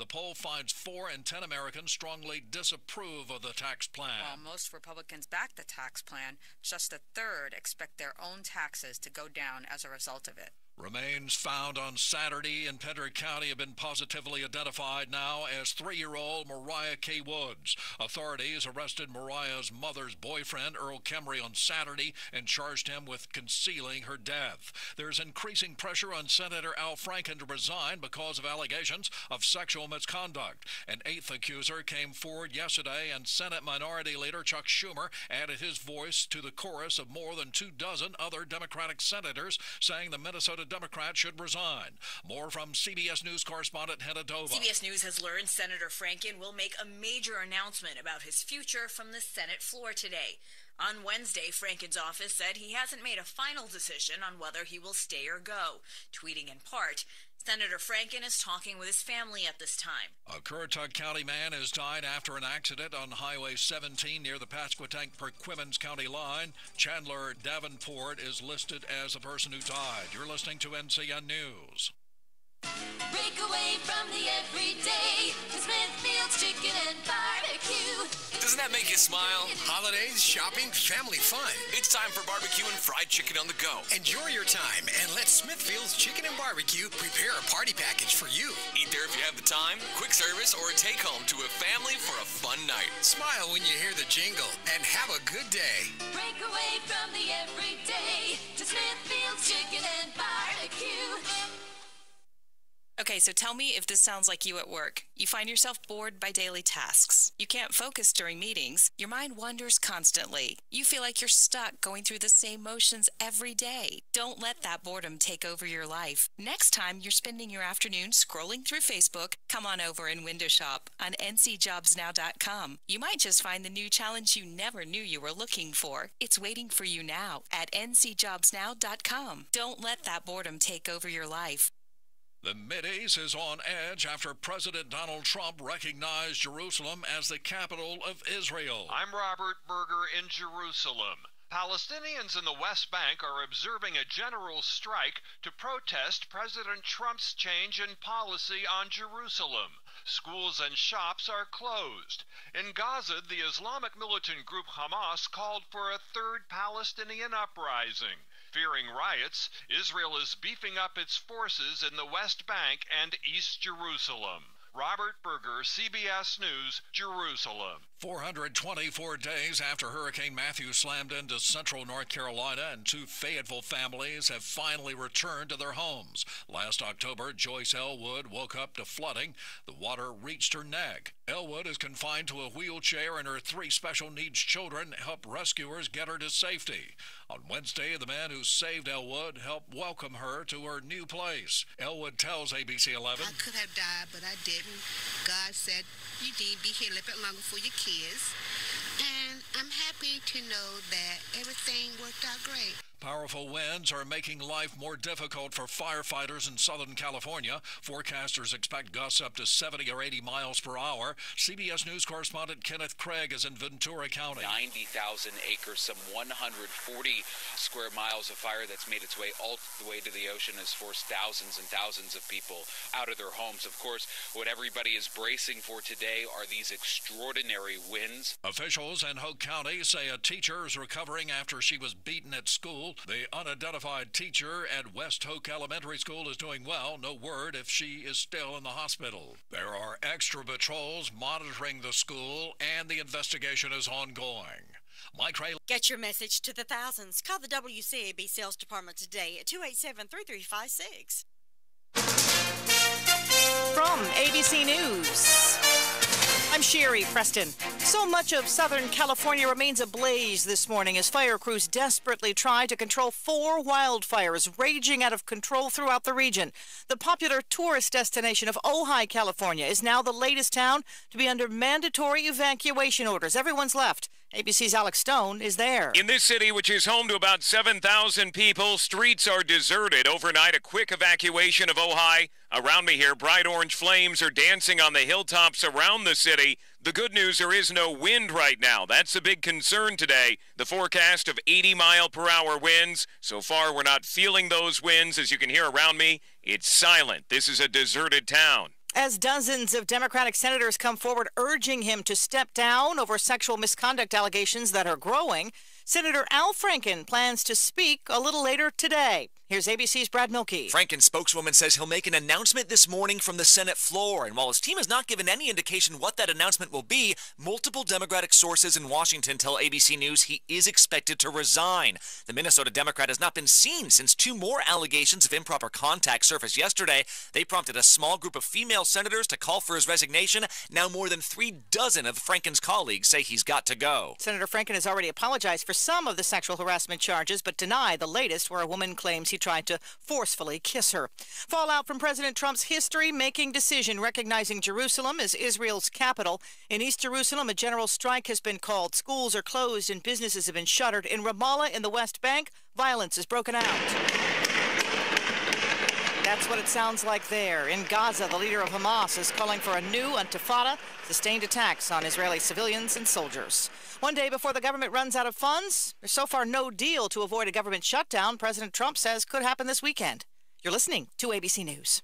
The poll finds 4 in 10 Americans strongly disapprove of the tax plan. While most Republicans back the tax plan, just a third expect their own taxes to go down as a result of it. Remains found on Saturday in Pender County have been positively identified now as 3-year-old Mariah K. Woods. Authorities arrested Mariah's mother's boyfriend, Earl Kemry, on Saturday and charged him with concealing her death. There's increasing pressure on Senator Al Franken to resign because of allegations of sexual misconduct. An 8th accuser came forward yesterday, and Senate Minority Leader Chuck Schumer added his voice to the chorus of more than 24 other Democratic senators saying the Minnesota Democrat should resign. More from CBS News correspondent Hannah Dova. CBS News has learned Senator Franken will make a major announcement about his future from the Senate floor today. On Wednesday, Franken's office said he hasn't made a final decision on whether he will stay or go, tweeting in part, Senator Franken is talking with his family at this time. A Currituck County man has died after an accident on Highway 17 near the Pasquotank-Perquimans County line. Chandler Davenport is listed as the person who died. You're listening to NCN News. Break away from the everyday to Smithfield's Chicken and Barbecue. Doesn't that make you smile? Holidays, shopping, family fun. It's time for barbecue and fried chicken on the go. Enjoy your time and let Smithfield's Chicken and Barbecue prepare a party package for you. Eat there if you have the time, quick service, or a take-home to a family for a fun night. Smile when you hear the jingle and have a good day. Break away from the everyday to Smithfield's Chicken and Barbecue. Okay, so tell me if this sounds like you at work. You find yourself bored by daily tasks. You can't focus during meetings. Your mind wanders constantly. You feel like you're stuck going through the same motions every day. Don't let that boredom take over your life. Next time you're spending your afternoon scrolling through Facebook, come on over and window shop on ncjobsnow.com. You might just find the new challenge you never knew you were looking for. It's waiting for you now at ncjobsnow.com. Don't let that boredom take over your life. The Mideast is on edge after President Donald Trump recognized Jerusalem as the capital of Israel. I'm Robert Berger in Jerusalem. Palestinians in the West Bank are observing a general strike to protest President Trump's change in policy on Jerusalem. Schools and shops are closed. In Gaza, the Islamic militant group Hamas called for a third Palestinian uprising. Fearing riots, Israel is beefing up its forces in the West Bank and East Jerusalem. Robert Berger, CBS News, Jerusalem. 424 days after Hurricane Matthew slammed into central North Carolina, and 2 Fayetteville families have finally returned to their homes. Last October, Joyce Elwood woke up to flooding. The water reached her neck. Elwood is confined to a wheelchair, and her 3 special needs children helped rescuers get her to safety. On Wednesday, the man who saved Elwood helped welcome her to her new place. Elwood tells ABC 11, I could have died, but I didn't. God said, you need to be here a little bit longer for your kids. And I'm happy to know that everything worked out great. Powerful winds are making life more difficult for firefighters in Southern California. Forecasters expect gusts up to 70 or 80 miles per hour. CBS News correspondent Kenneth Craig is in Ventura County. 90,000 acres, some 140 square miles of fire that's made its way all the way to the ocean has forced thousands and thousands of people out of their homes. Of course, what everybody is bracing for today are these extraordinary winds. Officials in Hoke County say a teacher is recovering after she was beaten at school. The unidentified teacher at West Hoke Elementary School is doing well. No word if she is still in the hospital. There are extra patrols monitoring the school, and the investigation is ongoing. Mike Ray. Get your message to the thousands. Call the WCAB Sales Department today at 287-3356. From ABC News, I'm Sherry Preston. So much of Southern California remains ablaze this morning as fire crews desperately try to control 4 wildfires raging out of control throughout the region. The popular tourist destination of Ojai, California, is now the latest town to be under mandatory evacuation orders. Everyone's left. ABC's Alex Stone is there. In this city, which is home to about 7,000 people, streets are deserted. Overnight, a quick evacuation of Ojai. Around me here, bright orange flames are dancing on the hilltops around the city. The good news, there is no wind right now. That's a big concern today. The forecast of 80-mile-per-hour winds. So far, we're not feeling those winds. As you can hear around me, it's silent. This is a deserted town. As dozens of Democratic senators come forward urging him to step down over sexual misconduct allegations that are growing, Senator Al Franken plans to speak a little later today. Here's ABC's Brad Milkey. Franken's spokeswoman says he'll make an announcement this morning from the Senate floor. And while his team has not given any indication what that announcement will be, multiple Democratic sources in Washington tell ABC News he is expected to resign. The Minnesota Democrat has not been seen since two more allegations of improper contact surfaced yesterday. They prompted a small group of female senators to call for his resignation. Now more than 36 of Franken's colleagues say he's got to go. Senator Franken has already apologized for some of the sexual harassment charges, but denied the latest, where a woman claims he tried to forcefully kiss her. Fallout from President Trump's history-making decision recognizing Jerusalem as Israel's capital. In East Jerusalem, a general strike has been called. Schools are closed and businesses have been shuttered. In Ramallah, in the West Bank, violence has broken out. That's what it sounds like there. In Gaza, the leader of Hamas is calling for a new intifada, sustained attacks on Israeli civilians and soldiers. One day before the government runs out of funds, there's so far no deal to avoid a government shutdown President Trump says could happen this weekend. You're listening to ABC News.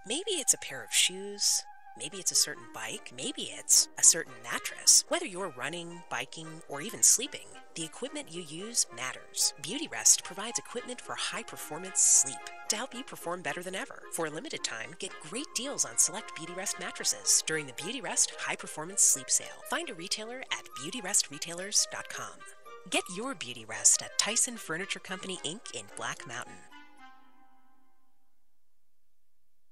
Maybe it's a pair of shoes. Maybe it's a certain bike. Maybe it's a certain mattress. Whether you're running, biking, or even sleeping, the equipment you use matters. Beautyrest provides equipment for high-performance sleep to help you perform better than ever. For a limited time, get great deals on select Beautyrest mattresses during the Beautyrest High Performance Sleep Sale. Find a retailer at beautyrestretailers.com. Get your Beautyrest at Tyson Furniture Company, Inc. in Black Mountain.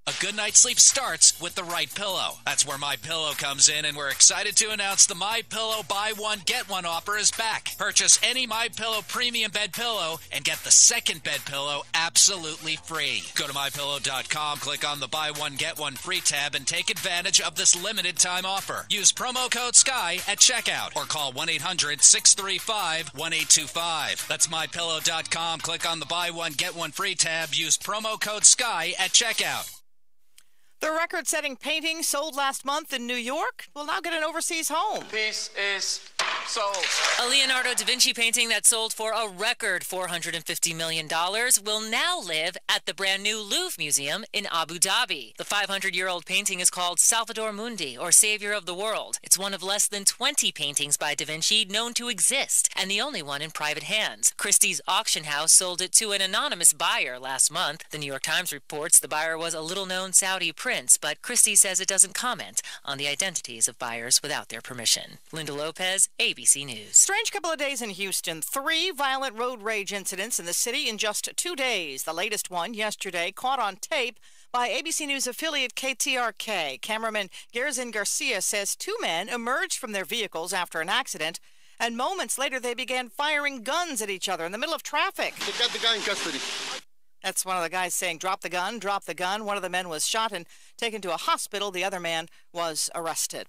A good night's sleep starts with the right pillow. That's where MyPillow comes in, and we're excited to announce the MyPillow buy one get one offer is back. Purchase any MyPillow premium bed pillow and get the second bed pillow absolutely free. Go to MyPillow.com, click on the buy one get one free tab, and take advantage of this limited time offer. Use promo code SKY at checkout or call 1-800-635-1825. That's MyPillow.com, click on the buy one get one free tab, use promo code SKY at checkout. The record-setting painting sold last month in New York will now get an overseas home. Piece is sold. A Leonardo da Vinci painting that sold for a record $450 million will now live at the brand new Louvre Museum in Abu Dhabi. The 500-year-old painting is called Salvator Mundi, or Savior of the World. It's one of less than 20 paintings by da Vinci known to exist, and the only one in private hands. Christie's auction house sold it to an anonymous buyer last month. The New York Times reports the buyer was a little-known Saudi prince, but Christie says it doesn't comment on the identities of buyers without their permission. Linda Lopez, ABC News. Strange couple of days in Houston. 3 violent road rage incidents in the city in just 2 days. The latest one yesterday, caught on tape by ABC News affiliate KTRK. Cameraman Gerzin Garcia says 2 men emerged from their vehicles after an accident, and moments later they began firing guns at each other in the middle of traffic. They got the guy in custody. That's one of the guys saying, drop the gun, drop the gun. One of the men was shot and taken to a hospital. The other man was arrested.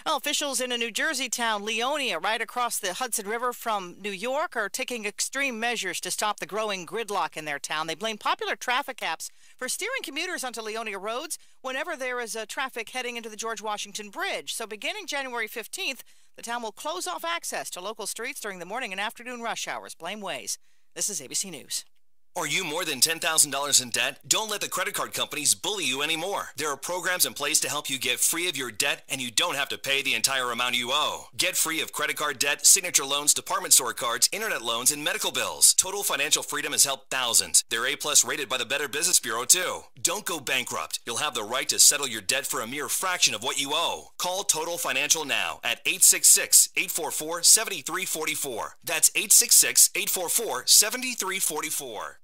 Well, officials in a New Jersey town, Leonia, right across the Hudson River from New York, are taking extreme measures to stop the growing gridlock in their town. They blame popular traffic apps for steering commuters onto Leonia roads whenever there is traffic heading into the George Washington Bridge. So beginning January 15th, the town will close off access to local streets during the morning and afternoon rush hours. Blame Waze. This is ABC News. Are you more than $10,000 in debt? Don't let the credit card companies bully you anymore. There are programs in place to help you get free of your debt, and you don't have to pay the entire amount you owe. Get free of credit card debt, signature loans, department store cards, internet loans, and medical bills. Total Financial Freedom has helped thousands. They're A+ rated by the Better Business Bureau, too. Don't go bankrupt. You'll have the right to settle your debt for a mere fraction of what you owe. Call Total Financial now at 866-844-7344. That's 866-844-7344.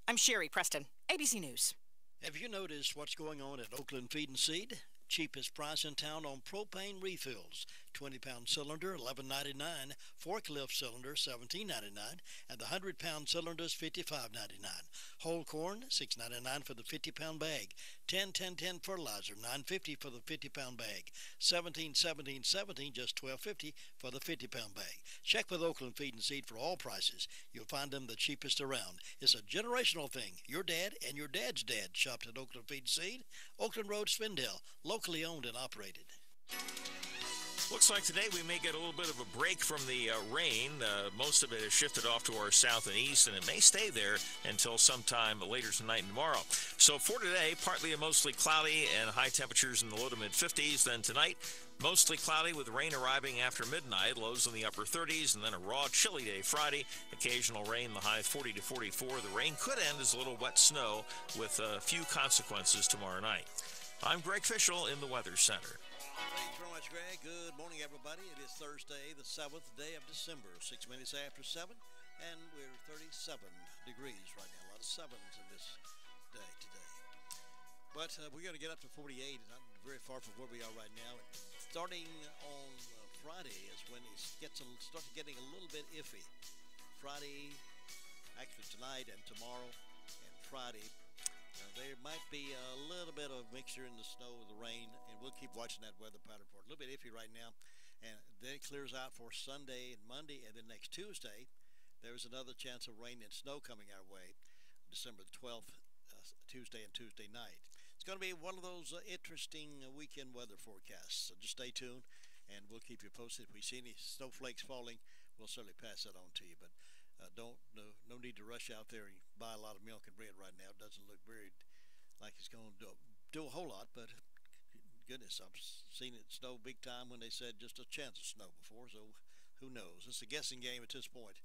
I'm Sherry Preston, ABC News. Have you noticed what's going on at Oakland Feed and Seed? Cheapest price in town on propane refills. 20-pound cylinder, $11.99. Forklift cylinder, $17.99. And the 100-pound cylinders, $55.99. Whole corn, $6.99 for the 50-pound bag. 10-10-10 fertilizer, $9.50 for the 50-pound bag. 17-17-17, just $12.50 for the 50-pound bag. Check with Oakland Feed and Seed for all prices. You'll find them the cheapest around. It's a generational thing. Your dad and your dad's dad shopped at Oakland Feed and Seed. Oakland Road, Spindale, locally owned and operated. Looks like today we may get a little bit of a break from the rain. Most of it has shifted off to our south and east, and it may stay there until sometime later tonight and tomorrow. So for today, partly and mostly cloudy and high temperatures in the low to mid-50s. Then tonight, mostly cloudy with rain arriving after midnight, lows in the upper 30s, and then a raw, chilly day Friday. Occasional rain, the high 40 to 44. The rain could end as a little wet snow with a few consequences tomorrow night. I'm Greg Fischel in the Weather Center. Thanks very much, Greg. Good morning, everybody. It is Thursday, the 7th day of December, 6 minutes after 7, and we're 37 degrees right now. A lot of sevens in this day today. But we're going to get up to 48, not very far from where we are right now. Starting on Friday is when it starts getting a little bit iffy. Friday, actually tonight and tomorrow and Friday, there might be a little bit of mixture in the snow with the rain, and we'll keep watching that weather pattern for it. A little bit iffy right now, and then it clears out for Sunday and Monday, and then next Tuesday, there's another chance of rain and snow coming our way, December 12th, Tuesday and Tuesday night. It's going to be one of those interesting weekend weather forecasts, so just stay tuned, and we'll keep you posted. If we see any snowflakes falling, we'll certainly pass that on to you, but no need to rush out there and buy a lot of milk and bread right now. It doesn't look very like it's going to do a whole lot, but goodness, I've seen it snow big time when they said just a chance of snow before, so who knows? It's a guessing game at this point,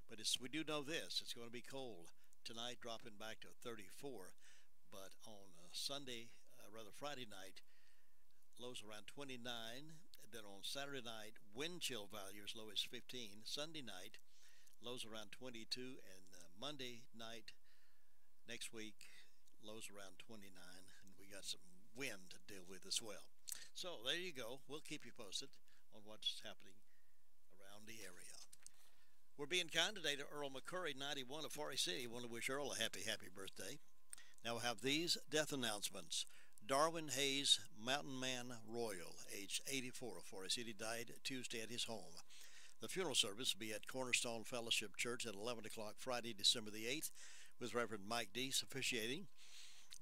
but we do know this. It's going to be cold tonight, dropping back to 34, but on Friday night, lows around 29, and then on Saturday night, wind chill value as low as 15. Sunday night, lows around 22, and Monday night next week, lows around 29, and we got some wind to deal with as well. So there you go. We'll keep you posted on what's happening around the area. We're being kind today to Earl McCurry, 91 of Forest City. Want to wish Earl a happy birthday. Now we'll have these death announcements. Darwin Hayes, Mountain Man Royal, age 84 of Forest City, died Tuesday at his home. The funeral service will be at Cornerstone Fellowship Church at 11 o'clock Friday, December the 8th, with Reverend Mike Deese officiating.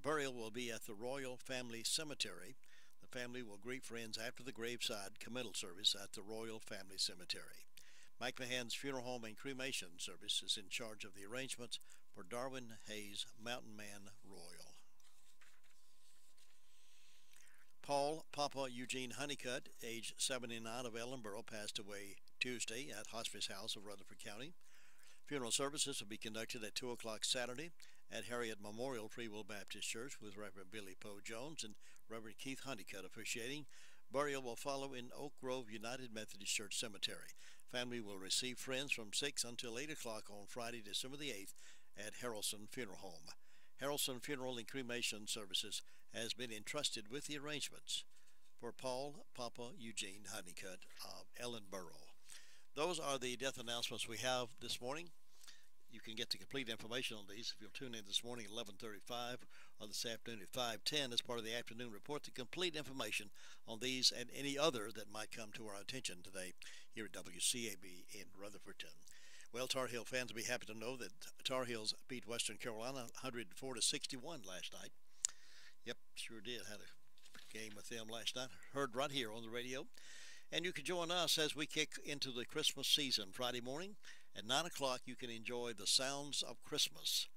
Burial will be at the Royal Family Cemetery. The family will greet friends after the graveside committal service at the Royal Family Cemetery. Mike Mahan's funeral home and cremation service is in charge of the arrangements for Darwin Hayes, Mountain Man Royal. Paul Papa Eugene Honeycutt, age 79 of Ellenboro, passed away Tuesday at Hospice House of Rutherford County. Funeral services will be conducted at 2 o'clock Saturday at Harriet Memorial Free Will Baptist Church with Reverend Billy Poe Jones and Reverend Keith Honeycutt officiating. Burial will follow in Oak Grove United Methodist Church Cemetery. Family will receive friends from 6 until 8 o'clock on Friday, December the 8th at Harrelson Funeral Home. Harrelson Funeral and Cremation Services has been entrusted with the arrangements for Paul Papa Eugene Honeycutt of Ellenboro. Those are the death announcements we have this morning. You can get the complete information on these if you'll tune in this morning at 11:35 or this afternoon at 5:10 as part of the afternoon report. The complete information on these and any other that might come to our attention today here at WCAB in Rutherfordton. Well, Tar Heel fans will be happy to know that Tar Heels beat Western Carolina 104-61 last night. Yep, sure did. Had a game with them last night. Heard right here on the radio. And you can join us as we kick into the Christmas season. Friday morning at 9 o'clock, you can enjoy the Sounds of Christmas,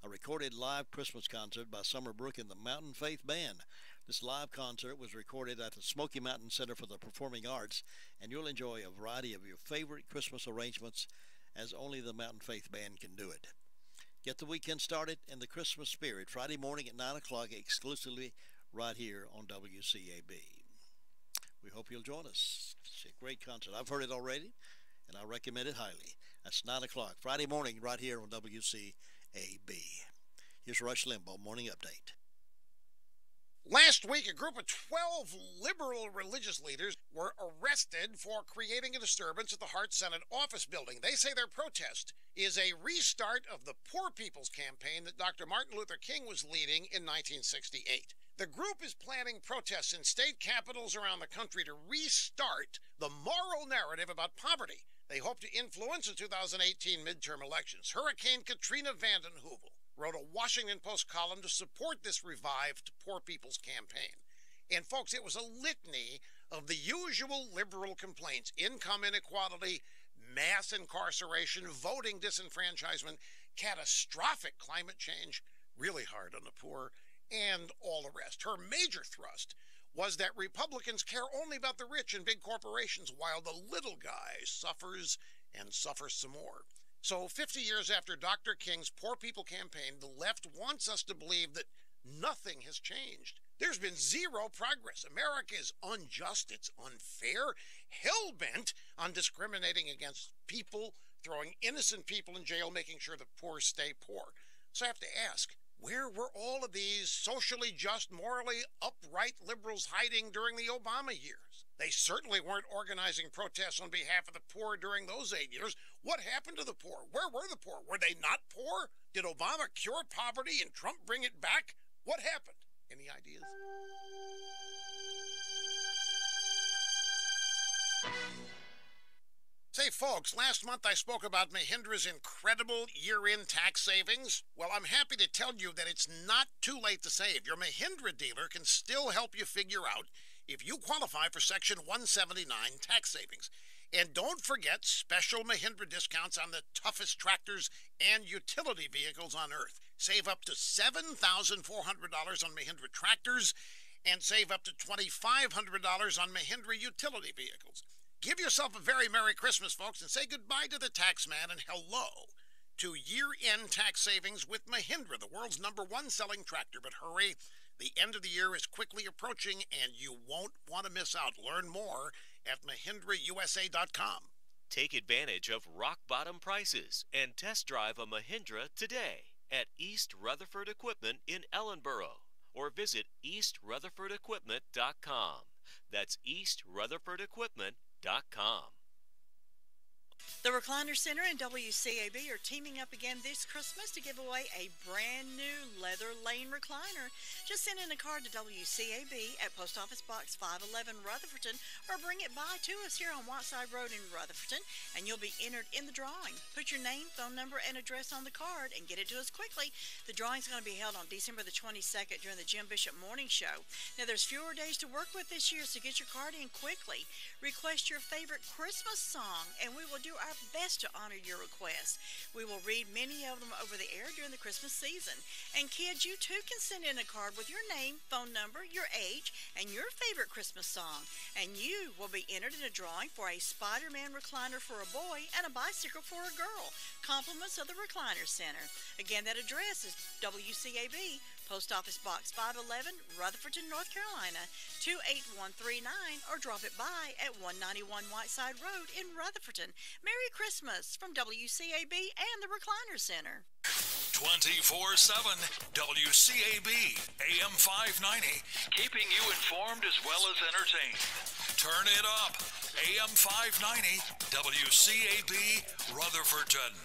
a recorded live Christmas concert by Summer Brook and the Mountain Faith Band. This live concert was recorded at the Smoky Mountain Center for the Performing Arts, and you'll enjoy a variety of your favorite Christmas arrangements as only the Mountain Faith Band can do it. Get the weekend started in the Christmas spirit Friday morning at 9 o'clock exclusively right here on WCAB. We hope you'll join us. It's a great concert. I've heard it already, and I recommend it highly. That's 9 o'clock Friday morning right here on WCAB. Here's Rush Limbaugh, Morning Update. Last week, a group of 12 liberal religious leaders were arrested for creating a disturbance at the Hart Senate office building. They say their protest is a restart of the Poor People's Campaign that Dr. Martin Luther King was leading in 1968. The group is planning protests in state capitals around the country to restart the moral narrative about poverty. They hope to influence the 2018 midterm elections. Hurricane Katrina Vanden Heuvel wrote a Washington Post column to support this revived Poor People's Campaign. And folks, it was a litany of the usual liberal complaints: income inequality, mass incarceration, voting disenfranchisement, catastrophic climate change, really hard on the poor, and all the rest. Her major thrust was that Republicans care only about the rich and big corporations, while the little guy suffers and suffers some more. So 50 years after Dr. King's Poor People campaign, the left wants us to believe that nothing has changed. There's been zero progress. America is unjust, it's unfair, hell-bent on discriminating against people, throwing innocent people in jail, making sure the poor stay poor. So I have to ask, where were all of these socially just, morally upright liberals hiding during the Obama years? They certainly weren't organizing protests on behalf of the poor during those 8 years. What happened to the poor? Where were the poor? Were they not poor? Did Obama cure poverty and Trump bring it back? What happened? Any ideas? Say, folks, last month I spoke about Mahindra's incredible year-end tax savings. Well, I'm happy to tell you that it's not too late to save. Your Mahindra dealer can still help you figure out if you qualify for Section 179 tax savings. And don't forget special Mahindra discounts on the toughest tractors and utility vehicles on earth. Save up to $7,400 on Mahindra tractors and save up to $2,500 on Mahindra utility vehicles. Give yourself a very Merry Christmas, folks, and say goodbye to the tax man and hello to year-end tax savings with Mahindra, the world's #1 selling tractor. But hurry, the end of the year is quickly approaching, and you won't want to miss out. Learn more at MahindraUSA.com. Take advantage of rock-bottom prices and test drive a Mahindra today at East Rutherford Equipment in Ellenboro, or visit EastRutherfordEquipment.com. That's EastRutherfordEquipment.com. The Recliner Center and WCAB are teaming up again this Christmas to give away a brand new leather lane recliner. Just send in a card to WCAB at Post Office Box 511 Rutherfordton, or bring it by to us here on Whiteside Road in Rutherfordton, and you'll be entered in the drawing. Put your name, phone number, and address on the card and get it to us quickly. The drawing's going to be held on December the 22nd during the Jim Bishop Morning Show. Now, there's fewer days to work with this year, so get your card in quickly. Request your favorite Christmas song, and we will do our best to honor your request. We will read many of them over the air during the Christmas season. And kids, you too can send in a card with your name, phone number, your age, and your favorite Christmas song. And you will be entered in a drawing for a Spider-Man recliner for a boy and a bicycle for a girl. Compliments of the Recliner Center. Again, that address is WCAB, Post Office Box 511, Rutherfordton, North Carolina, 28139, or drop it by at 191 Whiteside Road in Rutherfordton. Merry Christmas from WCAB and the Recliner Center. 24/7 WCAB AM 590, keeping you informed as well as entertained. Turn it up. AM 590 WCAB Rutherfordton.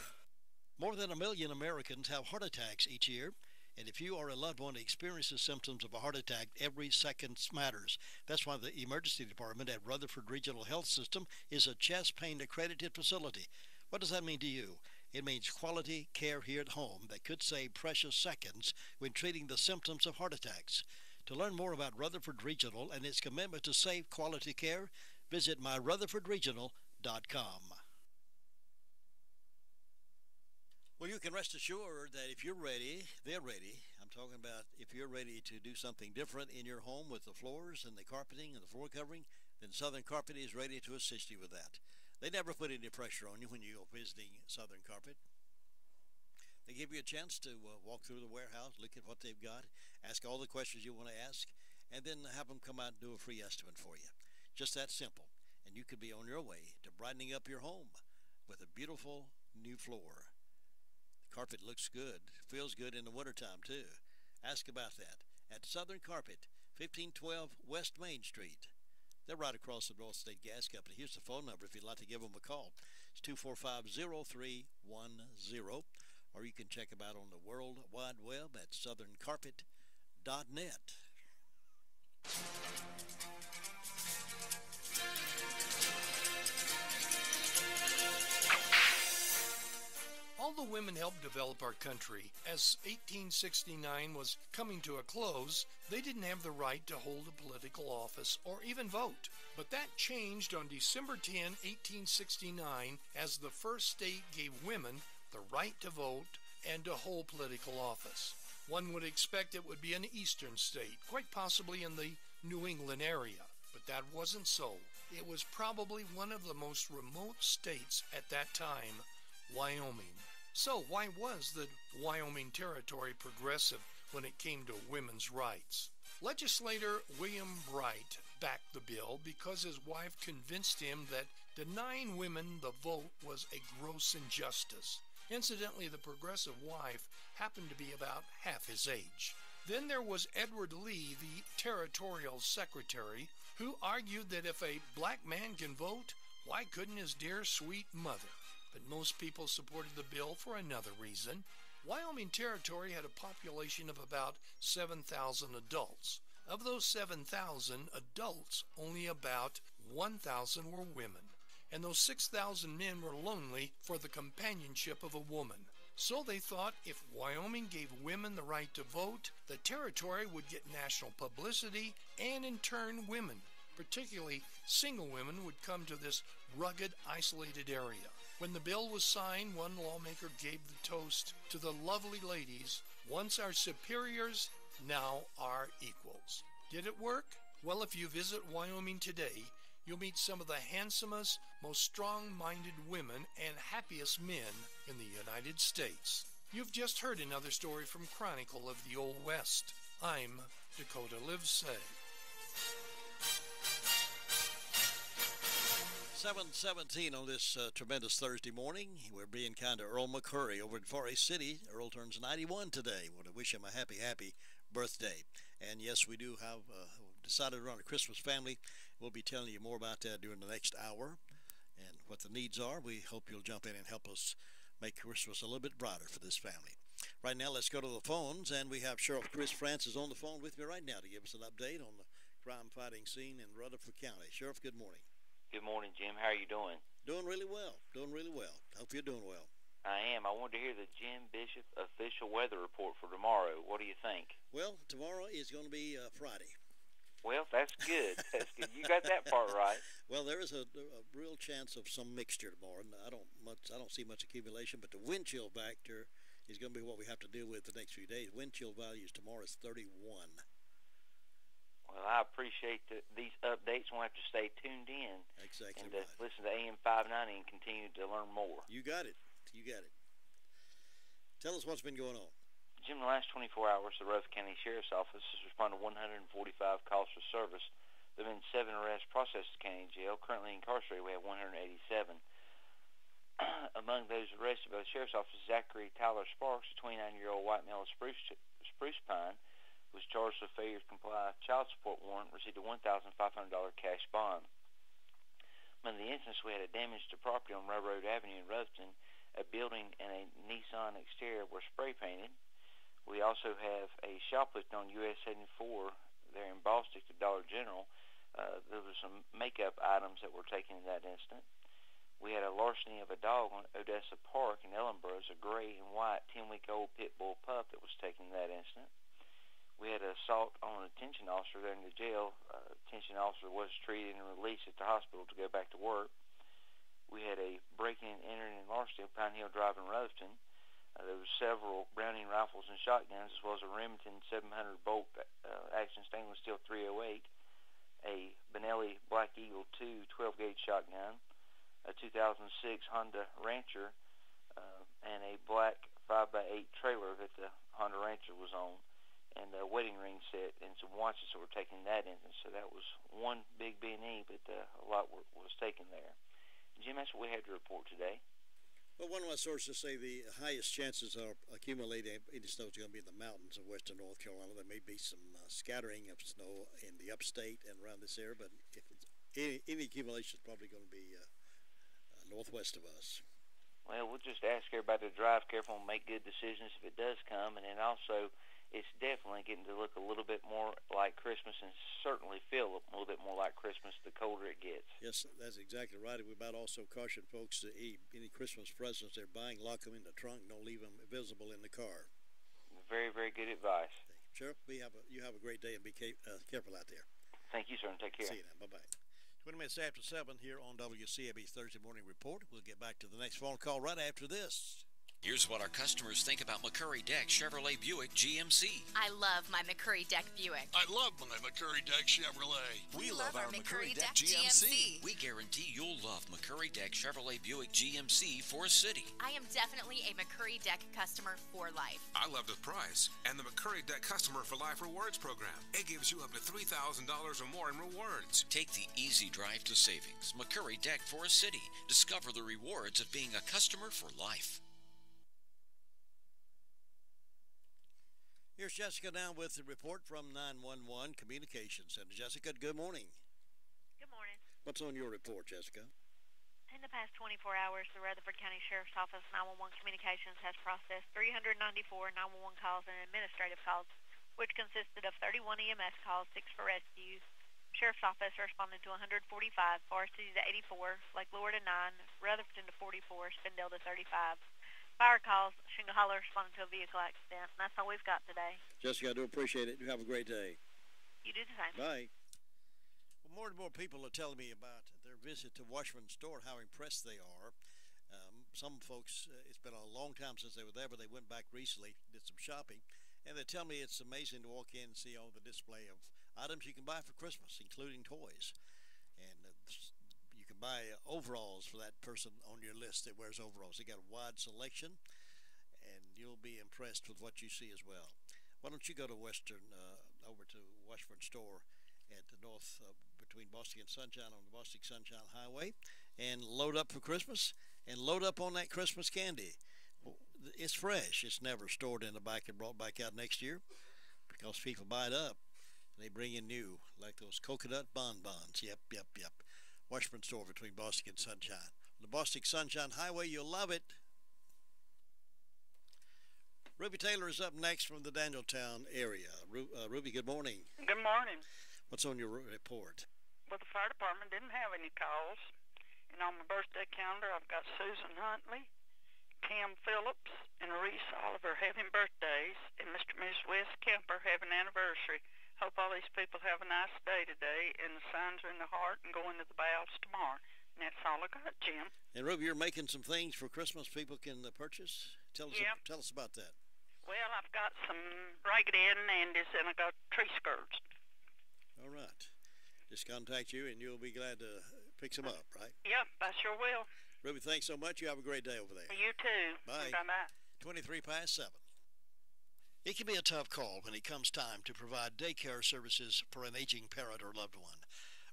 More than 1 million Americans have heart attacks each year. And if you are a loved one who experiences symptoms of a heart attack, every second matters. That's why the emergency department at Rutherford Regional Health System is a chest pain accredited facility. What does that mean to you? It means quality care here at home that could save precious seconds when treating the symptoms of heart attacks. To learn more about Rutherford Regional and its commitment to safe quality care, visit myrutherfordregional.com. Well, you can rest assured that if you're ready, they're ready. I'm talking about if you're ready to do something different in your home with the floors and the carpeting and the floor covering, then Southern Carpet is ready to assist you with that. They never put any pressure on you when you go visiting Southern Carpet. They give you a chance to walk through the warehouse, look at what they've got, ask all the questions you want to ask, and then have them come out and do a free estimate for you. Just that simple. And you could be on your way to brightening up your home with a beautiful new floor. Carpet looks good, feels good in the wintertime too. Ask about that at Southern Carpet, 1512 West Main Street. They're right across the North State Gas Company. Here's the phone number if you'd like to give them a call. It's 245-0310, or you can check them out on the World Wide Web at southerncarpet.net. All the women helped develop our country. As 1869 was coming to a close, they didn't have the right to hold a political office or even vote. But that changed on December 10, 1869, as the first state gave women the right to vote and to hold political office. One would expect it would be an eastern state, quite possibly in the New England area, but that wasn't so. It was probably one of the most remote states at that time, Wyoming. So why was the Wyoming Territory progressive when it came to women's rights? Legislator William Bright backed the bill because his wife convinced him that denying women the vote was a gross injustice. Incidentally, the progressive wife happened to be about half his age. Then there was Edward Lee, the territorial secretary, who argued that if a black man can vote, why couldn't his dear sweet mother? But most people supported the bill for another reason. Wyoming Territory had a population of about 7,000 adults. Of those 7,000 adults, only about 1,000 were women. And those 6,000 men were lonely for the companionship of a woman. So they thought if Wyoming gave women the right to vote, the territory would get national publicity, and in turn women, particularly single women, would come to this rugged, isolated area. When the bill was signed, one lawmaker gave the toast to the lovely ladies, once our superiors, now our equals. Did it work? Well, if you visit Wyoming today, you'll meet some of the handsomest, most strong-minded women and happiest men in the United States. You've just heard another story from Chronicle of the Old West. I'm Dakota Livesay. 7:17 on this tremendous Thursday morning. We're being kind to Earl McCurry over in Forest City. Earl turns 91 today. Want to wish him a happy birthday. And yes, we do have decided around a Christmas family. We'll be telling you more about that during the next hour and what the needs are. We hope you'll jump in and help us make Christmas a little bit brighter for this family. Right now, let's go to the phones, and we have Sheriff Chris Francis on the phone with me right now to give us an update on the crime-fighting scene in Rutherford County. Sheriff, good morning. Good morning, Jim. How are you doing? Doing really well. Hope you're doing well. I am. I wanted to hear the Jim Bishop official weather report for tomorrow. What do you think? Well, tomorrow is going to be Friday. Well, that's good. That's good. You got that part right. Well, there is a real chance of some mixture tomorrow. I don't see much accumulation, but the wind chill factor is going to be what we have to deal with the next few days. Wind chill values tomorrow is 31. Well, I appreciate these updates. We'll have to stay tuned in. Exactly. And right. Listen to AM 590 and continue to learn more. You got it. Tell us what's been going on. Jim, in the last 24 hours, the Rutherford County Sheriff's Office has responded to 145 calls for service. There have been 7 arrests processed at County Jail. Currently incarcerated, we have 187. Among those arrested by the Sheriff's Office, Zachary Tyler Sparks, a 29-year-old white male of Spruce Pine, was charged with failure to comply with a child support warrant, received a $1,500 cash bond. Among the incidents, we had a damage to property on Railroad Avenue in Rutherford. A building and a Nissan exterior were spray painted. We also have a shoplifting on US 74 there in Boston at Dollar General. There were some makeup items that were taken in that incident. We had a larceny of a dog on Odessa Park in Ellenboro. It was a gray and white 10-week-old pit bull pup that was taken in that incident. We had an assault on a detention officer there in the jail. Detention officer was treated and released at the hospital to go back to work. We had a breaking and entering in larceny of Pine Hill Drive in Rutherford. There were several Browning rifles and shotguns, as well as a Remington 700 bolt action stainless steel 308, a Benelli Black Eagle 2 12-gauge shotgun, a 2006 Honda Rancher, and a black 5x8 trailer that the Honda Rancher was on, and a wedding ring set and some watches that were taken in that instance. So that was one big B&E, but a lot was taken there. Jim, that's what we had to report today. Well, one of my sources say the highest chances of accumulating any snow is going to be in the mountains of western North Carolina. There may be some scattering of snow in the upstate and around this area, but if it's any accumulation is probably going to be northwest of us. Well, we'll just ask everybody to drive careful and make good decisions if it does come, and then also it's definitely getting to look a little bit more like Christmas and certainly feel a little bit more like Christmas the colder it gets. Yes, that's exactly right. We might also caution folks to any Christmas presents they're buying, lock them in the trunk, don't leave them visible in the car. Very, very good advice. Sheriff, you have a great day and be careful out there. Thank you, sir, and take care. See you now. Bye-bye. 20 minutes after 7 here on WCAB's Thursday Morning Report. We'll get back to the next phone call right after this. Here's what our customers think about McCurry Deck Chevrolet Buick GMC. I love my McCurry Deck Buick. I love my McCurry Deck Chevrolet. We love our McCurry Deck GMC. We guarantee you'll love McCurry Deck Chevrolet Buick GMC for a city. I am definitely a McCurry Deck customer for life. I love the price and the McCurry Deck Customer for Life Rewards program. It gives you up to $3,000 or more in rewards. Take the easy drive to savings. McCurry Deck for a city. Discover the rewards of being a customer for life. Here's Jessica now with the report from 911 Communications Center. Jessica, good morning. Good morning. What's on your report, Jessica? In the past 24 hours, the Rutherford County Sheriff's Office 911 Communications has processed 394 911 calls and administrative calls, which consisted of 31 EMS calls, 6 for rescues. Sheriff's Office responded to 145, Forest City to 84, Lake Lure to 9, Rutherford to 44, Spindale to 35. Fire calls, Shingle Hollow responded to a vehicle accident. And that's all we've got today. Jessica, I do appreciate it. You have a great day. You do the same. Bye. Well, more and more people are telling me about their visit to Washburn Store, how impressed they are. Some folks, it's been a long time since they were there, but they went back recently, did some shopping, and they tell me it's amazing to walk in and see all the display of items you can buy for Christmas, including toys. And you can buy overalls for that person on your list that wears overalls. They got a wide selection, and you'll be impressed with what you see as well. Why don't you go to over to Washburn Store at the north between Boston and Sunshine on the Boston Sunshine Highway, and load up for Christmas, and load up on that Christmas candy. It's fresh. It's never stored in the back and brought back out next year because people buy it up. They bring in new, like those coconut bonbons. Yep. Washburn Store between Boston and Sunshine. The Boston Sunshine Highway, you'll love it. Ruby Taylor is up next from the Danieltown area. Ruby, good morning. Good morning. What's on your report? Well, the fire department didn't have any calls. And on my birthday calendar, I've got Susan Huntley, Cam Phillips, and Reese Oliver having birthdays, and Mr. and Mrs. Wes Kemper having an anniversary. Hope all these people have a nice day today, and the signs are in the heart and going to the bowels tomorrow. And that's all I got, Jim. And Ruby, you're making some things for Christmas people can purchase? Tell us about that. Well, I've got some Raggedy Ann and Andy's, and I got tree skirts. All right. Just contact you, and you'll be glad to pick some up, right? Yep, I sure will. Ruby, thanks so much. You have a great day over there. You too. Bye. Bye-bye. 23 past 7. It can be a tough call when it comes time to provide daycare services for an aging parent or loved one.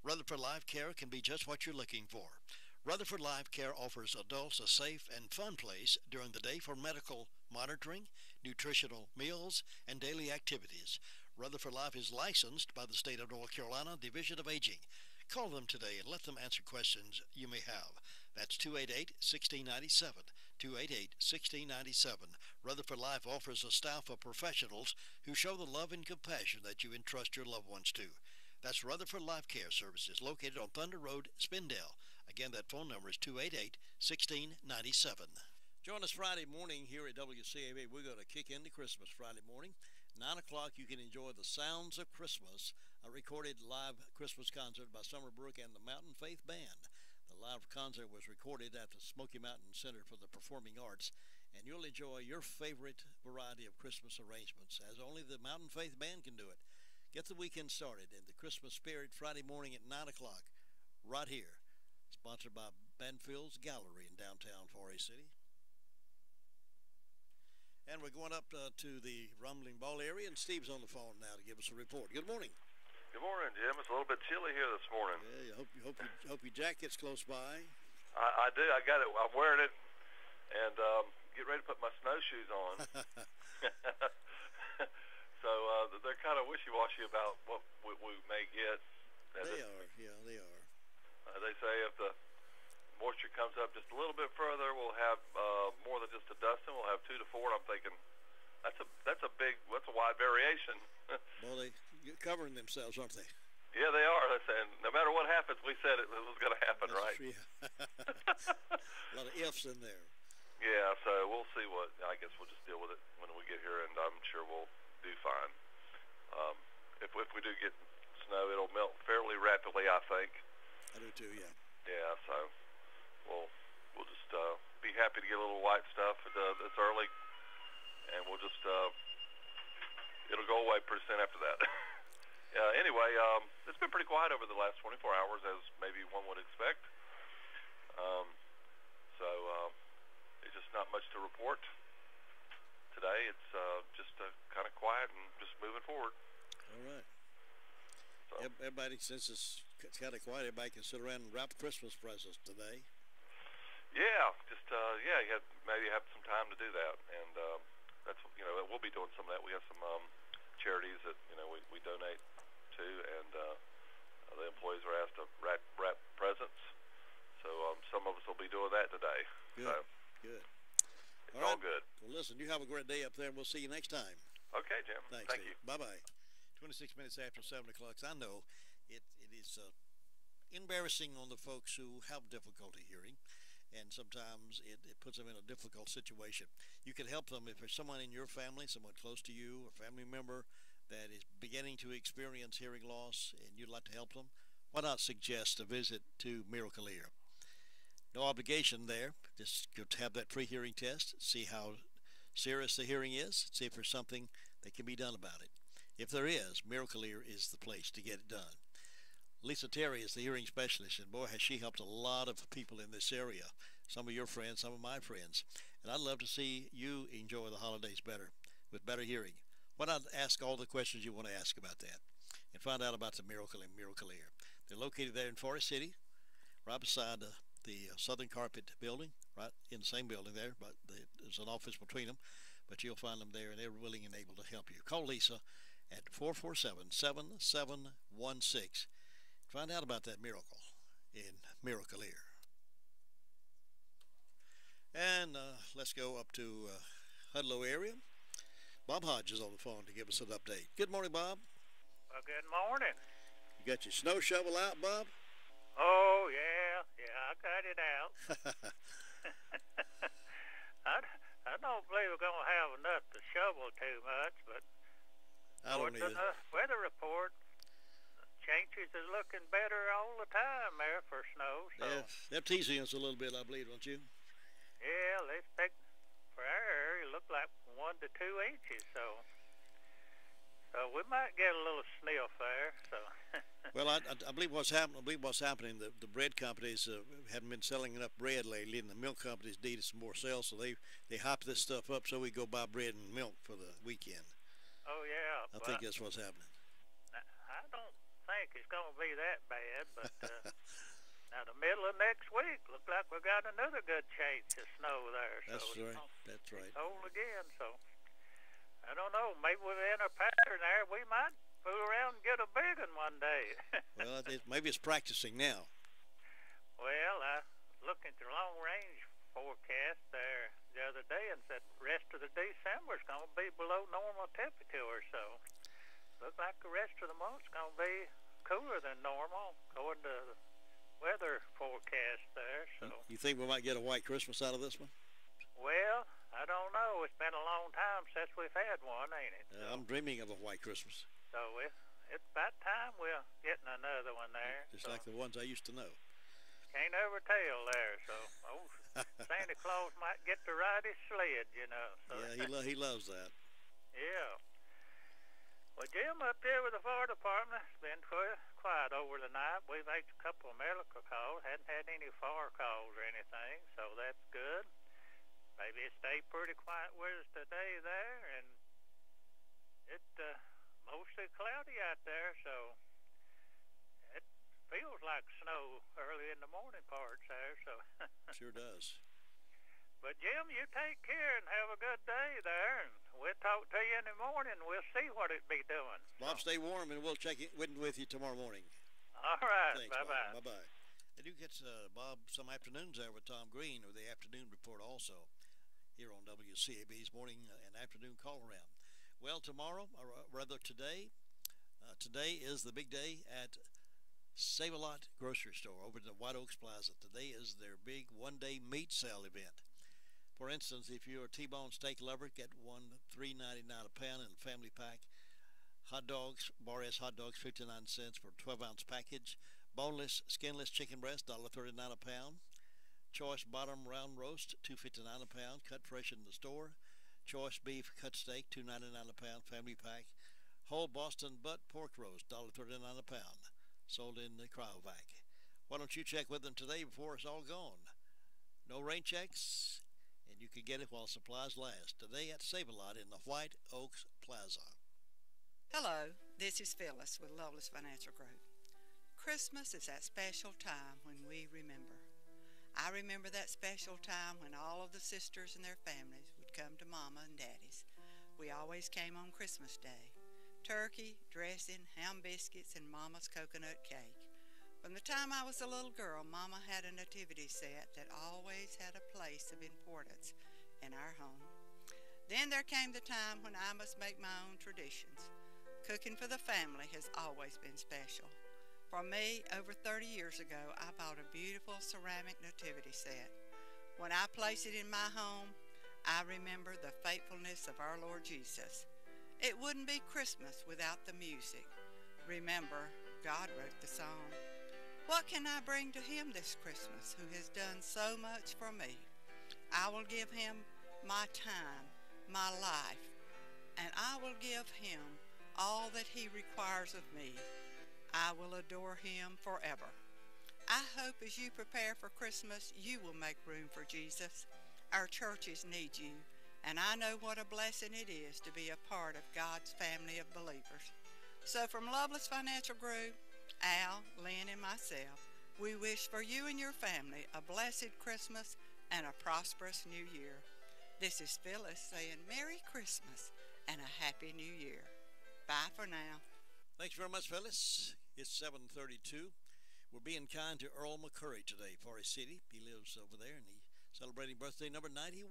Rutherford Life Care can be just what you're looking for. Rutherford Life Care offers adults a safe and fun place during the day for medical monitoring, nutritional meals, and daily activities. Rutherford Life is licensed by the state of North Carolina Division of Aging. Call them today and let them answer questions you may have. That's 288-1697, 288-1697. Rutherford Life offers a staff of professionals who show the love and compassion that you entrust your loved ones to. That's Rutherford Life Care Services, located on Thunder Road, Spindale. Again, that phone number is 288-1697. Join us Friday morning here at WCAB. We're going to kick into Christmas Friday morning. 9 o'clock, you can enjoy the Sounds of Christmas, a recorded live Christmas concert by Summer Brook and the Mountain Faith Band. The live concert was recorded at the Smoky Mountain Center for the Performing Arts, and you'll enjoy your favorite variety of Christmas arrangements, as only the Mountain Faith Band can do it. Get the weekend started in the Christmas spirit Friday morning at 9 o'clock, right here. Sponsored by Banfield's Gallery in downtown Forest City. And we're going up to the Rumbling Ball area, and Steve's on the phone now to give us a report. Good morning. Good morning, Jim. It's a little bit chilly here this morning. Yeah, hope your jacket's close by. I do. I got it. I'm wearing it, and get ready to put my snowshoes on. So they're kind of wishy-washy about what we may get. They are. They say if the moisture comes up just a little bit further, we'll have more than just a dusting. We'll have 2 to 4. I'm thinking that's a wide variation. Well, they're covering themselves, aren't they? Yeah, they are. They're saying no matter what happens, we said it was going to happen, right? A lot of ifs in there. Yeah, so we'll see what. I guess we'll just deal with it when we get here, and I'm sure we'll do fine. If we do get snow, it'll melt fairly rapidly, I think. I do too, yeah. Yeah, so we'll just be happy to get a little white stuff. It's early, and we'll just it'll go away pretty soon after that. Anyway, it's been pretty quiet over the last 24 hours, as maybe one would expect. So it's just not much to report today. It's just kind of quiet and just moving forward. All right. So. Everybody, since it's kind of quiet, everybody can sit around and wrap Christmas presents today. Yeah, just you maybe have some time to do that, and that's we'll be doing some of that. We have some charities that we donate to, and the employees are asked to wrap presents. So some of us will be doing that today. Good. So Good. It's all good. Well, listen, you have a great day up there, and we'll see you next time. Okay, Jim. Thanks, Thank Steve. you. Bye-bye. 26 minutes after 7 o'clock. I know it is embarrassing on the folks who have difficulty hearing, and sometimes it puts them in a difficult situation. You can help them if there's someone in your family, someone close to you, a family member that is beginning to experience hearing loss, and you'd like to help them. Why not suggest a visit to Miracle Ear? No obligation there. Just go to have that pre-hearing test, see how serious the hearing is, see if there's something that can be done about it. If there is, Miracle Ear is the place to get it done. Lisa Terry is the hearing specialist, and boy, has she helped a lot of people in this area. Some of your friends, some of my friends. And I'd love to see you enjoy the holidays better, with better hearing. Why not ask all the questions you want to ask about that, and find out about the Miracle in Miracle Ear. They're located there in Forest City, right beside the Southern Carpet building, right in the same building there, but there's an office between them. But you'll find them there, and they're willing and able to help you. Call Lisa at 447-7716. Find out about that miracle in Miracle Ear. And let's go up to Hudlow area. Bob Hodge is on the phone to give us an update. Good morning, Bob. Well, good morning. You got your snow shovel out, Bob? Oh, yeah, I got it out. I don't believe we're going to have enough to shovel too much, but I don't either. The weather report, changes is looking better all the time there for snow. So. Yeah, they're teasing us a little bit, I believe, don't you? Yeah, they expect for our area look like 1 to 2 inches, so we might get a little sniff there. So. Well, I believe what's happening. The bread companies haven't been selling enough bread lately, and the milk companies needed some more sales, so they hype this stuff up so we go buy bread and milk for the weekend. Oh yeah, I think that's what's happening. I don't think it's going to be that bad, but now the middle of next week look like we got another good chance of snow there. That's so, right. That's right. It's cold again, so I don't know. Maybe we're in a pattern there. We might fool around and get a big one day. Well, maybe it's practicing now. Well, I looked at the long-range forecast there the other day and said the rest of the December is going to be below normal temperature. So look like the rest of the month's going to be cooler than normal according to the weather forecast there. So you think we might get a white Christmas out of this one? Well, I don't know. It's been a long time since we've had one, ain't it? So, I'm dreaming of a white Christmas. So it's about time we're getting another one there. Just like the ones I used to know. Can't ever tell there. So Santa Claus might get to ride his sled, you know. So. Yeah, he loves that. Yeah. Well, Jim, up there with the fire department, it's been quiet over the night. We've had a couple of medical calls. Hadn't had any fire calls or anything, so that's good. Maybe it stayed pretty quiet with us today there, and it's mostly cloudy out there, so it feels like snow early in the morning parts there. So sure does. But Jim, you take care and have a good day there, and we'll talk to you in the morning. We'll see what it be doing. Bob, stay warm, and we'll check in with you tomorrow morning. All right. Thanks, bye-bye. Bye-bye. I do get Bob some afternoons there with Tom Green, or the afternoon report also. here on WCAB's morning and afternoon call around. Well, tomorrow, or rather today is the big day at Save-A-Lot grocery store over at the White Oaks Plaza. Today is their big one-day meat sale event. For instance, if you're a T-bone steak lover, get one $3.99 a pound in a family pack. Hot dogs, Bar S hot dogs, 59 cents for a 12-ounce package. Boneless, skinless chicken breast, $1.39 a pound. Choice bottom round roast, $2.59 a pound, cut fresh in the store. Choice beef cut steak, $2.99 a pound, family pack. Whole Boston butt pork roast, $1.39 a pound, sold in the cryovac. Why don't you check with them today before it's all gone? No rain checks, and you can get it while supplies last. Today at Save-A-Lot in the White Oaks Plaza. Hello, this is Phyllis with Loveless Financial Group. Christmas is that special time when we remember. I remember that special time when all of the sisters and their families would come to Mama and Daddy's. We always came on Christmas Day. Turkey, dressing, ham biscuits, and Mama's coconut cake. From the time I was a little girl, Mama had a nativity set that always had a place of importance in our home. Then there came the time when I must make my own traditions. Cooking for the family has always been special. For me, over 30 years ago, I bought a beautiful ceramic nativity set. When I place it in my home, I remember the faithfulness of our Lord Jesus. It wouldn't be Christmas without the music. Remember, God wrote the song. What can I bring to Him this Christmas who has done so much for me? I will give Him my time, my life, and I will give Him all that He requires of me. I will adore Him forever. I hope as you prepare for Christmas, you will make room for Jesus. Our churches need you, and I know what a blessing it is to be a part of God's family of believers. So from Loveless Financial Group, Al, Lynn, and myself, we wish for you and your family a blessed Christmas and a prosperous New Year. This is Phyllis saying Merry Christmas and a Happy New Year. Bye for now. Thanks very much, Phyllis. It's 7:32. We're being kind to Earl McCurry today, Forest City. He lives over there, and he's celebrating birthday number 91.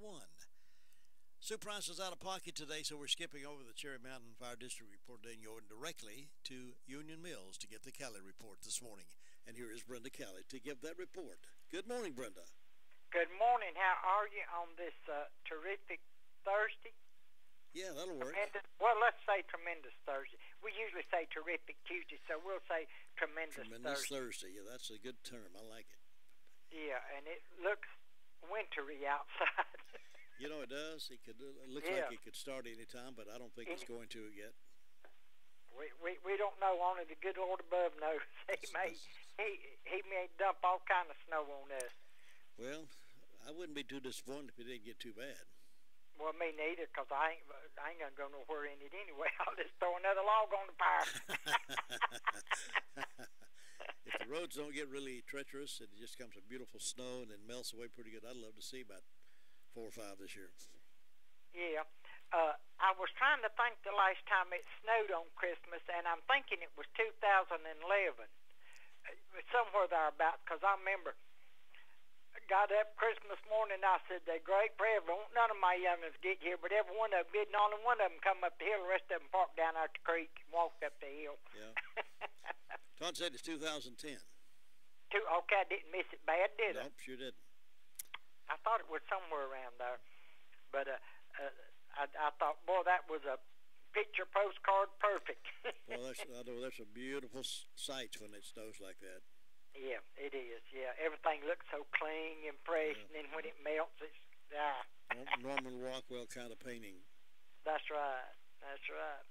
Sue Price is out of pocket today, so we're skipping over the Cherry Mountain Fire District report and going directly to Union Mills to get the Cali report this morning. And here is Brenda Cali to give that report. Good morning, Brenda. Good morning. How are you on this terrific Thursday? Yeah, that'll work. Well, let's say tremendous Thursday. We usually say terrific Tuesday, so we'll say tremendous Thursday. Yeah, that's a good term. I like it. Yeah, and it looks wintry outside. You know, it does. It looks like it could start any time, but I don't think it's going to yet. We don't know. Only the good Lord above knows. He may dump all kind of snow on us. Well, I wouldn't be too disappointed if it didn't get too bad. Well, me neither, because I ain't gonna go nowhere in it anyway. I'll just throw another log on the fire. If the roads don't get really treacherous and it just comes with beautiful snow and then melts away pretty good, I'd love to see about 4 or 5 this year. Yeah. I was trying to think the last time it snowed on Christmas, and I'm thinking it was 2011. Somewhere thereabouts, because I remember got up Christmas morning, I said, the great prayer, won't none of my young'uns get here, but every one of them did, and only one of them come up the hill, the rest of them parked down out the creek and walked up the hill. Yeah. Todd said it's 2010. Okay, I didn't miss it bad, did I? Nope, sure didn't. I thought it was somewhere around there. But I thought, boy, that was a picture postcard perfect. Well, I know there's some beautiful sights when it snows like that. Yeah, it is. Yeah, everything looks so clean and fresh, and then when it melts, it's Norman Rockwell kind of painting. That's right. That's right.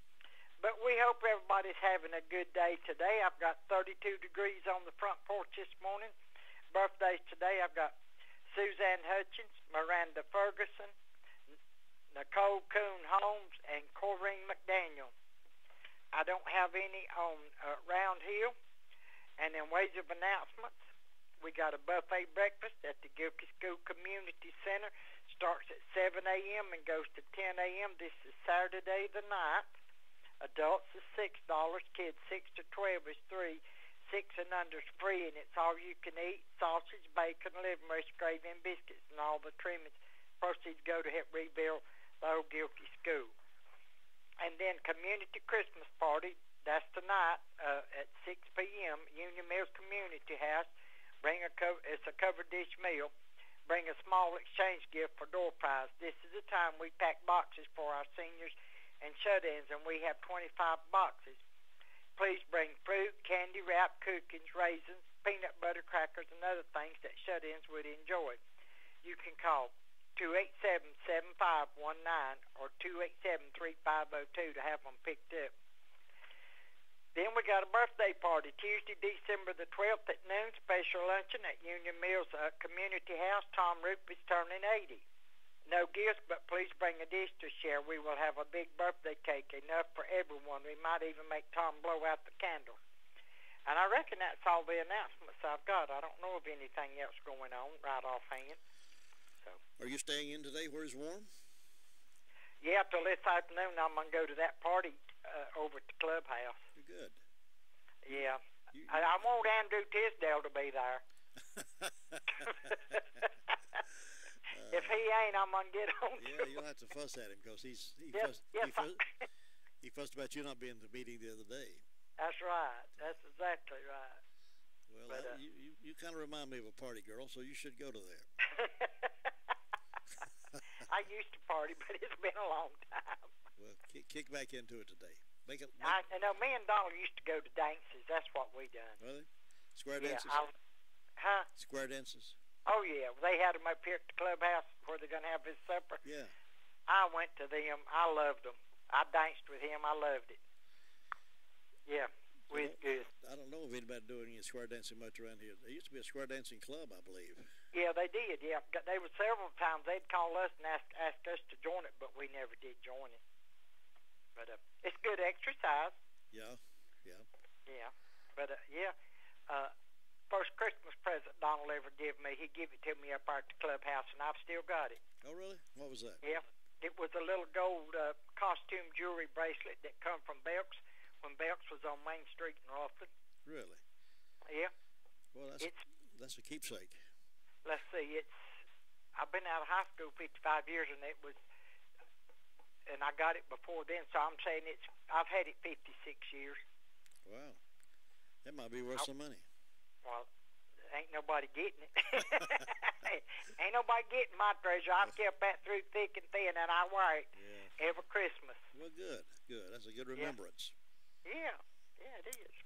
But we hope everybody's having a good day today. I've got 32 degrees on the front porch this morning. Birthdays today, I've got Suzanne Hutchins, Miranda Ferguson, Nicole Coon Holmes, and Corrine McDaniel. I don't have any on Round Hill. And in ways of announcements, we got a buffet breakfast at the Gilkey School Community Center. Starts at 7 a.m. and goes to 10 a.m. This is Saturday the 9th. Adults is $6. Kids 6 to 12 is $3. 6 and under is free, and it's all you can eat: sausage, bacon, liver mush, gravy, and biscuits, and all the trimmings Proceeds go to help rebuild the old Gilkey School. And then Community Christmas Party, that's tonight at 6 p.m., Union Mills Community House. It's a covered dish meal. Bring a small exchange gift for door prize. This is the time we pack boxes for our seniors and shut-ins, and we have 25 boxes. Please bring fruit, candy, wrap, cookies, raisins, peanut butter crackers, and other things that shut-ins would enjoy. You can call 287-7519 or 287-3502 to have them picked up. Then we got a birthday party Tuesday, December the 12th at noon. Special luncheon at Union Mills Community House. Tom Roop is turning 80. No gifts, but please bring a dish to share. We will have a big birthday cake, enough for everyone. We might even make Tom blow out the candle. And I reckon that's all the announcements I've got. I don't know of anything else going on right offhand. So. Are you staying in today where it's warm? Yeah, till this afternoon I'm going to go to that party over at the clubhouse. You're good. Yeah. I want Andrew Tisdale to be there. If he ain't, I'm going to get on to Yeah, you'll have to fuss at him because he fussed about you not being at the meeting the other day. That's right. That's exactly right. Well, but, you kind of remind me of a party girl, so you should go to there. I used to party, but it's been a long time. Well, kick back into it today. I know me and Donald used to go to dances. That's what we done. Really? Square dances? Huh? Square dances? Oh, yeah. They had them up here at the clubhouse where they're going to have his supper. Yeah. I went to them. I loved them. I danced with him. I loved it. Yeah. We was good. I don't know of anybody doing any square dancing much around here. There used to be a square dancing club, I believe. Yeah, they did. Yeah. There were several times they'd call us and ask us to join it, but we never did join it. But it's good exercise. Yeah. Yeah. But, first Christmas present Donald ever gave me, he gave it to me up at the clubhouse, and I've still got it. Oh, really? What was that? Yeah. It was a little gold costume jewelry bracelet that come from Belk's when Belk's was on Main Street in Ralston. Really? Yeah. Well, that's a keepsake. Let's see. I've been out of high school 55 years, and I got it before then, so I'm saying I've had it 56 years. Wow. That might be worth some money. Well, ain't nobody getting it. Ain't nobody getting my treasure. I've kept that through thick and thin, and I wear it every Christmas. Well, good. That's a good remembrance. Yeah, it is.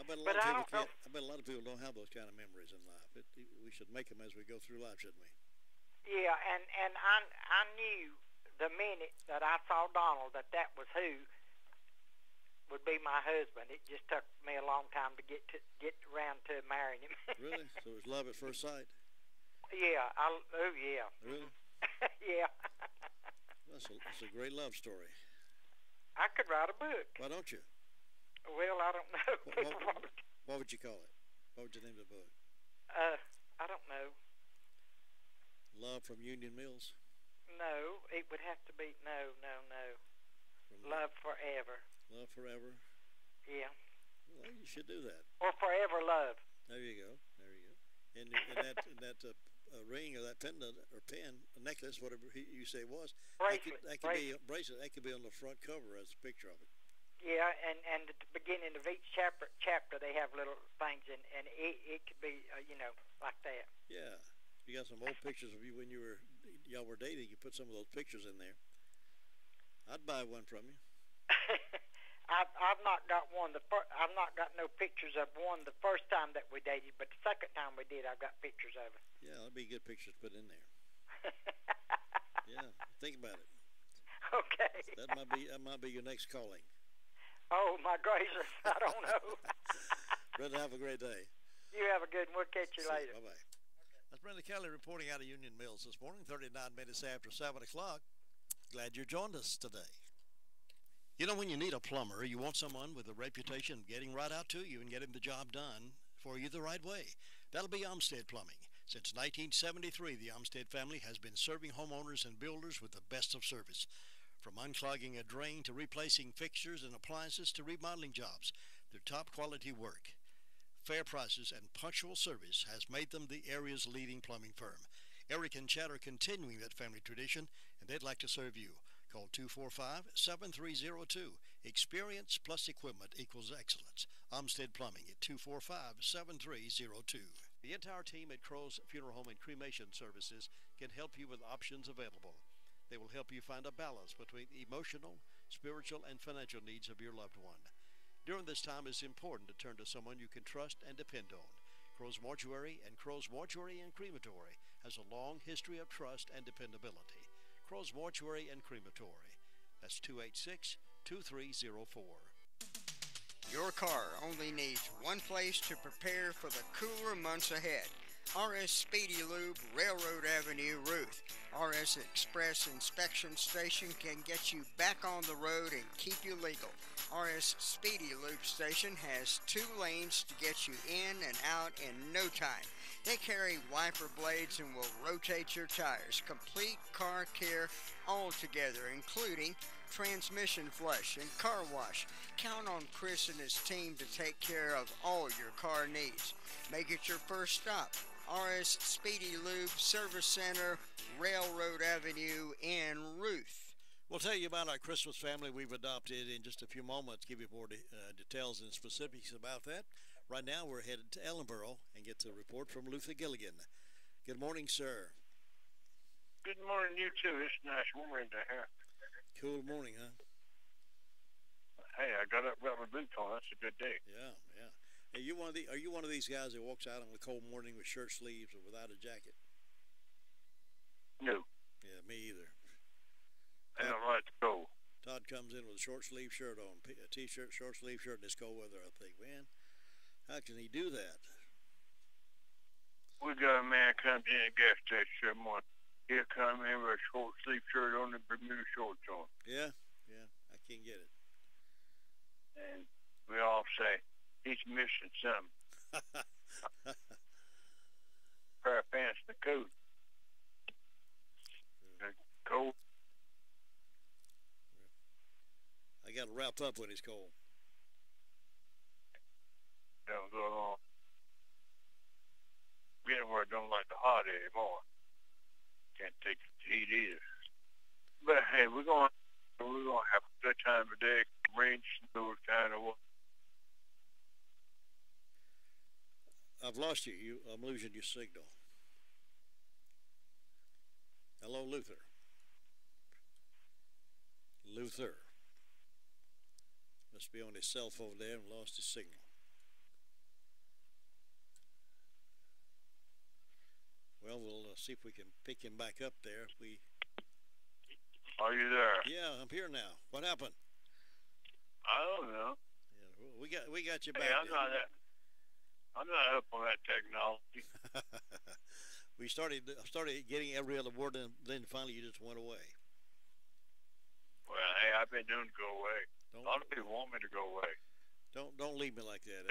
I bet a lot of people don't have those kind of memories in life. We should make them as we go through life, shouldn't we? Yeah, and I knew the minute that I saw Donald that was who would be my husband. It just took me a long time to get around to marrying him. Really? So it was love at first sight? Yeah. Yeah. Really? Yeah. That's a great love story. I could write a book. Why don't you? Well, I don't know. What would you call it? What would you name the book? I don't know. Love from Union Mills? No, it would have to be no. Love Forever. Love Forever? Yeah. Well, you should do that. Or Forever Love. There you go. And that ring or that pendant or pin, a necklace, whatever you say it was, bracelet. That could be a bracelet. That could be on the front cover as a picture of it. Yeah, and at the beginning of each chapter they have little things, and it could be like that. Yeah. You got some old pictures of you when y'all were dating. You put some of those pictures in there. I'd buy one from you. I've not got one. I've not got no pictures of one the first time that we dated, but the second time we did, I've got pictures of it. Yeah, that'd be good pictures to put in there. Yeah, think about it. Okay. That might be your next calling. Oh my gracious, I don't know. Brother, have a great day. You have a good one. We'll catch you later. Bye bye. That's Brenda Kelly reporting out of Union Mills this morning, 39 minutes after 7 o'clock. Glad you joined us today. You know, when you need a plumber, you want someone with a reputation of getting right out to you and getting the job done for you the right way. That'll be Umstead Plumbing. Since 1973, the Umstead family has been serving homeowners and builders with the best of service. From unclogging a drain to replacing fixtures and appliances to remodeling jobs, their top quality work, fair prices, and punctual service has made them the area's leading plumbing firm. Eric and Chad are continuing that family tradition, and they'd like to serve you. Call 245-7302. Experience plus equipment equals excellence. Olmsted Plumbing at 245-7302. The entire team at Crow's Funeral Home and Cremation Services can help you with options available. They will help you find a balance between the emotional, spiritual, and financial needs of your loved one. During this time, it's important to turn to someone you can trust and depend on. Crow's Mortuary and Crow's Mortuary and Crematory has a long history of trust and dependability. Crow's Mortuary and Crematory. That's 286-2304. Your car only needs one place to prepare for the cooler months ahead. RS Speedy Lube, Railroad Avenue, Ruth. RS Express Inspection Station can get you back on the road and keep you legal. RS Speedy Lube Station has 2 lanes to get you in and out in no time. They carry wiper blades and will rotate your tires. Complete car care altogether, including transmission flush and car wash. Count on Chris and his team to take care of all your car needs. Make it your first stop. RS Speedy Lube Service Center, Railroad Avenue in Ruth. We'll tell you about our Christmas family we've adopted in just a few moments, give you more details and specifics about that. Right now, we're headed to Ellenboro and get a report from Luther Gilligan. Good morning, sir. Good morning, you too. It's nice warm in here. Cool morning, huh? Hey, I got up with my boots on. That's a good day. Yeah, yeah. Hey, are you one of these guys that walks out on a cold morning with shirt sleeves or without a jacket? No. Yeah, me either. I don't like the cold. Todd comes in with a short sleeve shirt on, a t-shirt, short sleeve shirt in this cold weather. I think, man, how can he do that? We got a man comes in at the gas station every morning. He'll come in with a short sleeve shirt on and Bermuda shorts on. Yeah, yeah, I can't get it. And we all say, he's missing something. Pair of pants and a coat. The coat. I got it wrapped up when it's cold. Don't go on. Getting where I don't like the hot anymore. Can't take the heat either. But hey, we're gonna have a good time today. Rain, snow, kind of. I've lost you. I'm losing your signal. Hello, Luther. Luther. Must be on his cell phone there and lost his signal. Well, we'll see if we can pick him back up there. Are you there? Yeah, I'm here now. What happened? I don't know. Yeah, we got you back. Hey, I'm not up on that technology. We started getting every other word, and then finally you just went away. Well, hey, I've been known to go away. A lot of people want me to go away. Don't leave me like that.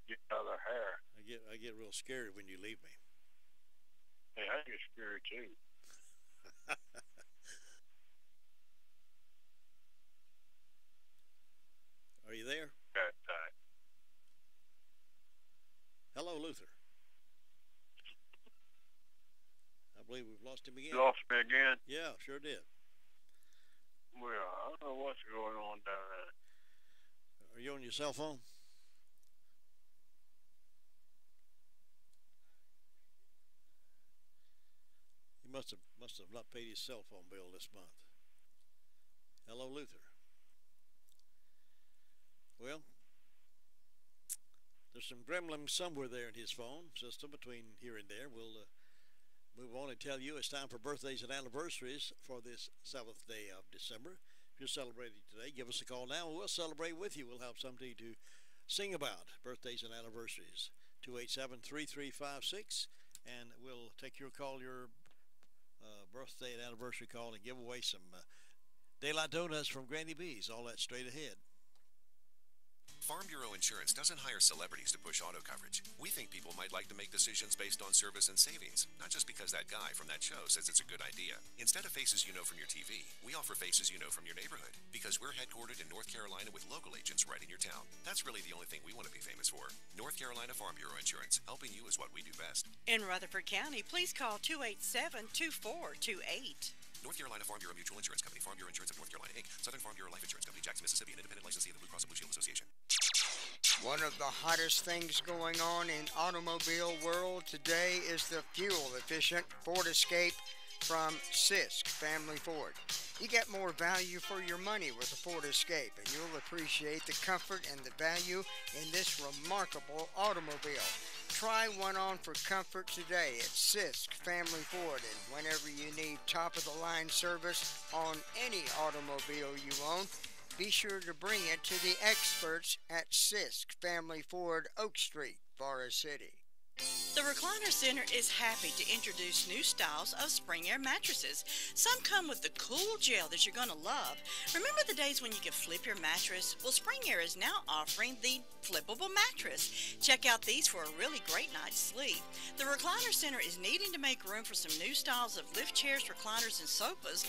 Get other hair. I get real scared when you leave me. Hey, I get scared too. Are you there? Hello, Luther. I believe we've lost him again. You lost me again? Yeah, sure did. Well, I don't know what's going on down there. Are you on your cell phone? He must have not paid his cell phone bill this month. Hello, Luther. Well, there's some gremlins somewhere there in his phone system between here and there. We'll move on and tell you it's time for birthdays and anniversaries for this 7th day of December. If you're celebrating today, give us a call now and we'll celebrate with you. We'll have something to sing about, birthdays and anniversaries. 287-3356, and we'll take your call, your birthday and anniversary call, and give away some Daylight Donuts from Granny B's. All that straight ahead. Farm Bureau Insurance doesn't hire celebrities to push auto coverage. We think people might like to make decisions based on service and savings, not just because that guy from that show says it's a good idea. Instead of faces you know from your TV, we offer faces you know from your neighborhood, because we're headquartered in North Carolina with local agents right in your town. That's really the only thing we want to be famous for. North Carolina Farm Bureau Insurance, helping you is what we do best. In Rutherford County, please call 287-2428. North Carolina Farm Bureau Mutual Insurance Company, Farm Bureau Insurance of North Carolina, Inc., Southern Farm Bureau Life Insurance Company, Jackson, Mississippi, an independent licensee of the Blue Cross and Blue Shield Association. One of the hottest things going on in automobile world today is the fuel-efficient Ford Escape from Sisk Family Ford. You get more value for your money with the Ford Escape, and you'll appreciate the comfort and the value in this remarkable automobile. Try one on for comfort today at Sisk Family Ford, and whenever you need top-of-the-line service on any automobile you own, be sure to bring it to the experts at Sisk Family Ford, Oak Street, Forest City. The Recliner Center is happy to introduce new styles of Spring Air mattresses. Some come with the cool gel that you're going to love. Remember the days when you could flip your mattress? Well, Spring Air is now offering the flippable mattress. Check out these for a really great night's sleep. The Recliner Center is needing to make room for some new styles of lift chairs, recliners, and sofas,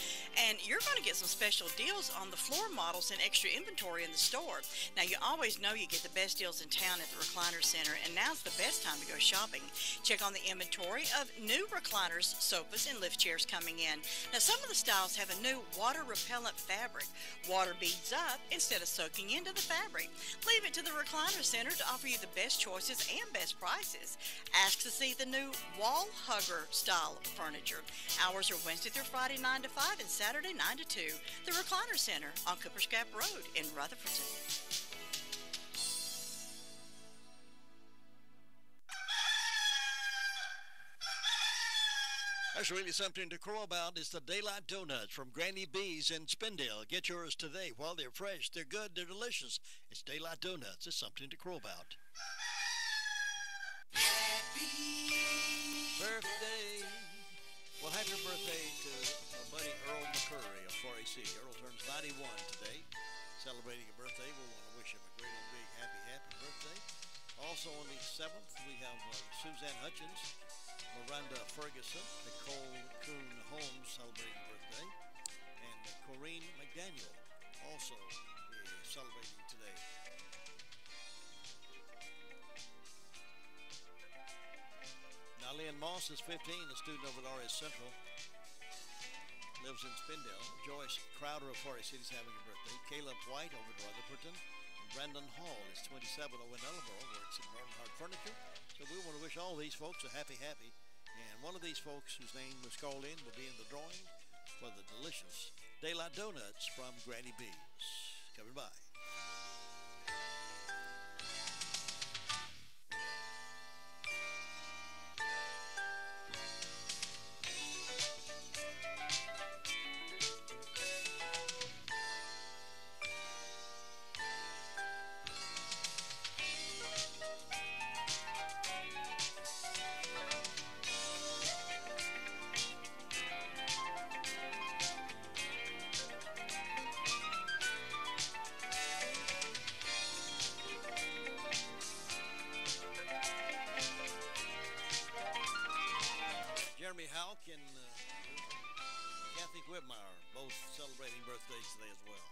and you're going to get some special deals on the floor models and extra inventory in the store. Now, you always know you get the best deals in town at the Recliner Center, and now's the best time to go shopping. Check on the inventory of new recliners, sofas, and lift chairs coming in. Now, some of the styles have a new water-repellent fabric. Water beads up instead of soaking into the fabric. Leave it to the Recliner Center to offer you the best choices and best prices. Ask to see the new wall hugger style furniture. Hours are Wednesday through Friday 9 to 5 and Saturday 9 to 2. The Recliner Center on Cooper's Gap Road in Rutherfordton. That's really something to crow about. It's the Daylight Donuts from Granny B's in Spindale. Get yours today. While they're fresh, they're good, they're delicious. It's Daylight Donuts. It's something to crow about. Happy birthday. Well, happy birthday to my buddy Earl McCurry of 4AC. Earl turns 91 today. Celebrating a birthday. We want to wish him a great old big happy birthday. Also on the 7th, we have Suzanne Hutchins, Miranda Ferguson, Nicole Kuhn Holmes celebrating birthday, and Corrine McDaniel also is celebrating today. Now, Lynn Moss is 15, a student over at RS Central, lives in Spindale. Joyce Crowder of Forest City is having a birthday. Caleb White over at Rutherfordton. And Brandon Hall is 27 over in Ellenboro, works at Bernhardt Furniture. So we want to wish all these folks a happy. And one of these folks whose name was called in will be in the drawing for the delicious Daylight Donuts from Granny B's. Coming by. Jeremy Houck and Kathy Whitmire, both celebrating birthdays today as well.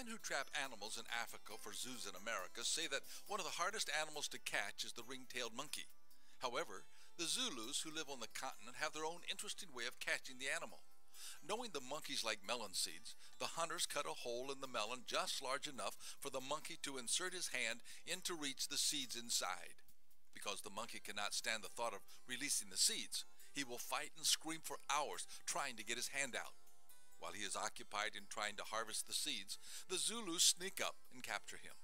Who trap animals in Africa for zoos in America say that one of the hardest animals to catch is the ring-tailed monkey. However, the Zulus who live on the continent have their own interesting way of catching the animal. Knowing the monkeys like melon seeds, the hunters cut a hole in the melon just large enough for the monkey to insert his hand in to reach the seeds inside. Because the monkey cannot stand the thought of releasing the seeds, he will fight and scream for hours trying to get his hand out. While he is occupied in trying to harvest the seeds, the Zulus sneak up and capture him.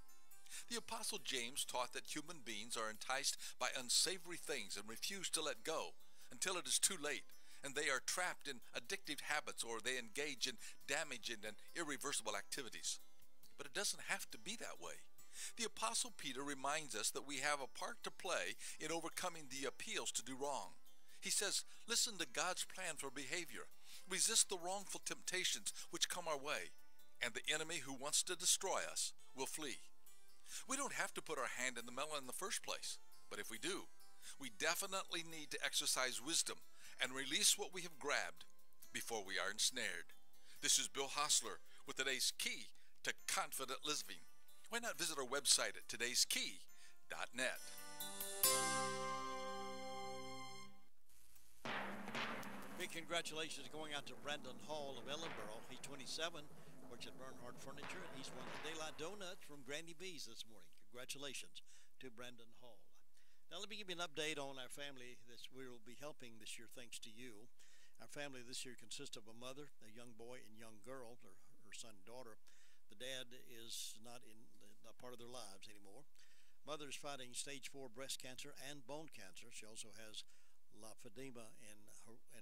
The Apostle James taught that human beings are enticed by unsavory things and refuse to let go until it is too late, and they are trapped in addictive habits or they engage in damaging and irreversible activities. But it doesn't have to be that way. The Apostle Peter reminds us that we have a part to play in overcoming the appeals to do wrong. He says, listen to God's plan for behavior. Resist the wrongful temptations which come our way, and the enemy who wants to destroy us will flee. We don't have to put our hand in the melon in the first place, but if we do, we definitely need to exercise wisdom and release what we have grabbed before we are ensnared. This is Bill Hostler with today's key to confident living. Why not visit our website at todayskey.net? Big congratulations going out to Brandon Hall of Ellenboro. He's 27, works at Bernhardt Furniture, and he's won the Daylight Donuts from Grandy B's this morning. Congratulations to Brandon Hall. Now let me give you an update on our family that we will be helping this year thanks to you. Our family this year consists of a mother, a young boy, and young girl, or her son and daughter. The dad is not part of their lives anymore. Mother is fighting stage 4 breast cancer and bone cancer. She also has lymphedema in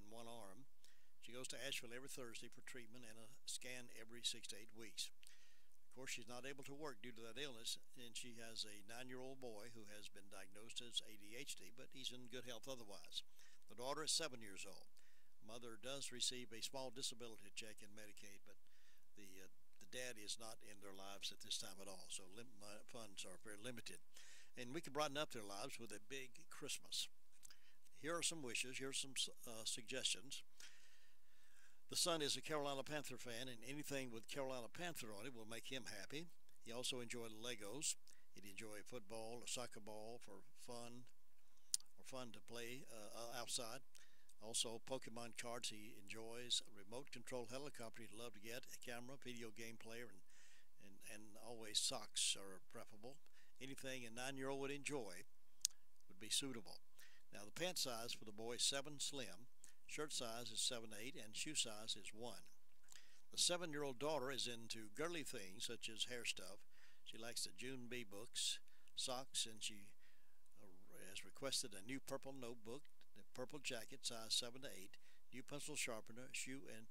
one arm. She goes to Asheville every Thursday for treatment and a scan every 6 to 8 weeks. Of course, she's not able to work due to that illness, and she has a 9-year-old boy who has been diagnosed as ADHD, but he's in good health otherwise. The daughter is 7 years old. Mother does receive a small disability check in Medicaid, but the dad is not in their lives at this time at all, so funds are very limited. And we can brighten up their lives with a big Christmas. Here are some wishes. Here are some suggestions. The son is a Carolina Panther fan, and anything with Carolina Panther on it will make him happy. He also enjoyed Legos. He'd enjoy football or soccer ball for fun to play outside. Also, Pokemon cards he enjoys. A remote control helicopter he'd love to get. A camera, video game player, and always socks are preferable. Anything a 9-year-old would enjoy would be suitable. Now, the pant size for the boy is 7 slim. Shirt size is 7-8, and shoe size is 1. The 7-year-old daughter is into girly things such as hair stuff. She likes the June B books, socks, and she has requested a new purple notebook, the purple jacket size 7-8, new pencil sharpener, shoe, and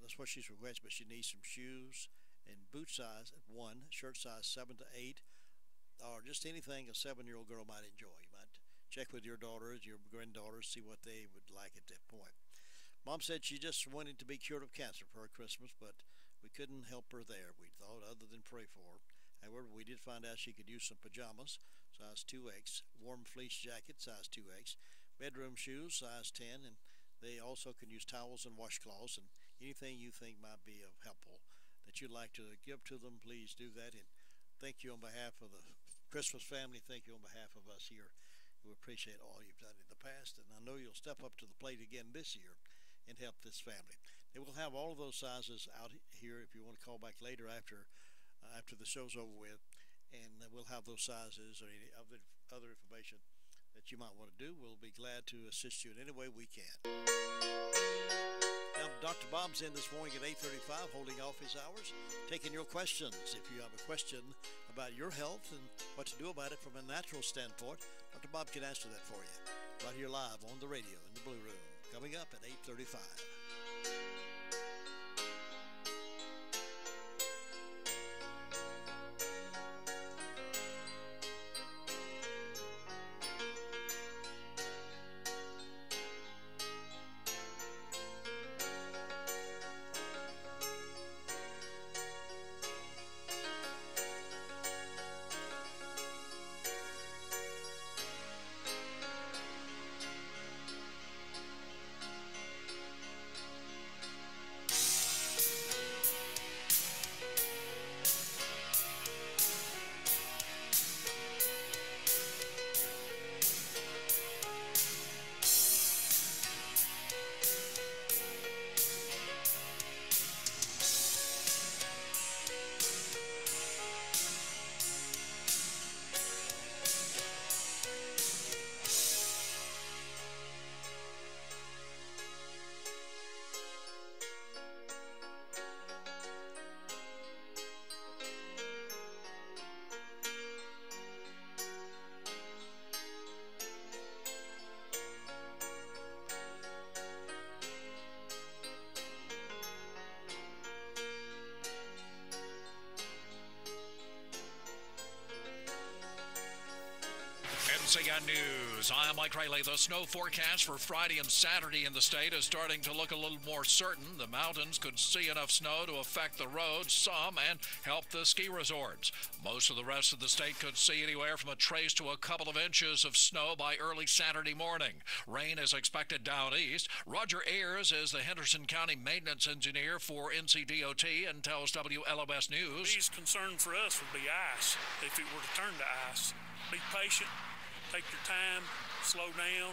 that's what she's requested, but she needs some shoes and boot size 1, shirt size 7-8, or just anything a 7-year-old girl might enjoy. You might check with your daughters, your granddaughters, see what they would like at that point. Mom said she just wanted to be cured of cancer for her Christmas, but we couldn't help her there, we thought, other than pray for her. However, we did find out she could use some pajamas, size 2X, warm fleece jacket, size 2X, bedroom shoes, size 10, and they also can use towels and washcloths, and anything you think might be helpful that you'd like to give to them, please do that. And thank you on behalf of the Christmas family. Thank you on behalf of us here. We appreciate all you've done in the past, and I know you'll step up to the plate again this year and help this family. And we'll have all of those sizes out here if you want to call back later after the show's over with, and we'll have those sizes or any other information that you might want to do. We'll be glad to assist you in any way we can. Now, Dr. Bob's in this morning at 8:35, holding office hours, taking your questions. If you have a question about your health and what to do about it from a natural standpoint, Dr. Bob can answer that for you right here live on the radio in the Blue Room, coming up at 8:35. NCN News. I'm Mike Riley. The snow forecast for Friday and Saturday in the state is starting to look a little more certain. The mountains could see enough snow to affect the roads some and help the ski resorts. Most of the rest of the state could see anywhere from a trace to a couple of inches of snow by early Saturday morning. Rain is expected down east. Roger Ayers is the Henderson County maintenance engineer for NCDOT and tells WLOS News. The biggest concern for us would be ice, if it were to turn to ice. Be patient. Take your time, slow down,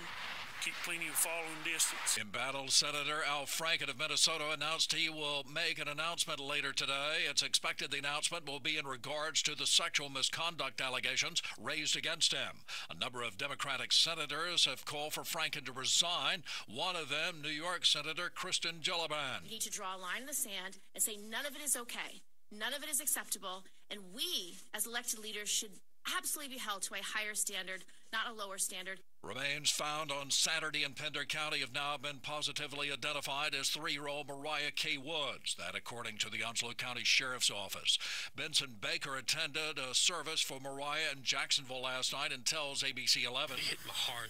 keep plenty of following distance. Embattled Senator Al Franken of Minnesota announced he will make an announcement later today. It's expected the announcement will be in regards to the sexual misconduct allegations raised against him. A number of Democratic senators have called for Franken to resign. One of them, New York Senator Kristen Gillibrand. You need to draw a line in the sand and say none of it is okay. None of it is acceptable. And we, as elected leaders, should absolutely be held to a higher standard, not a lower standard. Remains found on Saturday in Pender County have now been positively identified as 3-year-old Mariah K. Woods. That according to the Onslow County Sheriff's Office. Benson Baker attended a service for Mariah in Jacksonville last night and tells ABC 11. It hit my heart.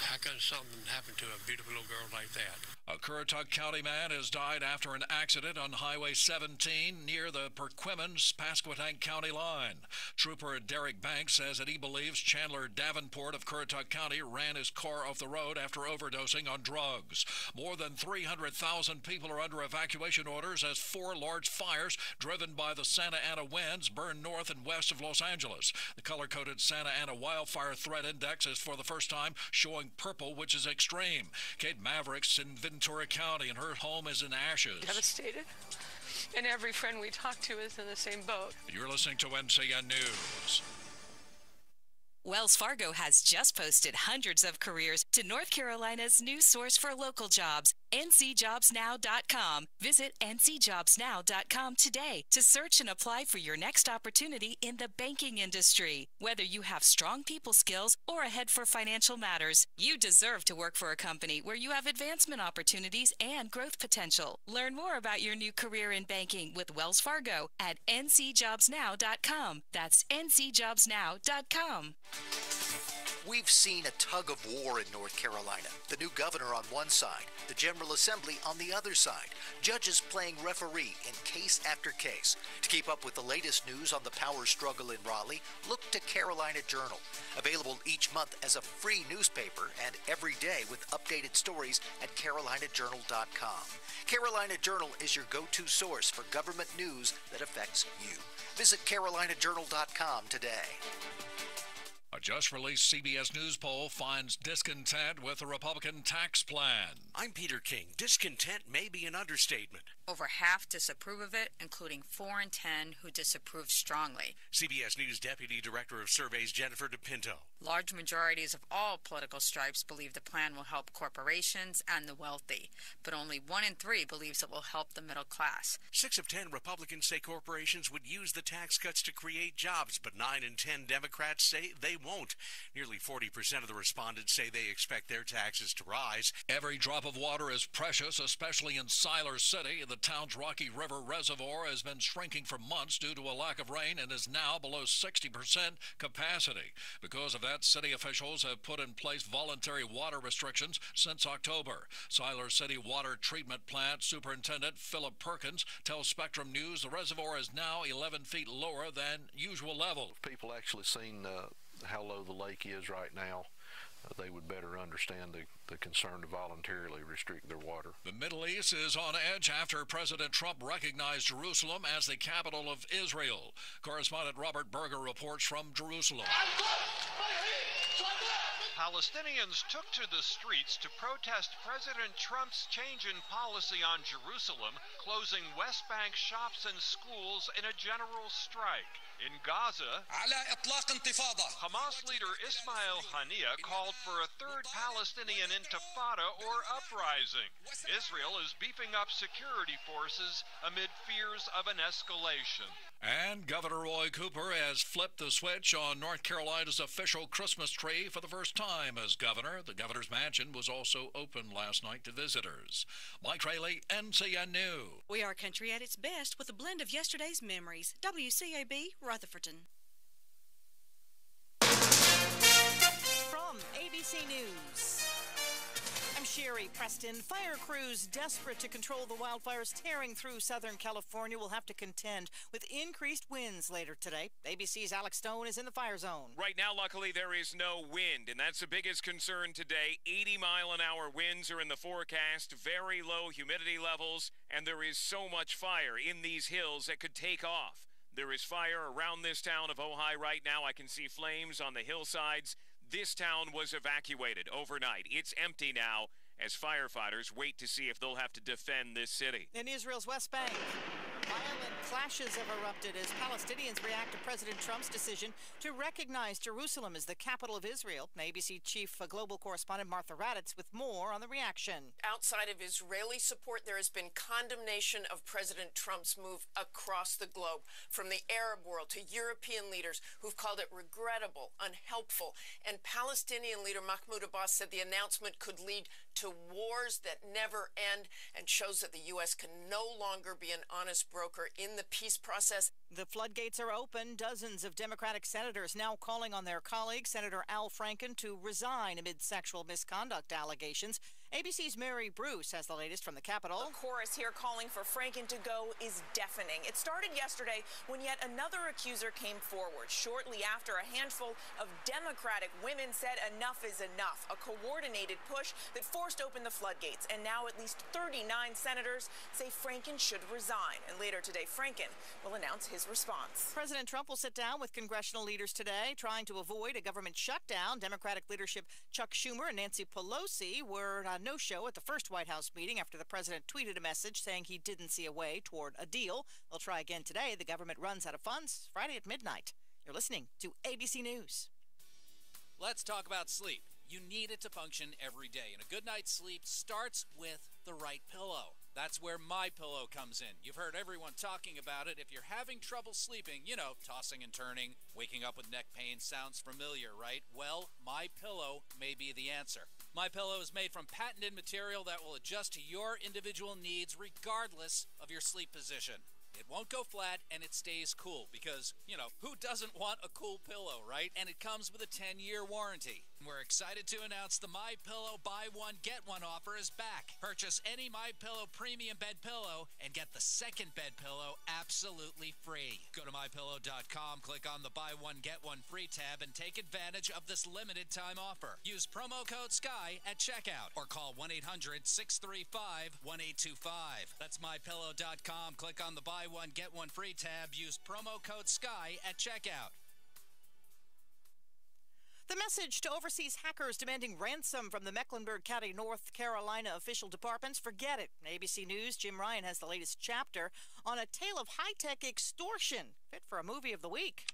How can something happen to a beautiful little girl like that? A Currituck County man has died after an accident on Highway 17 near the Perquimans-Pasquotank County line. Trooper Derek Banks says that he believes Chandler Davenport of Currituck County ran his car off the road after overdosing on drugs. More than 300,000 people are under evacuation orders as 4 large fires driven by the Santa Ana winds burn north and west of Los Angeles. The color-coded Santa Ana Wildfire Threat Index is for the first time showing purple, which is extreme. Kate Maverick's in Ventura County, and her home is in ashes. Devastated. And every friend we talk to is in the same boat. You're listening to NCN News. Wells Fargo has just posted hundreds of careers to North Carolina's new source for local jobs, ncjobsnow.com. Visit ncjobsnow.com today to search and apply for your next opportunity in the banking industry. Whether you have strong people skills or a head for financial matters, you deserve to work for a company where you have advancement opportunities and growth potential. Learn more about your new career in banking with Wells Fargo at ncjobsnow.com. That's ncjobsnow.com. We've seen a tug of war in North Carolina. The new governor on one side, the General Assembly on the other side, judges playing referee in case after case. To keep up with the latest news on the power struggle in Raleigh, look to Carolina Journal. Available each month as a free newspaper and every day with updated stories at carolinajournal.com. Carolina Journal is your go-to source for government news that affects you. Visit carolinajournal.com today. A just-released CBS News poll finds discontent with the Republican tax plan. I'm Peter King. Discontent may be an understatement. Over half disapprove of it, including 4 in 10 who disapprove strongly. CBS News Deputy Director of Surveys Jennifer DePinto. Large majorities of all political stripes believe the plan will help corporations and the wealthy, but only 1 in 3 believes it will help the middle class. 6 of 10 Republicans say corporations would use the tax cuts to create jobs, but 9 in 10 Democrats say they won't. Nearly 40% of the respondents say they expect their taxes to rise. Every drop of water is precious, especially in Siler City. The town's Rocky River Reservoir has been shrinking for months due to a lack of rain and is now below 60% capacity. Because of that, city officials have put in place voluntary water restrictions since October. Siler City Water Treatment Plant Superintendent Philip Perkins tells Spectrum News the reservoir is now 11 feet lower than usual levels. People actually seen how low the lake is right now. They would better understand the concern to voluntarily restrict their water. The Middle East is on edge after President Trump recognized Jerusalem as the capital of Israel. Correspondent Robert Berger reports from Jerusalem. Palestinians took to the streets to protest President Trump's change in policy on Jerusalem, closing West Bank shops and schools in a general strike. In Gaza, Hamas leader Ismail Haniyeh called for a third Palestinian intifada or uprising. Israel is beefing up security forces amid fears of an escalation. And Governor Roy Cooper has flipped the switch on North Carolina's official Christmas tree for the first time as governor. The governor's mansion was also open last night to visitors. Mike Rayleigh, NCN News. We are country at its best with a blend of yesterday's memories. WCAB, Rutherfordton. Sherry Preston. Fire crews desperate to control the wildfires tearing through Southern California will have to contend with increased winds later today. ABC's Alex Stone is in the fire zone. Right now, luckily, there is no wind, and that's the biggest concern today. 80-mile-an-hour winds are in the forecast, very low humidity levels, and there is so much fire in these hills that could take off. There is fire around this town of Ojai right now. I can see flames on the hillsides. This town was evacuated overnight. It's empty now as firefighters wait to see if they'll have to defend this city. In Israel's West Bank, violent clashes have erupted as Palestinians react to President Trump's decision to recognize Jerusalem as the capital of Israel. ABC Chief Global Correspondent Martha Raddatz with more on the reaction. Outside of Israeli support, there has been condemnation of President Trump's move across the globe, from the Arab world to European leaders who've called it regrettable, unhelpful. And Palestinian leader Mahmoud Abbas said the announcement could lead to wars that never end and shows that the U.S. can no longer be an honest broker in the peace process. The floodgates are open. Dozens of Democratic senators now calling on their colleague, Senator Al Franken, to resign amid sexual misconduct allegations. ABC's Mary Bruce has the latest from the Capitol. The chorus here calling for Franken to go is deafening. It started yesterday when yet another accuser came forward shortly after a handful of Democratic women said enough is enough, a coordinated push that forced open the floodgates. And now at least 39 senators say Franken should resign. And later today, Franken will announce his response. President Trump will sit down with congressional leaders today, trying to avoid a government shutdown. Democratic leadership Chuck Schumer and Nancy Pelosi were no-show at the first White House meeting after the president tweeted a message saying he didn't see a way toward a deal. They'll try again today. The government runs out of funds Friday at midnight. You're listening to ABC News. Let's talk about sleep. You need it to function every day, and a good night's sleep starts with the right pillow. That's where MyPillow comes in. You've heard everyone talking about it. If you're having trouble sleeping, tossing and turning, waking up with neck pain sounds familiar, right? Well, MyPillow may be the answer. MyPillow is made from patented material that will adjust to your individual needs regardless of your sleep position. It won't go flat, and it stays cool because, who doesn't want a cool pillow, right? And it comes with a 10-year warranty. We're excited to announce the MyPillow Buy One, Get One offer is back. Purchase any MyPillow premium bed pillow and get the second bed pillow absolutely free. Go to MyPillow.com, click on the Buy One, Get One free tab, and take advantage of this limited time offer. Use promo code SKY at checkout or call 1-800-635-1825. That's MyPillow.com. Click on the Buy One, Get One free tab. Use promo code SKY at checkout. The message to overseas hackers demanding ransom from the Mecklenburg County, North Carolina official departments: forget it. ABC News' Jim Ryan has the latest chapter on a tale of high-tech extortion, fit for a movie of the week.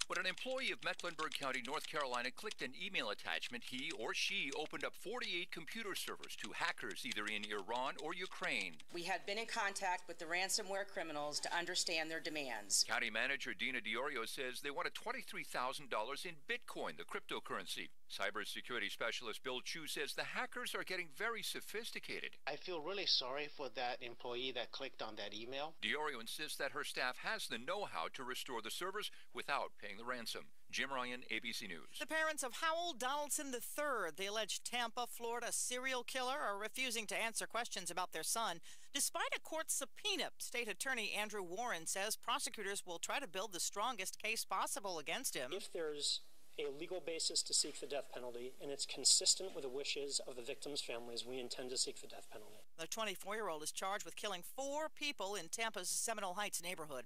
When an employee of Mecklenburg County, North Carolina, clicked an email attachment, he or she opened up 48 computer servers to hackers either in Iran or Ukraine. We have been in contact with the ransomware criminals to understand their demands. County Manager Dina Diorio says they wanted $23,000 in Bitcoin, the cryptocurrency. Cybersecurity specialist Bill Chu says the hackers are getting very sophisticated. I feel really sorry for that employee that clicked on that email. Diorio insists that her staff has the know-how to restore the servers without paying the ransom. Jim Ryan, ABC News. The parents of Howell Donaldson III, the alleged Tampa, Florida serial killer, are refusing to answer questions about their son. Despite a court subpoena, State Attorney Andrew Warren says prosecutors will try to build the strongest case possible against him. If there's a legal basis to seek the death penalty, and it's consistent with the wishes of the victims' families, we intend to seek the death penalty. The 24-year-old is charged with killing 4 people in Tampa's Seminole Heights neighborhood.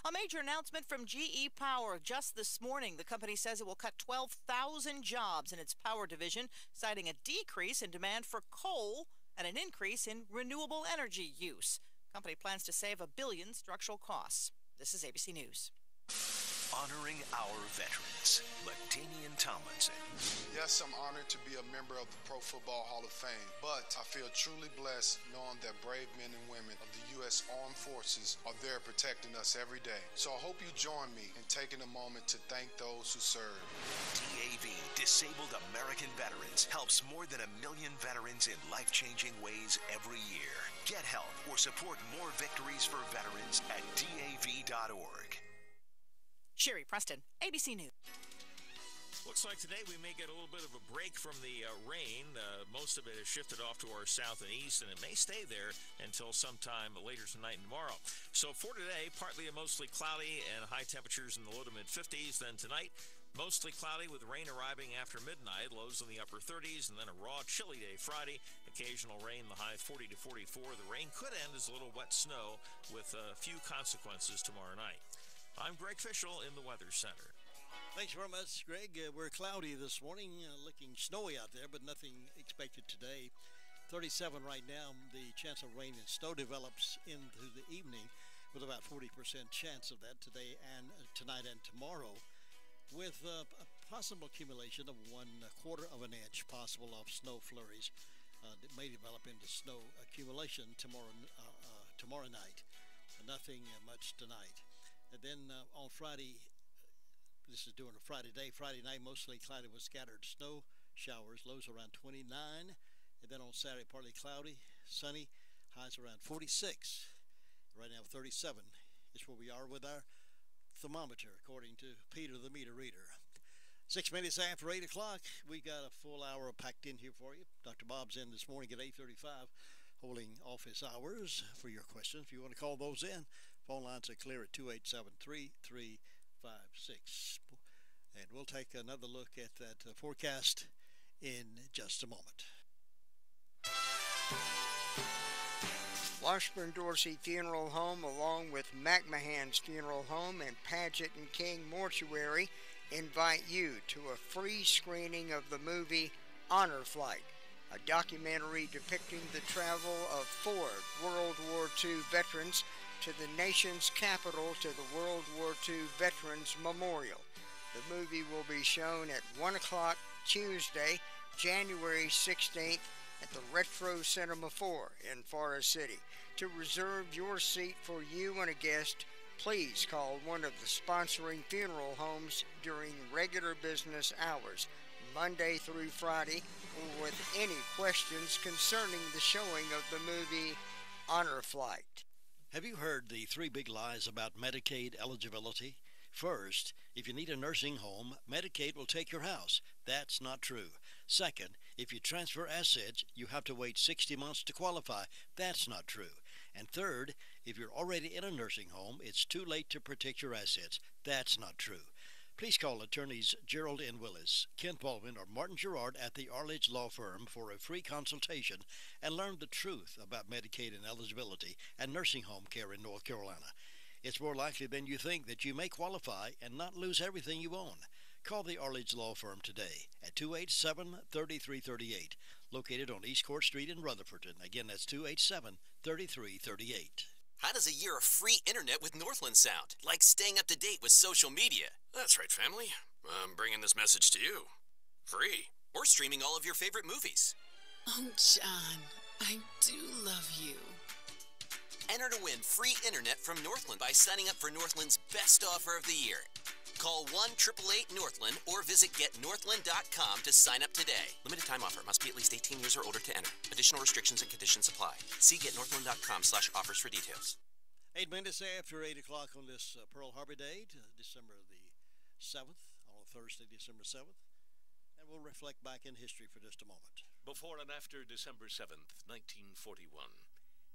A major announcement from GE Power just this morning. The company says it will cut 12,000 jobs in its power division, citing a decrease in demand for coal and an increase in renewable energy use. The company plans to save $1 billion structural costs. This is ABC News. Honoring our veterans, LaDainian Tomlinson. Yes, I'm honored to be a member of the Pro Football Hall of Fame, but I feel truly blessed knowing that brave men and women of the U.S. Armed Forces are there protecting us every day. So I hope you join me in taking a moment to thank those who serve. DAV, Disabled American Veterans, helps more than 1 million veterans in life-changing ways every year. Get help or support more victories for veterans at DAV.org. Sherry Preston, ABC News. Looks like today we may get a little bit of a break from the rain. Most of it has shifted off to our south and east, and it may stay there until sometime later tonight and tomorrow. So for today, partly and mostly cloudy and high temperatures in the low to mid-50s. Then tonight, mostly cloudy with rain arriving after midnight, lows in the upper 30s, and then a raw, chilly day Friday. Occasional rain, the high 40 to 44. The rain could end as a little wet snow with a few consequences tomorrow night. I'm Greg Fischel in the Weather Center. Thanks very much, Greg. We're cloudy this morning, looking snowy out there, but nothing expected today. 37 right now. The chance of rain and snow develops into the evening with about 40% chance of that today and tonight and tomorrow, with a possible accumulation of 1/4 of an inch possible of snow flurries that may develop into snow accumulation tomorrow night. Nothing much tonight. And then on Friday, this is during a Friday day. Friday night, mostly cloudy with scattered snow showers, lows around 29. And then on Saturday, partly cloudy, sunny, highs around 46. Right now, 37 is where we are with our thermometer, according to Peter the meter reader. 6 minutes after 8 o'clock, we got a full hour packed in here for you. Dr. Bob's in this morning at 8:35, holding office hours for your questions. If you want to call those in, phone lines are clear at 287-3356. And we'll take another look at that forecast in just a moment. Washburn-Dorsey Funeral Home, along with McMahon's Funeral Home and Padgett and King Mortuary, invite you to a free screening of the movie Honor Flight, a documentary depicting the travel of 4 World War II veterans to the nation's capital to the World War II Veterans Memorial. The movie will be shown at 1 o'clock Tuesday, January 16th at the Retro Cinema 4 in Forest City. To reserve your seat for you and a guest, please call one of the sponsoring funeral homes during regular business hours, Monday through Friday, or with any questions concerning the showing of the movie Honor Flight. Have you heard the 3 big lies about Medicaid eligibility? First, if you need a nursing home, Medicaid will take your house. That's not true. Second, if you transfer assets, you have to wait 60 months to qualify. That's not true. And third, if you're already in a nursing home, it's too late to protect your assets. That's not true. Please call attorneys Gerald N. Willis, Kent Baldwin, or Martin Gerard at the Arledge Law Firm for a free consultation and learn the truth about Medicaid and eligibility and nursing home care in North Carolina. It's more likely than you think that you may qualify and not lose everything you own. Call the Arledge Law Firm today at 287-3338, located on East Court Street in Rutherford. Again, that's 287-3338. How does a year of free internet with Northland sound? Like staying up to date with social media. That's right, family. I'm bringing this message to you. Free. Or streaming all of your favorite movies. Oh, John, I do love you. Enter to win free internet from Northland by signing up for Northland's best offer of the year. Call 1-888-NORTHLAND or visit getnorthland.com to sign up today. Limited time offer. Must be at least 18 years or older to enter. Additional restrictions and conditions apply. See getnorthland.com/offers for details. 8 minutes after 8 o'clock on this Pearl Harbor Day, December the 7th, on Thursday, December 7th. And we'll reflect back in history for just a moment. Before and after December 7th, 1941,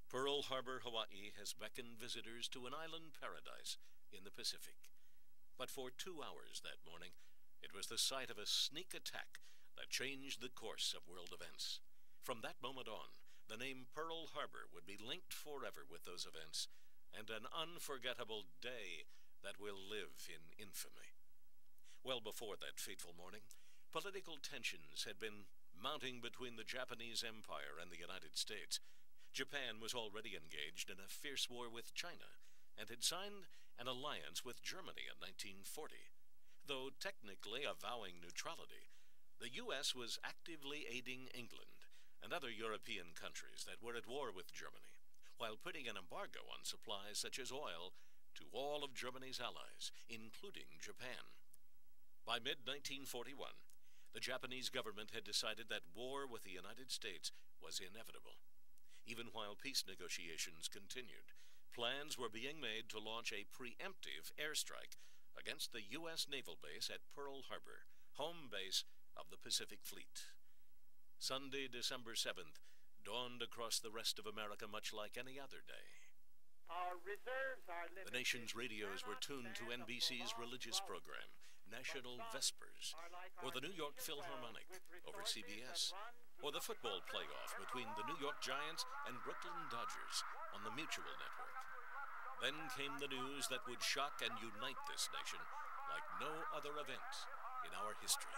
Pearl Harbor, Hawaii has beckoned visitors to an island paradise in the Pacific. But for 2 hours that morning, it was the site of a sneak attack that changed the course of world events. From that moment on, the name Pearl Harbor would be linked forever with those events, and an unforgettable day that will live in infamy. Well before that fateful morning, political tensions had been mounting between the Japanese Empire and the United States. Japan was already engaged in a fierce war with China and had signed an alliance with Germany in 1940. Though technically avowing neutrality, the U.S. was actively aiding England and other European countries that were at war with Germany, while putting an embargo on supplies such as oil to all of Germany's allies, including Japan. By mid-1941, the Japanese government had decided that war with the United States was inevitable. Even while peace negotiations continued, plans were being made to launch a preemptive airstrike against the U.S. naval base at Pearl Harbor, home base of the Pacific Fleet. Sunday, December 7th, dawned across the rest of America much like any other day. Our reserves are limited. The nation's radios were tuned to NBC's religious program, National Vespers, or the New York Philharmonic over CBS, or the football playoff between the New York Giants and Brooklyn Dodgers on the Mutual Network. Then came the news that would shock and unite this nation like no other event in our history.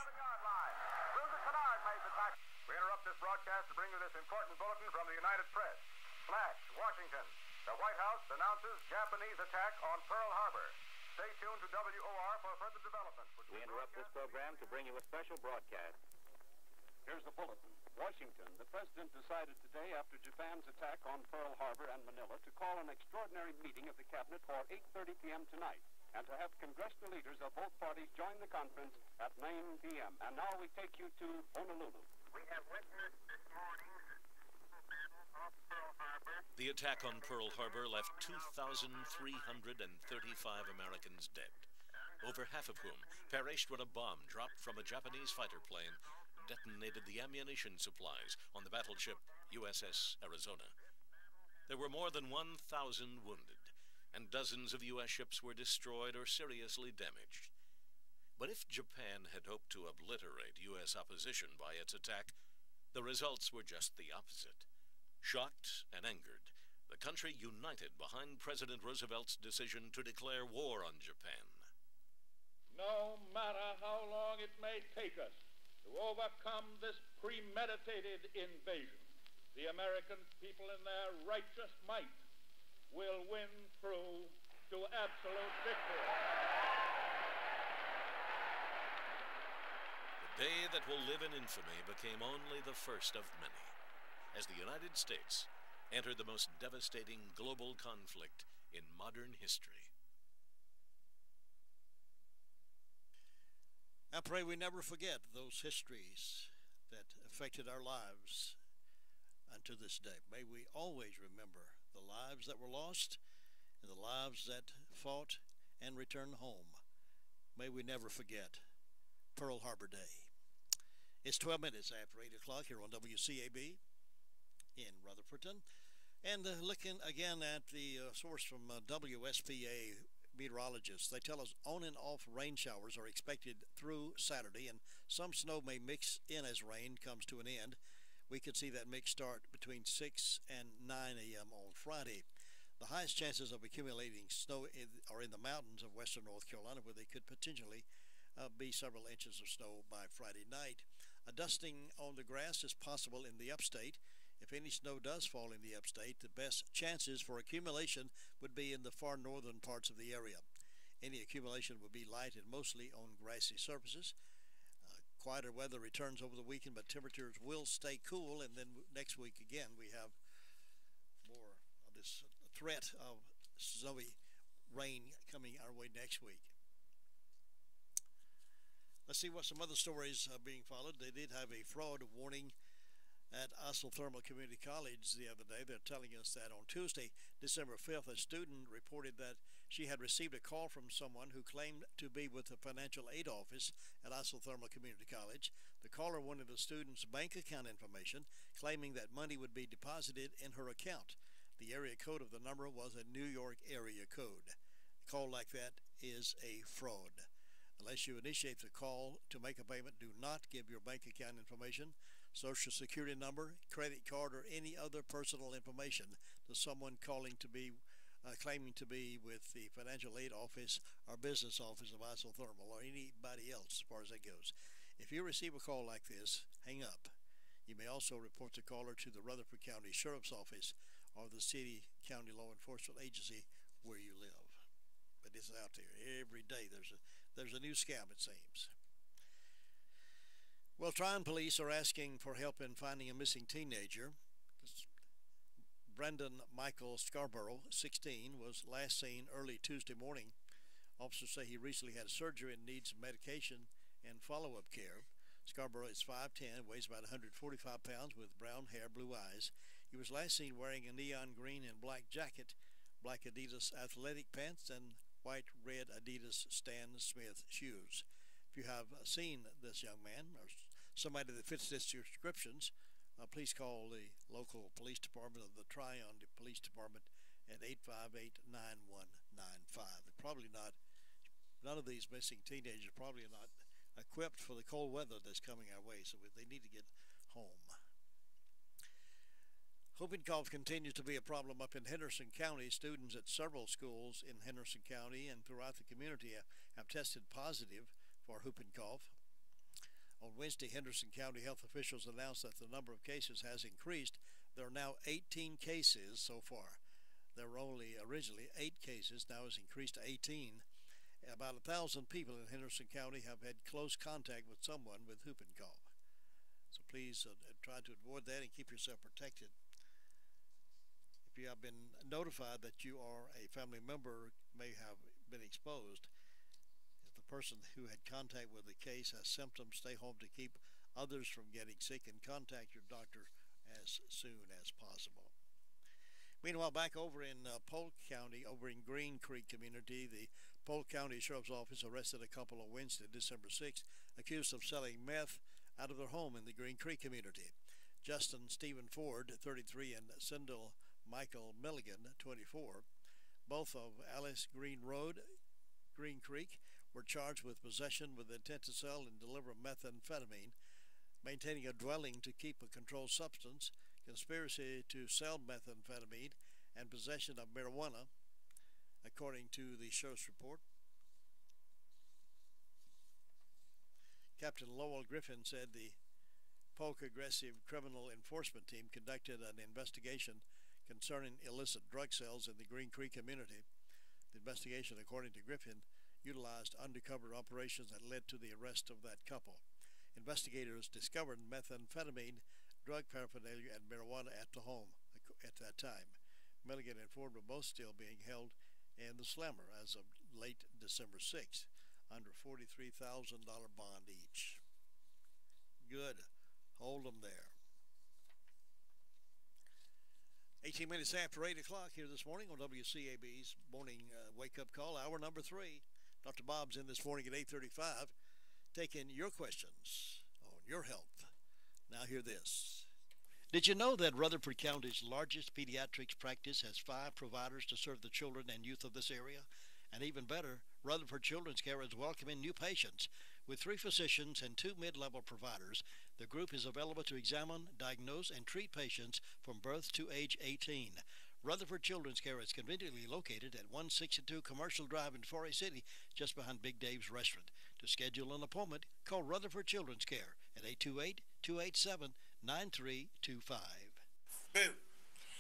We interrupt this broadcast to bring you this important bulletin from the United Press. Flash, Washington. The White House announces Japanese attack on Pearl Harbor. Stay tuned to WOR for further developments. We interrupt this program to bring you a special broadcast. Here's the bulletin. Washington. The President decided today, after Japan's attack on Pearl Harbor and Manila, to call an extraordinary meeting of the Cabinet for 8:30 p.m. tonight, and to have congressional leaders of both parties join the conference at 9 p.m. And now we take you to Honolulu. We have witnessed this morning the Battle of Pearl Harbor. The attack on Pearl Harbor left 2,335 Americans dead, over half of whom perished when a bomb dropped from a Japanese fighter plane detonated the ammunition supplies on the battleship USS Arizona. There were more than 1,000 wounded, and dozens of U.S. ships were destroyed or seriously damaged. But if Japan had hoped to obliterate U.S. opposition by its attack, the results were just the opposite. Shocked and angered, the country united behind President Roosevelt's decision to declare war on Japan. No matter how long it may take us to overcome this premeditated invasion, the American people in their righteous might will win through to absolute victory. The day that will live in infamy became only the first of many, as the United States entered the most devastating global conflict in modern history. I pray we never forget those histories that affected our lives unto this day. May we always remember the lives that were lost and the lives that fought and returned home. May we never forget Pearl Harbor Day. It's 12 minutes after 8 o'clock here on WCAB in Rutherfordton. And looking again at the source from WSPA meteorologists, they tell us on and off rain showers are expected through Saturday, and some snow may mix in as rain comes to an end. We could see that mix start between 6 and 9 a.m. on Friday. The highest chances of accumulating snow are in the mountains of western North Carolina, where they could potentially be several inches of snow by Friday night. A dusting on the grass is possible in the upstate. If any snow does fall in the upstate, the best chances for accumulation would be in the far northern parts of the area. Any accumulation would be light and mostly on grassy surfaces. Quieter weather returns over the weekend, but temperatures will stay cool. And then next week again, we have more of this threat of snowy rain coming our way next week. Let's see what some other stories are being followed. They did have a fraud warning at Isothermal Community College the other day. They're telling us that on Tuesday, December 5th, a student reported that she had received a call from someone who claimed to be with the financial aid office at Isothermal Community College. The caller wanted the student's bank account information, claiming that money would be deposited in her account. The area code of the number was a New York area code. A call like that is a fraud. Unless you initiate the call to make a payment, do not give your bank account information, Social Security number, credit card, or any other personal information to someone claiming to be with the financial aid office or business office of Isothermal, or anybody else as far as that goes. If you receive a call like this, hang up. You may also report the caller to the Rutherford County Sheriff's Office or the city county law enforcement agency where you live. But it's out there every day. There's a new scam, it seems. Well, Tryon police are asking for help in finding a missing teenager. Brendan Michael Scarborough, 16, was last seen early Tuesday morning. Officers say he recently had surgery and needs medication and follow-up care. Scarborough is 5'10", weighs about 145 pounds, with brown hair, blue eyes. He was last seen wearing a neon green and black jacket, black Adidas athletic pants, and white-red Adidas Stan Smith shoes. If you have seen this young man or somebody that fits this descriptions, please call the local police department of the Tryon Police Department at 858-9195. They're probably not, none of these missing teenagers probably are not equipped for the cold weather that's coming our way, so they need to get home. Whooping cough continues to be a problem up in Henderson County. Students at several schools in Henderson County and throughout the community have tested positive for whooping cough. On Wednesday, Henderson County health officials announced that the number of cases has increased. There are now 18 cases so far. There were only originally 8 cases, now it's increased to 18. About 1,000 people in Henderson County have had close contact with someone with whooping cough. So please try to avoid that and keep yourself protected. If you have been notified that you or a family member may have been exposed, if the person who had contact with the case has symptoms, stay home to keep others from getting sick and contact your doctor as soon as possible. Meanwhile, back over in Polk County, over in Green Creek community, the Polk County Sheriff's Office arrested a couple on Wednesday, December 6th, accused of selling meth out of their home in the Green Creek community. Justin Stephen Ford, 33, and Sindel Michael Milligan, 24, both of Alice Green Road, Green Creek, were charged with possession with intent to sell and deliver methamphetamine, maintaining a dwelling to keep a controlled substance, conspiracy to sell methamphetamine, and possession of marijuana, according to the sheriff's report. Captain Lowell Griffin said the Polk Aggressive Criminal Enforcement Team conducted an investigation concerning illicit drug sales in the Green Creek community. The investigation, according to Griffin, utilized undercover operations that led to the arrest of that couple. Investigators discovered methamphetamine, drug paraphernalia, and marijuana at the home at that time. Milligan and Ford were both still being held in the slammer as of late December 6th, under $43,000 bond each. Good. Hold them there. 18 minutes after 8 o'clock here this morning on WCAB's morning wake-up call, hour number 3. Dr. Bob's in this morning at 8:35, taking your questions on your health. Now hear this. Did you know that Rutherford County's largest pediatrics practice has 5 providers to serve the children and youth of this area? And even better, Rutherford Children's Care is welcoming new patients. With 3 physicians and 2 mid-level providers, the group is available to examine, diagnose, and treat patients from birth to age 18. Rutherford Children's Care is conveniently located at 162 Commercial Drive in Forest City, just behind Big Dave's Restaurant. To schedule an appointment, call Rutherford Children's Care at 828-287-9325. Boo!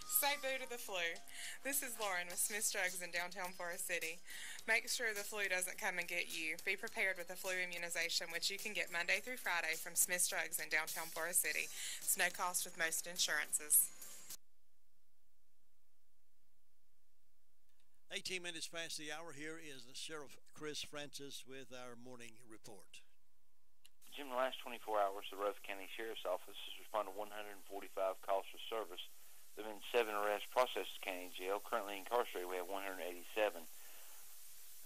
Say boo to the flu. This is Lauren with Smith's Drugs in downtown Forest City. Make sure the flu doesn't come and get you. Be prepared with the flu immunization, which you can get Monday through Friday from Smith's Drugs in downtown Forest City. It's no cost with most insurances. 18 minutes past the hour. Here is the Sheriff Chris Francis with our morning report. Jim, in the last 24 hours, the Rutherford County Sheriff's Office has responded to 145 calls for service. There have been 7 arrests processed at County Jail. Currently incarcerated, we have 187.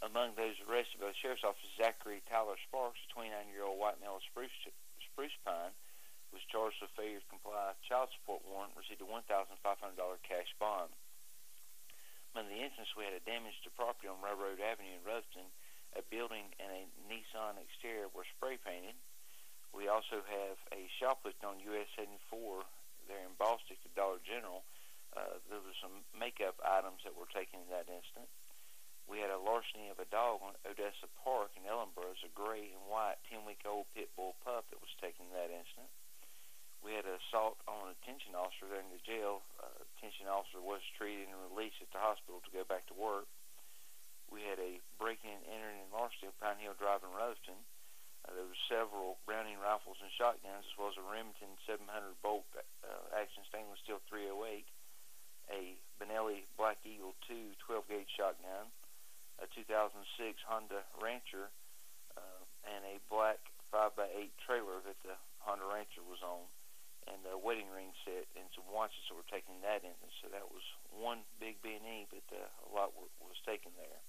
Among those arrested by the Sheriff's Office, Zachary Tyler Sparks, a 29-year-old white male of Spruce Pine, was charged with failure to comply with a child support warrant, received a $1,500 cash bond. Among the incidents, we had a damage to property on Railroad Avenue in Ruston. A building and a Nissan exterior were spray painted. We also have a shoplifting on US 74 there in Bostic at Dollar General. There were some makeup items that were taken in that incident. We had a larceny of a dog on Odessa Park in Ellenboro. It was a gray and white 10-week-old pit bull pup that was taken in that incident. We had an assault on a detention officer there in the jail. Detention officer was treated and released at the hospital to go back to work. We had a breaking and entering in larceny of Pine Hill Drive in Ruston. There were several Browning rifles and shotguns, as well as a Remington 700 bolt action stainless steel 308, a Benelli Black Eagle 2 12-gauge shotgun, a 2006 Honda Rancher, and a black 5x8 trailer that the Honda Rancher was on, and a wedding ring set and some watches that were taken in that instance. So that was one big B&E, but a lot was taken there.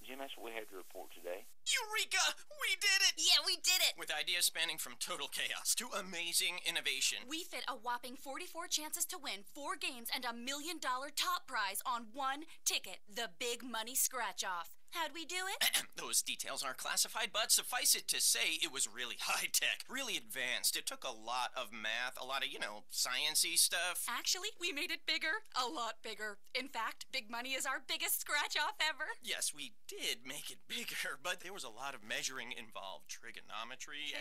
Jim, that's what we had to report today. Eureka! We did it! Yeah, we did it! With ideas spanning from total chaos to amazing innovation. We fit a whopping 44 chances to win 4 games and $1 million top prize on one ticket, the Big Money Scratch-Off. How'd we do it? Those details aren't classified, but suffice it to say it was really high-tech, really advanced. It took a lot of math, a lot of, science-y stuff. Actually, we made it bigger, a lot bigger. In fact, Big Money is our biggest scratch-off ever. Yes, we did make it bigger, but there was a lot of measuring involved. Trigonometry.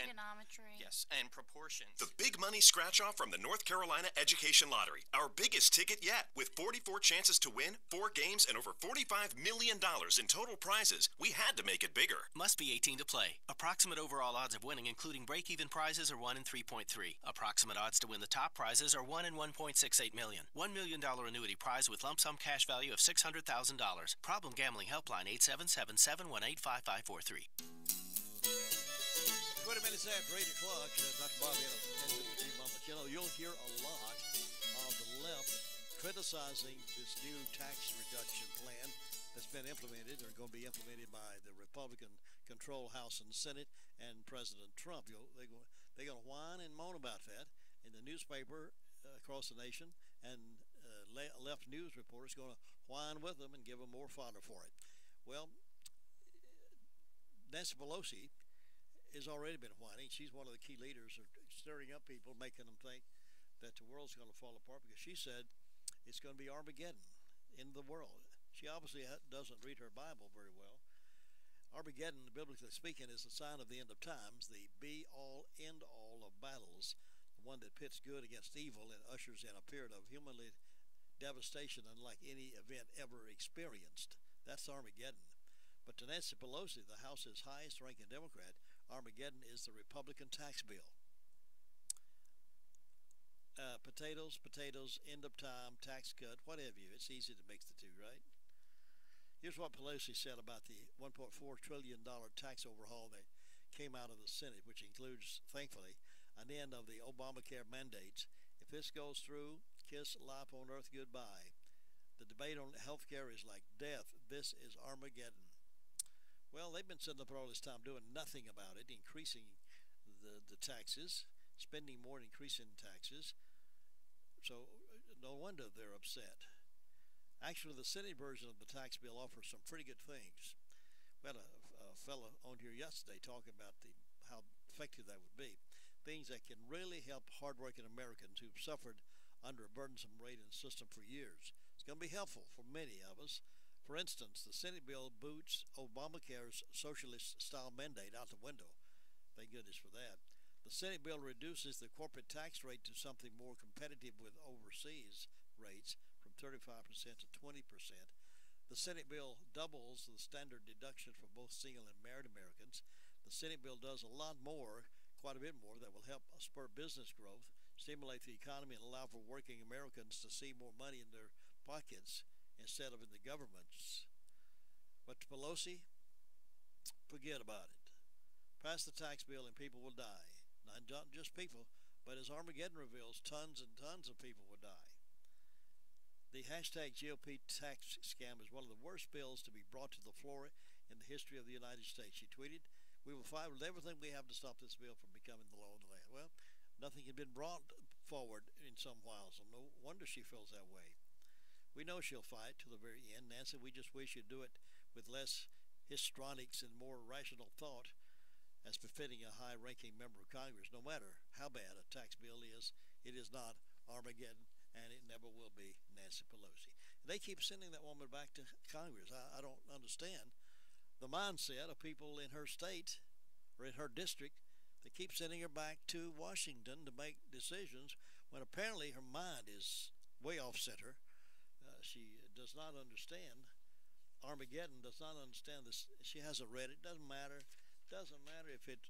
Yes, and proportions. The Big Money Scratch-Off from the North Carolina Education Lottery. Our biggest ticket yet. With 44 chances to win, 4 games, and over $45 million in total prizes. We had to make it bigger. Must be 18 to play. Approximate overall odds of winning, including break-even prizes, are 1 in 3.3. Approximate odds to win the top prizes are 1 in 1.68 million. $1 million annuity prize with lump sum cash value of $600,000. Problem Gambling Helpline 877-718-5543. 20 minutes after 8 o'clock, Dr. Bobby and the moment. You'll hear a lot of the left criticizing this new tax reduction plan that's been implemented or going to be implemented by the Republican-controlled House and Senate and President Trump. They're going to whine and moan about that in the newspaper across the nation, and left news reporters going to whine with them and give them more fodder for it. Well, Nancy Pelosi has already been whining. She's one of the key leaders of stirring up people, making them think that the world's going to fall apart, because she said it's going to be Armageddon in the world. She obviously doesn't read her Bible very well. Armageddon, biblically speaking, is the sign of the end of times, the be-all, end-all of battles, the one that pits good against evil and ushers in a period of humanly devastation unlike any event ever experienced. That's Armageddon. But to Nancy Pelosi, the House's highest-ranking Democrat, Armageddon is the Republican tax bill. Potatoes, end of time, tax cut, what have you. It's easy to mix the two, right? Here's what Pelosi said about the $1.4 trillion tax overhaul that came out of the Senate, which includes, thankfully, an end of the Obamacare mandates. If this goes through, kiss life on earth goodbye. The debate on health care is like death. This is Armageddon. Well, they've been sitting up all this time doing nothing about it, increasing the taxes, spending more and increasing taxes. So no wonder they're upset. Actually, the Senate version of the tax bill offers some pretty good things. We had a fellow on here yesterday talking about how effective that would be. Things that can really help hardworking Americans who've suffered under a burdensome rating system for years. It's going to be helpful for many of us. For instance, the Senate bill boots Obamacare's socialist-style mandate out the window. Thank goodness for that. The Senate bill reduces the corporate tax rate to something more competitive with overseas rates, from 35% to 20%. The Senate bill doubles the standard deduction for both single and married Americans. The Senate bill does a lot more, quite a bit more, that will help spur business growth, stimulate the economy, and allow for working Americans to see more money in their pockets instead of in the government's. But to Pelosi, forget about it. Pass the tax bill and people will die. Not just people, but as Armageddon reveals, tons and tons of people will die. The hashtag GOP tax scam is one of the worst bills to be brought to the floor in the history of the United States. She tweeted, "We will fight with everything we have to stop this bill from becoming the law of the land." Well, nothing had been brought forward in some while, so no wonder she feels that way. We know she'll fight to the very end. Nancy, we just wish you'd do it with less histrionics and more rational thought, as befitting a high-ranking member of Congress. No matter how bad a tax bill is, it is not Armageddon, and it never will be Nancy Pelosi. They keep sending that woman back to Congress. I don't understand the mindset of people in her state or in her district. They keep sending her back to Washington to make decisions when apparently her mind is way off center. She does not understand Armageddon, does not understand this. She hasn't read it. Doesn't matter. Doesn't matter if it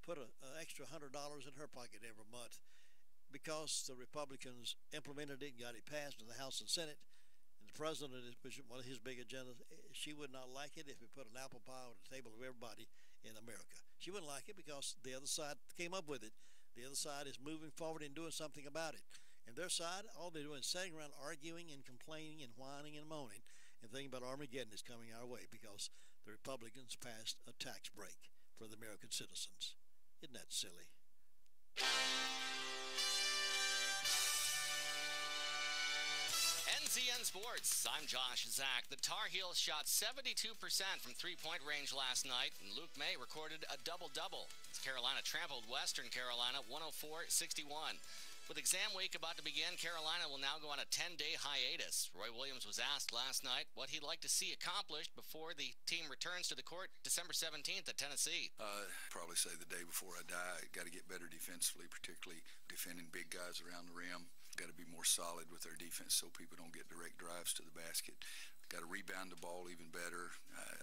put an extra $100 in her pocket every month, because the Republicans implemented it and got it passed in the House and Senate, and the president is one of his big agendas. She would not like it if it put an apple pie on the table of everybody in America. She wouldn't like it because the other side came up with it. The other side is moving forward and doing something about it. And their side, all they're doing is sitting around arguing and complaining and whining and moaning and thinking about Armageddon is coming our way, because the Republicans passed a tax break for the American citizens. Isn't that silly? NCN Sports, I'm Josh Zach. The Tar Heels shot 72% from three-point range last night, and Luke May recorded a double-double as Carolina trampled Western Carolina 104-61. With exam week about to begin, Carolina will now go on a 10-day hiatus. Roy Williams was asked last night what he'd like to see accomplished before the team returns to the court December 17th at Tennessee. Probably say the day before I die, got to get better defensively, particularly defending big guys around the rim. Got to be more solid with their defense so people don't get direct drives to the basket. Got to rebound the ball even better.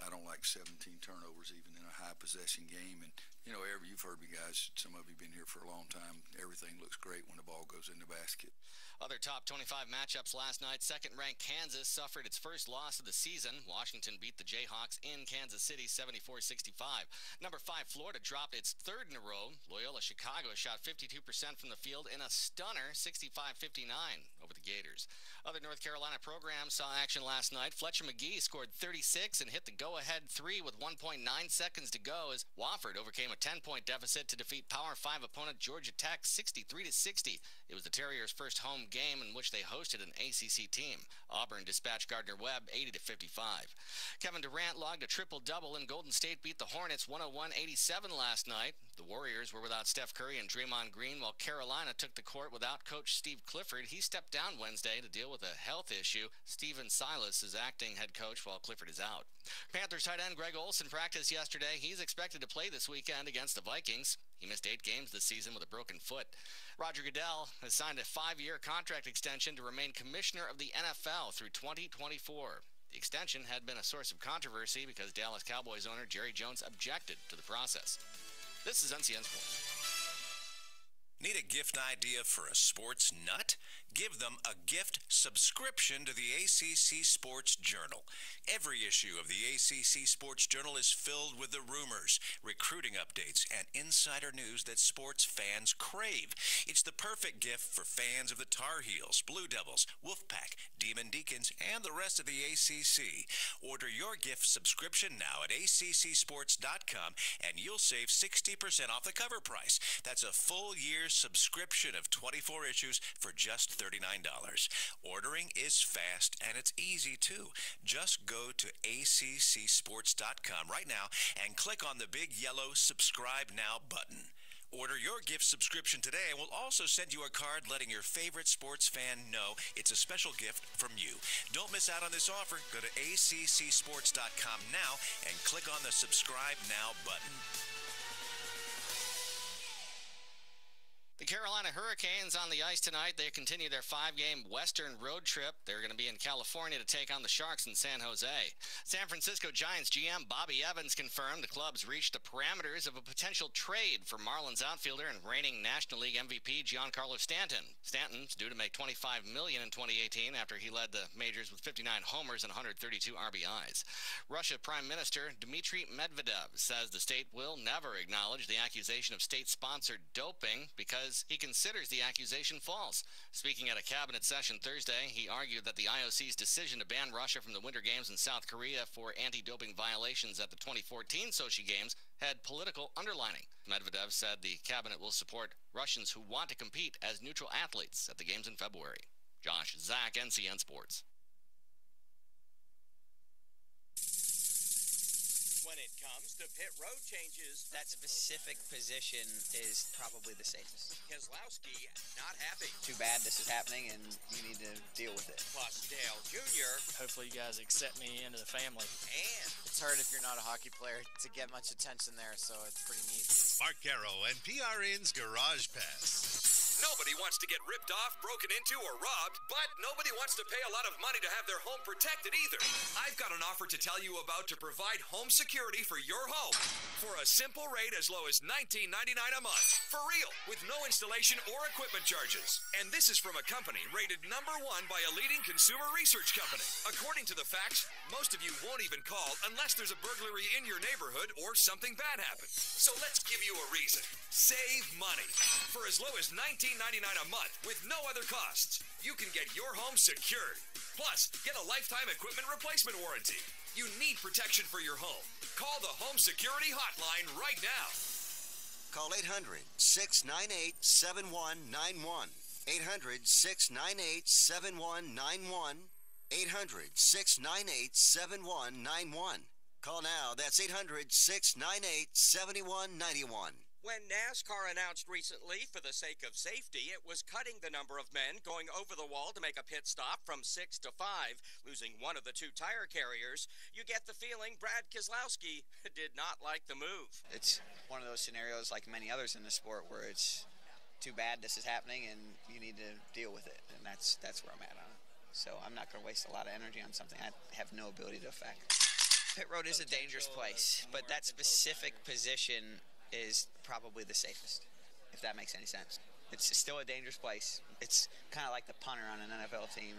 I don't like 17 turnovers even in a high possession game. And, you know, you've heard me, guys, some of you been here for a long time. Everything looks great when the ball goes in the basket. Other top 25 matchups last night. Second-ranked Kansas suffered its first loss of the season. Washington beat the Jayhawks in Kansas City 74-65. Number 5, Florida dropped its third in a row. Loyola Chicago shot 52% from the field in a stunner 65-59 over the Gators. Other North Carolina programs saw action last night. Fletcher McGee scored 36 and hit the go-ahead 3 with 1.9 seconds to go as Wofford overcame a 10-point deficit to defeat Power 5 opponent Georgia Tech 63-60. It was the Terriers' first home game in which they hosted an ACC team. Auburn dispatched Gardner-Webb 80-55. Kevin Durant logged a triple-double, and Golden State beat the Hornets 101-87 last night. The Warriors were without Steph Curry and Draymond Green, while Carolina took the court without Coach Steve Clifford. He stepped down Wednesday to deal with a health issue. Steven Silas is acting head coach while Clifford is out. Panthers tight end Greg Olsen practiced yesterday. He's expected to play this weekend against the Vikings. He missed 8 games this season with a broken foot. Roger Goodell has signed a 5-year contract extension to remain commissioner of the NFL through 2024. The extension had been a source of controversy because Dallas Cowboys owner Jerry Jones objected to the process. This is NCN Sports. Need a gift idea for a sports nut? Give them a gift subscription to the ACC Sports Journal. Every issue of the ACC Sports Journal is filled with the rumors, recruiting updates, and insider news that sports fans crave. It's the perfect gift for fans of the Tar Heels, Blue Devils, Wolfpack, Demon Deacons, and the rest of the ACC. Order your gift subscription now at accsports.com, and you'll save 60% off the cover price. That's a full year's subscription of 24 issues for just $39. Ordering is fast and it's easy too. Just go to accsports.com right now and click on the big yellow subscribe now button. Order your gift subscription today and we'll also send you a card letting your favorite sports fan know it's a special gift from you. Don't miss out on this offer. Go to accsports.com now and click on the subscribe now button. The Carolina Hurricanes on the ice tonight. They continue their 5-game Western road trip. They're going to be in California to take on the Sharks in San Jose. San Francisco Giants GM Bobby Evans confirmed the club's reached the parameters of a potential trade for Marlins outfielder and reigning National League MVP Giancarlo Stanton. Stanton's due to make $25 million in 2018 after he led the majors with 59 homers and 132 RBIs. Russia Prime Minister Dmitry Medvedev says the state will never acknowledge the accusation of state-sponsored doping because he considers the accusation false. Speaking at a cabinet session Thursday, he argued that the IOC's decision to ban Russia from the Winter Games in South Korea for anti-doping violations at the 2014 Sochi Games had political underlining. Medvedev said the cabinet will support Russians who want to compete as neutral athletes at the Games in February. Josh Zach, NCN Sports. When it comes to pit road changes, that specific position is probably the safest. Keselowski not happy. Too bad this is happening and you need to deal with it. Plus Dale Jr. Hopefully you guys accept me into the family. And it's hard if you're not a hockey player to get much attention there, so it's pretty neat. Mark Caro and PRN's Garage Pass. Nobody wants to get ripped off, broken into, or robbed, but nobody wants to pay a lot of money to have their home protected either. I've got an offer to tell you about to provide home security for your home for a simple rate as low as $19.99 a month. For real, with no installation or equipment charges. And this is from a company rated #1 by a leading consumer research company. According to the facts, most of you won't even call unless there's a burglary in your neighborhood or something bad happens. So let's give you a reason. Save money. For as low as $19.99 a month with no other costs, you can get your home secured. Plus, get a lifetime equipment replacement warranty. You need protection for your home. Call the Home Security Hotline right now. Call 800-698-7191. 800-698-7191. 800-698-7191. Call now. That's 800-698-7191. When NASCAR announced recently, for the sake of safety, it was cutting the number of men going over the wall to make a pit stop from 6 to 5, losing one of the two tire carriers, you get the feeling Brad Keselowski did not like the move. It's one of those scenarios, like many others in the sport, where it's too bad this is happening and you need to deal with it, and that's where I'm at on it. So I'm not going to waste a lot of energy on something I have no ability to affect. Pit road is a dangerous place, but that specific position is probably the safest, if that makes any sense. It's still a dangerous place. It's kind of like the punter on an NFL team.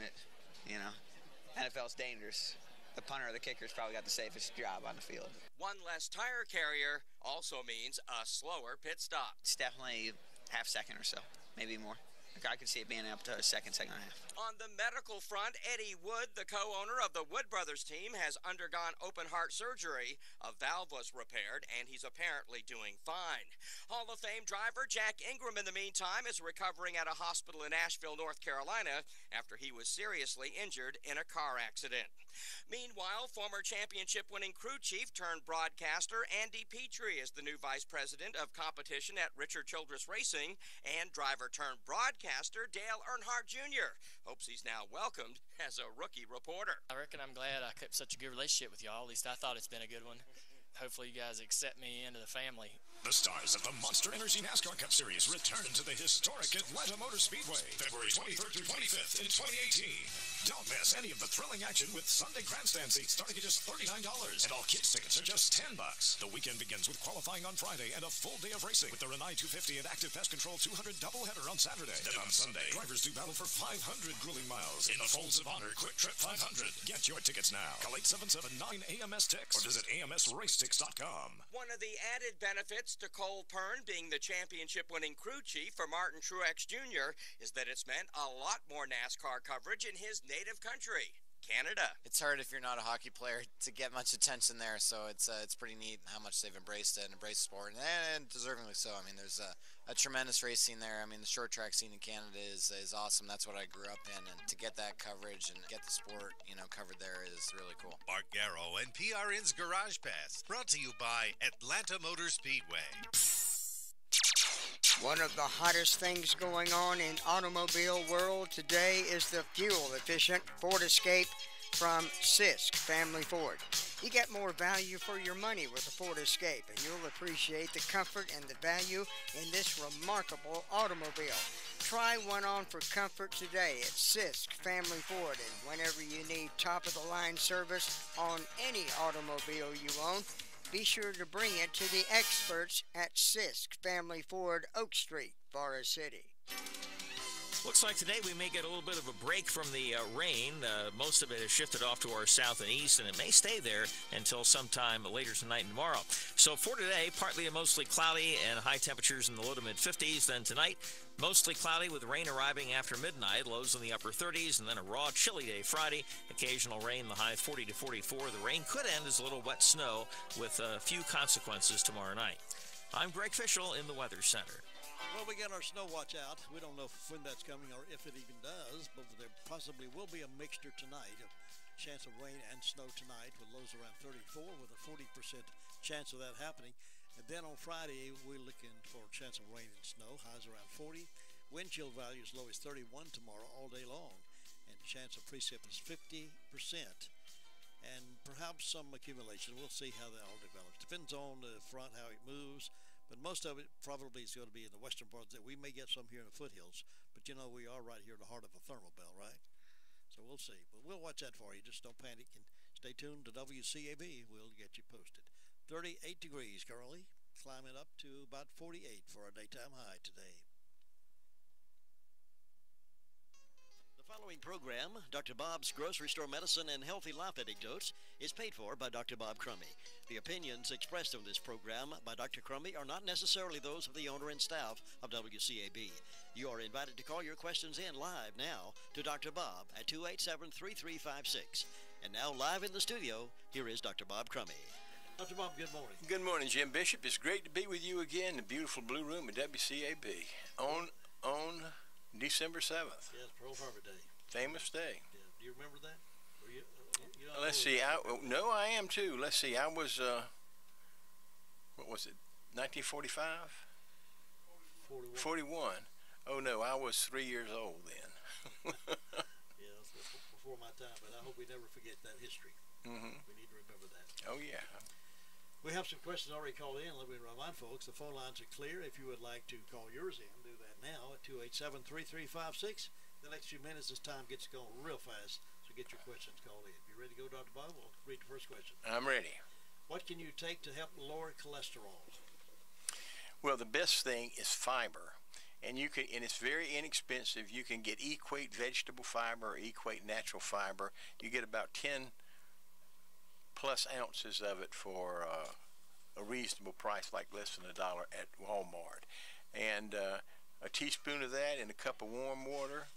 NFL's dangerous. The punter or the kicker's probably got the safest job on the field. One less tire carrier also means a slower pit stop. It's definitely half second or so, maybe more. I could see it being up to a second and a half. On the medical front, Eddie Wood, the co-owner of the Wood Brothers team, has undergone open heart surgery. A valve was repaired, and he's apparently doing fine. Hall of Fame driver Jack Ingram, in the meantime, is recovering at a hospital in Asheville, North Carolina, after he was seriously injured in a car accident. Meanwhile, former championship-winning crew chief turned broadcaster Andy Petrie is the new vice president of competition at Richard Childress Racing, and driver-turned-broadcaster Dale Earnhardt Jr. hopes he's now welcomed as a rookie reporter. I reckon I'm glad I kept such a good relationship with y'all. At least I thought it's been a good one. Hopefully you guys accept me into the family. The stars of the Monster Energy NASCAR Cup Series return to the historic Atlanta Motor Speedway, February 23rd through 25th in 2018. Don't miss any of the thrilling action with Sunday grandstand seats starting at just $39, and all kids tickets are just $10. The weekend begins with qualifying on Friday and a full day of racing with the Renai 250 and Active Pest Control 200 doubleheader on Saturday. Then on Sunday, drivers do battle for 500 grueling miles in the Folds of Honor Quick Trip 500. Get your tickets now. Call 877-9AMS-TICKS or visit AMSRacetix.com. One of the added benefits to Cole Pearn being the championship-winning crew chief for Martin Truex Jr. is that it's meant a lot more NASCAR coverage in his native country, Canada. It's hard if you're not a hockey player to get much attention there, so it's pretty neat how much they've embraced it and embraced the sport, and deservingly so. I mean, there's a tremendous race scene there. I mean, the short track scene in Canada is awesome. That's what I grew up in, and to get that coverage and get the sport, covered there is really cool. Mark Garrow and PRN's Garage Pass, brought to you by Atlanta Motor Speedway. One of the hottest things going on in automobile world today is the fuel-efficient Ford Escape from Sisk Family Ford. You get more value for your money with the Ford Escape, and you'll appreciate the comfort and the value in this remarkable automobile. Try one on for comfort today at Sisk Family Ford, and whenever you need top-of-the-line service on any automobile you own, be sure to bring it to the experts at Sisk Family Ford, Oak Street, Forest City. Looks like today we may get a little bit of a break from the rain. Most of it has shifted off to our south and east, and it may stay there until sometime later tonight and tomorrow. So for today, partly and mostly cloudy and high temperatures in the low to mid-50s. Then tonight, mostly cloudy with rain arriving after midnight, lows in the upper 30s, and then a raw, chilly day Friday. Occasional rain, the high 40 to 44. The rain could end as a little wet snow with a few consequences tomorrow night. I'm Greg Fischel in the Weather Center. Well, we got our snow watch out. We don't know when that's coming or if it even does, but there possibly will be a mixture tonight of chance of rain and snow tonight with lows around 34 with a 40% chance of that happening. And then on Friday, we're looking for a chance of rain and snow, highs around 40. Wind chill value as low as 31 tomorrow all day long. And chance of precip is 50%. And perhaps some accumulation. We'll see how that all develops. Depends on the front, how it moves. But most of it probably is going to be in the western parts. We may get some here in the foothills. But, we are right here in the heart of a thermal belt, right? So we'll see. But we'll watch that for you. Just don't panic and stay tuned to WCAB. We'll get you posted. 38 degrees currently, climbing up to about 48 for our daytime high today. The following program, Dr. Bob's Grocery Store Medicine and Healthy Life Anecdotes, is paid for by Dr. Bob Crummy. The opinions expressed on this program by Dr. Crummy are not necessarily those of the owner and staff of WCAB. You are invited to call your questions in live now to Dr. Bob at 287-3356. And now live in the studio, here is Dr. Bob Crummy. Dr. Bob, good morning. Good morning, Jim Bishop. It's great to be with you again in the beautiful Blue Room at WCAB on December 7th. Yes, Pearl Harbor Day. Famous day. Yeah. Do you remember that? Or you Let's see. I am too. Let's see. I was, what was it, 1945? 41. Oh, no, I was 3 years old then. Yeah, that's before my time, but I hope we never forget that history. Mm-hmm. We need to remember that. Oh, yeah. We have some questions already called in. Let me remind folks, the phone lines are clear. If you would like to call yours in, do that now at 287-3356. The next few minutes, this time gets going real fast, so get your questions called in. You ready to go, Dr. Bob? We'll read the first question. I'm ready. What can you take to help lower cholesterol? Well, the best thing is fiber. And it's very inexpensive. You can get Equate vegetable fiber or Equate natural fiber. You get about 10 plus ounces of it for a reasonable price, like less than $1 at Walmart. And a teaspoon of that in a cup of warm water.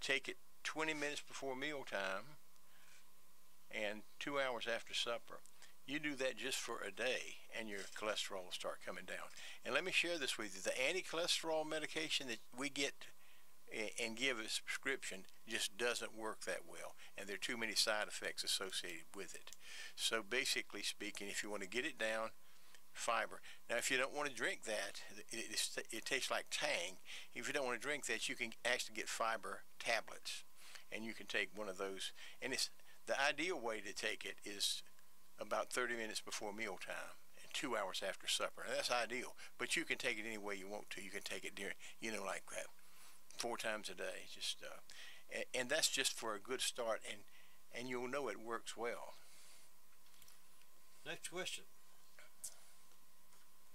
Take it 20 minutes before mealtime and 2 hours after supper. You do that just for a day, and your cholesterol will start coming down. And let me share this with you. The anti-cholesterol medication that we get and give as a prescription just doesn't work that well, and there are too many side effects associated with it. So basically speaking, if you want to get it down, fiber. Now, if you don't want to drink that, it tastes like Tang. If you don't want to drink that, you can actually get fiber tablets, and you can take one of those. And it's the ideal way to take it is about 30 minutes before mealtime and 2 hours after supper. Now, that's ideal, but you can take it any way you want to. You can take it during, like 4 times a day. Just and that's just for a good start, and you'll know it works well. Next question.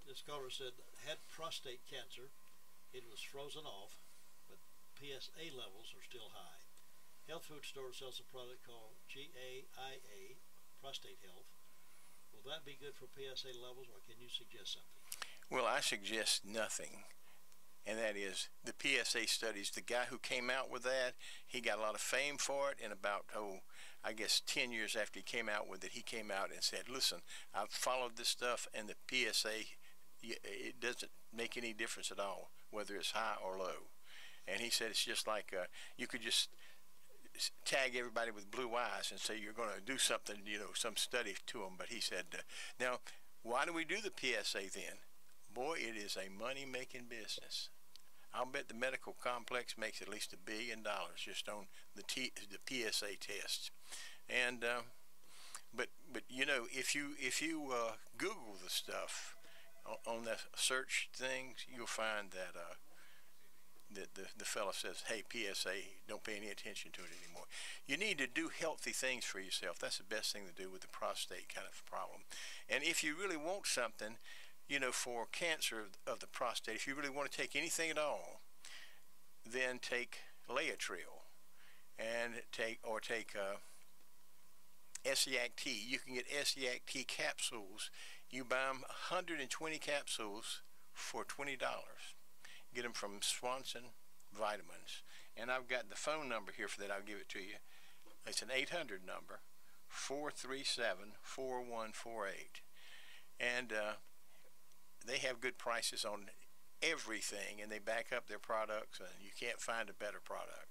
This caller said, had prostate cancer. It was frozen off, but PSA levels are still high. Health food store sells a product called GAIA, Prostate Health. Will that be good for PSA levels, or can you suggest something? Well, I suggest nothing, and that is the PSA studies. The guy who came out with that, he got a lot of fame for it, and about, I guess 10 years after he came out with it, he came out and said, listen, I've followed this stuff, and the PSA, it doesn't make any difference at all, whether it's high or low. And he said it's just like you could just tag everybody with blue eyes and say you're going to do something, some study to them. But he said, now, why do we do the PSA then? Boy, it is a money-making business. I'll bet the medical complex makes at least $1 billion just on the PSA tests. And but if you Google the stuff on the search things, you'll find that the fellow says, hey, PSA, don't pay any attention to it anymore. You need to do healthy things for yourself. That's the best thing to do with the prostate kind of problem. And if you really want something, for cancer of the prostate, if you really want to take anything at all, then take Laetrile and take Essiac T. You can get Essiac T capsules. You buy them 120 capsules for $20. Get them from Swanson Vitamins. And I've got the phone number here for that. I'll give it to you. It's an 800 number, 437-4148. And they have good prices on everything, and they back up their products, and you can't find a better product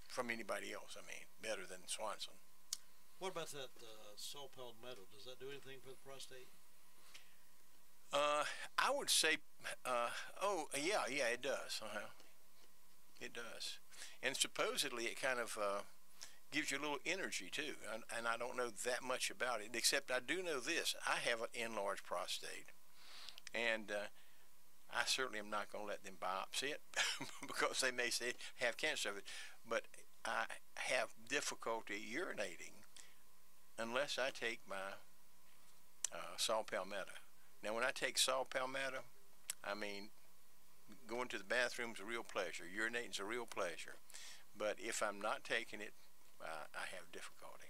from anybody else. Better than Swanson. What about that saw palmetto? Does that do anything for the prostate? I would say, yeah, it does. It does. And supposedly it kind of gives you a little energy too. And I don't know that much about it, except I do know this. I have an enlarged prostate. And I certainly am not going to let them biopsy it because they may say have cancer of it. But I have difficulty urinating unless I take my saw palmetto. Now, when I take saw palmetto, going to the bathroom's a real pleasure. Urinating's a real pleasure. But if I'm not taking it, I have difficulty.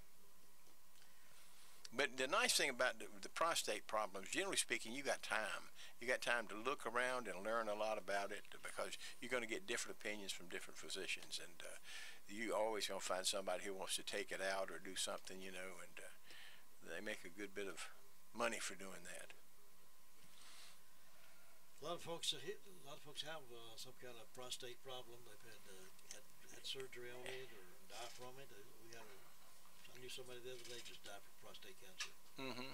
But the nice thing about the prostate problems, generally speaking, you got time. You got time to look around and learn a lot about it because you're going to get different opinions from different physicians. And you always gonna find somebody who wants to take it out or do something, you know, and they make a good bit of money for doing that. A lot of folks have some kind of prostate problem. They've had surgery on it or die from it. I knew somebody the other day just died from prostate cancer. Mm-hmm.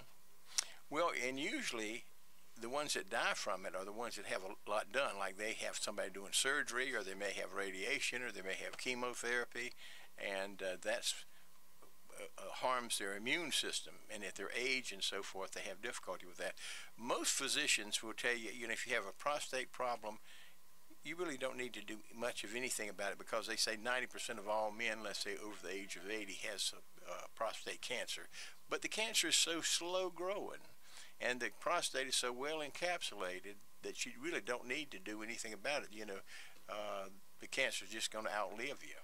Well, and usually the ones that die from it are the ones that have a lot done, like they have somebody doing surgery, or they may have radiation, or they may have chemotherapy, and that's harms their immune system. And at their age and so forth, they have difficulty with that. Most physicians will tell you, you know, if you have a prostate problem, you really don't need to do much of anything about it, because they say 90% of all men, let's say over the age of 80, has prostate cancer. But the cancer is so slow growing, and the prostate is so well encapsulated that you really don't need to do anything about it. You know, the cancer is just going to outlive you.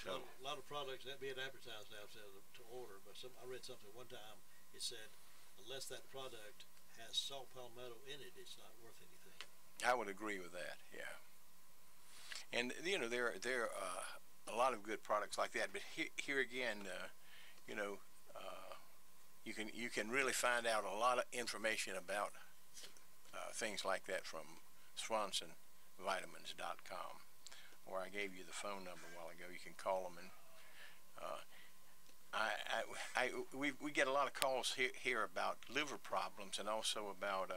A lot of products that being advertised now says to order, but I read something one time. It said unless that product has saw palmetto in it, it's not worth anything. I would agree with that. Yeah. And you know, there are a lot of good products like that, but here again, you know, you can really find out a lot of information about things like that from SwansonVitamins.com, or I gave you the phone number a while ago. You can call them, and we get a lot of calls here about liver problems, and also about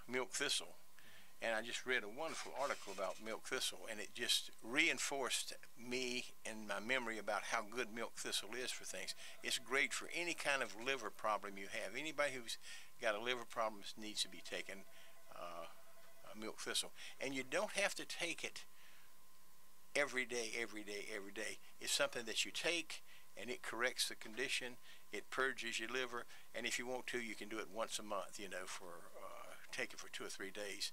milk thistle. And I just read a wonderful article about milk thistle, and it just reinforced me and my memory about how good milk thistle is for things. It's great for any kind of liver problem you have. Anybody who's got a liver problem needs to be taking milk thistle. And you don't have to take it every day. It's something that you take, and it corrects the condition. It purges your liver, and if you want to, you can do it once a month, you know, take it for 2 or 3 days.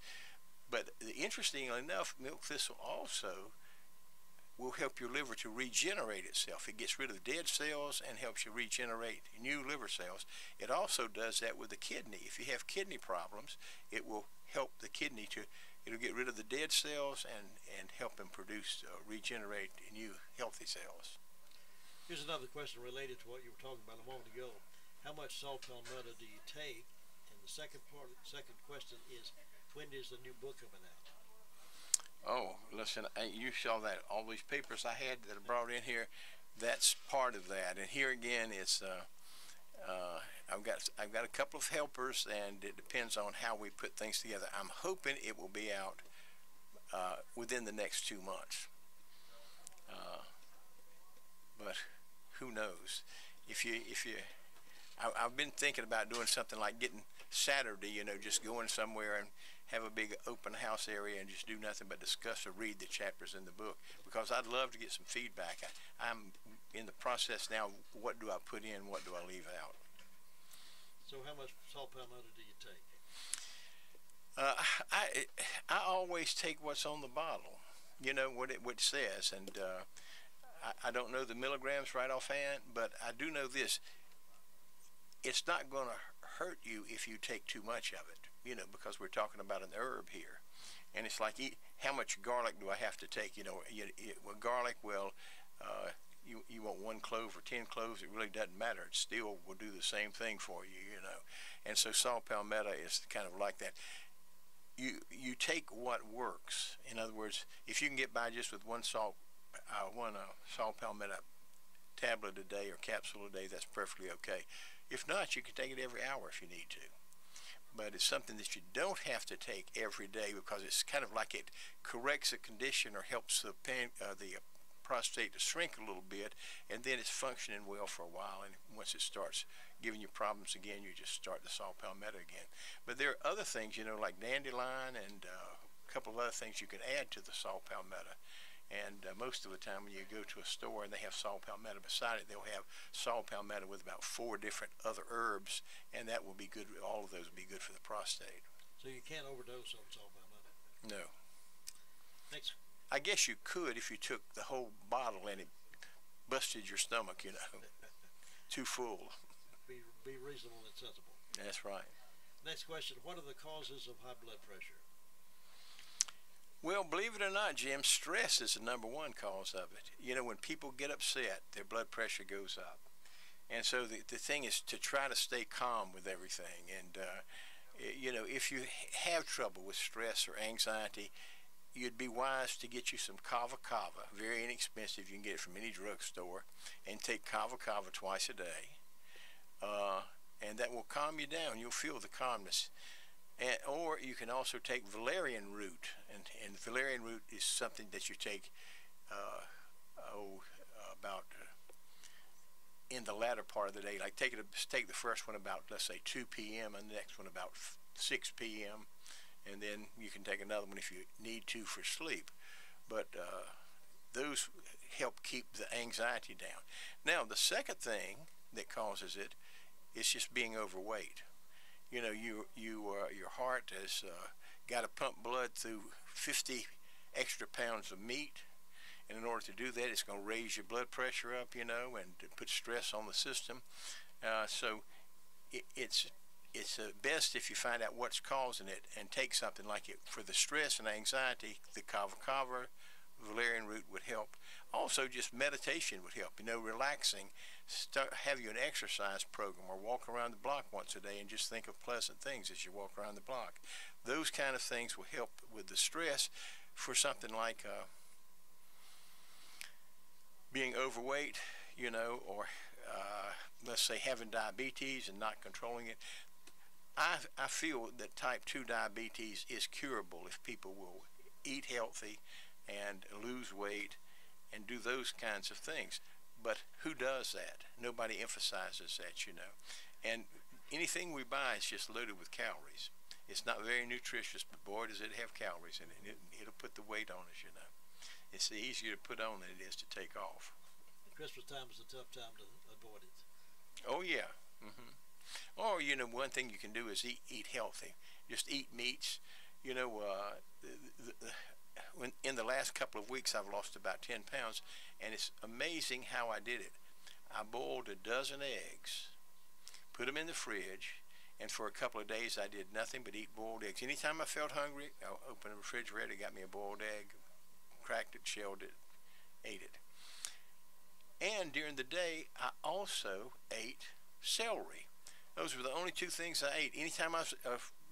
But interestingly enough, milk thistle also will help your liver to regenerate itself. It gets rid of dead cells and helps you regenerate new liver cells. It also does that with the kidney. If you have kidney problems, it will help the kidney it'll get rid of the dead cells and help them produce, regenerate new healthy cells. Here's another question related to what you were talking about a moment ago. How much saw palmetto do you take? And the second question is, when is the new book coming out? Oh, listen, you saw that, all these papers I had that I brought in here, that's part of that. And here again, it's I've got a couple of helpers, and it depends on how we put things together. I'm hoping it will be out within the next 2 months. But who knows? I've been thinking about doing something like getting Saturday, you know, just going somewhere and have a big open house area and just do nothing but discuss or read the chapters in the book, because I'd love to get some feedback. I'm in the process now. What do I put in? What do I leave out? So how much saw palmetto do you take? I always take what's on the bottle, you know, what it says, and I don't know the milligrams right offhand, but I do know this: it's not going to hurt you if you take too much of it, you know, because we're talking about an herb here. And it's like, how much garlic do I have to take? You know, with garlic, well, you want 1 clove or 10 cloves, it really doesn't matter. It still will do the same thing for you, you know. And so saw palmetto is kind of like that. You take what works. In other words, if you can get by just with one saw palmetto tablet a day or capsule a day, that's perfectly okay. If not, you can take it every hour if you need to. But it's something that you don't have to take every day, because it's kind of like it corrects a condition or helps the prostate to shrink a little bit, and then it's functioning well for a while. And once it starts giving you problems again, you just start the saw palmetto again. But there are other things, you know, like dandelion and a couple of other things you can add to the saw palmetto. And most of the time when you go to a store and they have saw palmetto beside it, they'll have saw palmetto with about 4 different other herbs, and that will be good. All of those will be good for the prostate. So you can't overdose on saw palmetto? No. Next. I guess you could if you took the whole bottle and it busted your stomach, you know, too full. Be reasonable and sensible. That's right. Next question, what are the causes of high blood pressure? Well, believe it or not, Jim, stress is the number one cause of it. You know, when people get upset, their blood pressure goes up. And so the thing is to try to stay calm with everything. And, you know, if you have trouble with stress or anxiety, you'd be wise to get you some kava kava, very inexpensive. You can get it from any drugstore, and take kava kava twice a day. And that will calm you down. You'll feel the calmness. Or you can also take valerian root, and valerian root is something that you take about in the latter part of the day. Like take the first one about, let's say, 2 p.m. and the next one about 6 p.m. and then you can take another one if you need to for sleep. But those help keep the anxiety down. Now, the second thing that causes it is just being overweight. You know, your heart has got to pump blood through 50 extra pounds of meat, and in order to do that, it's going to raise your blood pressure up, you know, and put stress on the system. So it's best if you find out what's causing it and take something like it. For the stress and anxiety, the kava kava, valerian root would help. Also, just meditation would help. You know, relaxing. Have you an exercise program, or walk around the block once a day and just think of pleasant things as you walk around the block. Those kind of things will help with the stress. For something like being overweight, you know, or let's say having diabetes and not controlling it, I feel that type 2 diabetes is curable if people will eat healthy and lose weight and do those kinds of things. But who does that? Nobody emphasizes that, you know. And anything we buy is just loaded with calories. It's not very nutritious, but boy, does it have calories in it. It'll put the weight on us, you know. It's easier to put on than it is to take off. Christmas time is a tough time to avoid it. Oh, yeah. Or, you know, one thing you can do is eat healthy. Just eat meats. You know, in the last couple of weeks, I've lost about 10 pounds, and it's amazing how I did it. I boiled a dozen eggs, put them in the fridge, and for a couple of days, I did nothing but eat boiled eggs. Anytime I felt hungry, I opened the refrigerator, got me a boiled egg, cracked it, shelled it, ate it. And during the day, I also ate celery. Those were the only two things I ate. Anytime I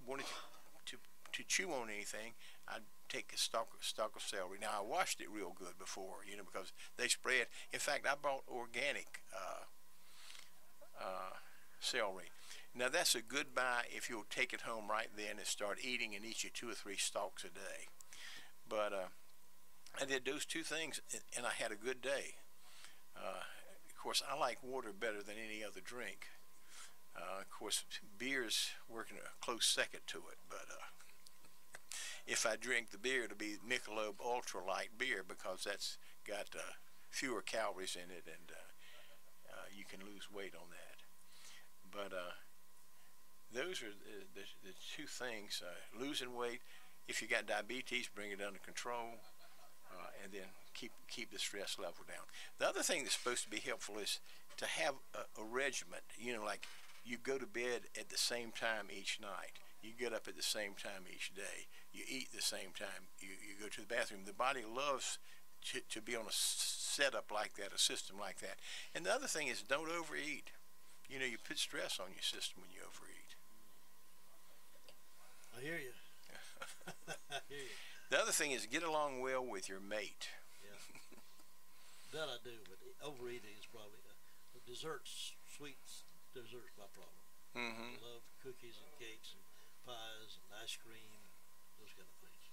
wanted to chew on anything, I'd take a stalk of celery. Now, I washed it real good before, you know, because they spray it. In fact, I bought organic celery. Now, that's a good buy if you'll take it home right then and start eating and eat you 2 or 3 stalks a day. But I did those two things, and I had a good day. Of course, I like water better than any other drink. Of course, beer's working a close second to it, but if I drink the beer, it'll be Michelob Ultra Light beer, because that's got fewer calories in it, and you can lose weight on that. But those are the two things. Losing weight, if you got diabetes, bring it under control, and then keep the stress level down. The other thing that's supposed to be helpful is to have a regiment. You know, like you go to bed at the same time each night. You get up at the same time each day. You eat the same time. You go to the bathroom. The body loves to be on a setup like that, a system like that. And the other thing is, don't overeat. You know, you put stress on your system when you overeat. I hear you. I hear you. The other thing is, get along well with your mate. Yeah. That I do, but overeating is probably desserts, sweets. Desserts my problem. I love cookies and cakes and pies and ice cream, those kind of things.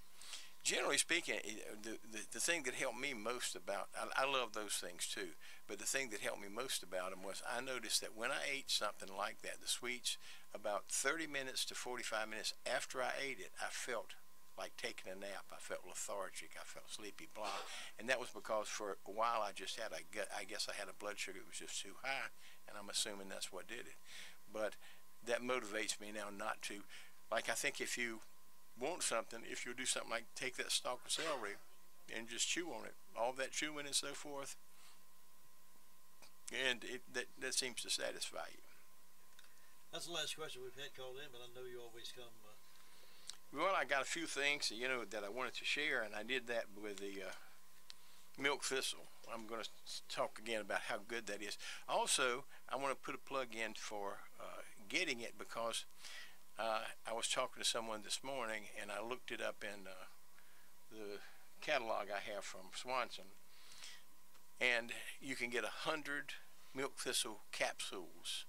Generally speaking, the thing that helped me most about, I love those things too, but the thing that helped me most about them was I noticed that when I ate something like that, the sweets, about 30 minutes to 45 minutes after I ate it, I felt like taking a nap. I felt lethargic. I felt sleepy, blah. And that was because for a while I just had, I guess I had a blood sugar that was just too high, and I'm assuming that's what did it. But that motivates me now not to, like, I think if you want something, if you do something like take that stalk of celery and just chew on it, all that chewing and so forth, and that seems to satisfy you. That's the last question we've had called in, but I know you always come Well, I got a few things, that I wanted to share, and I did that with the milk thistle. I'm going to talk again about how good that is. Also, I want to put a plug in for getting it because I was talking to someone this morning, and I looked it up in the catalog I have from Swanson, and you can get 100 milk thistle capsules,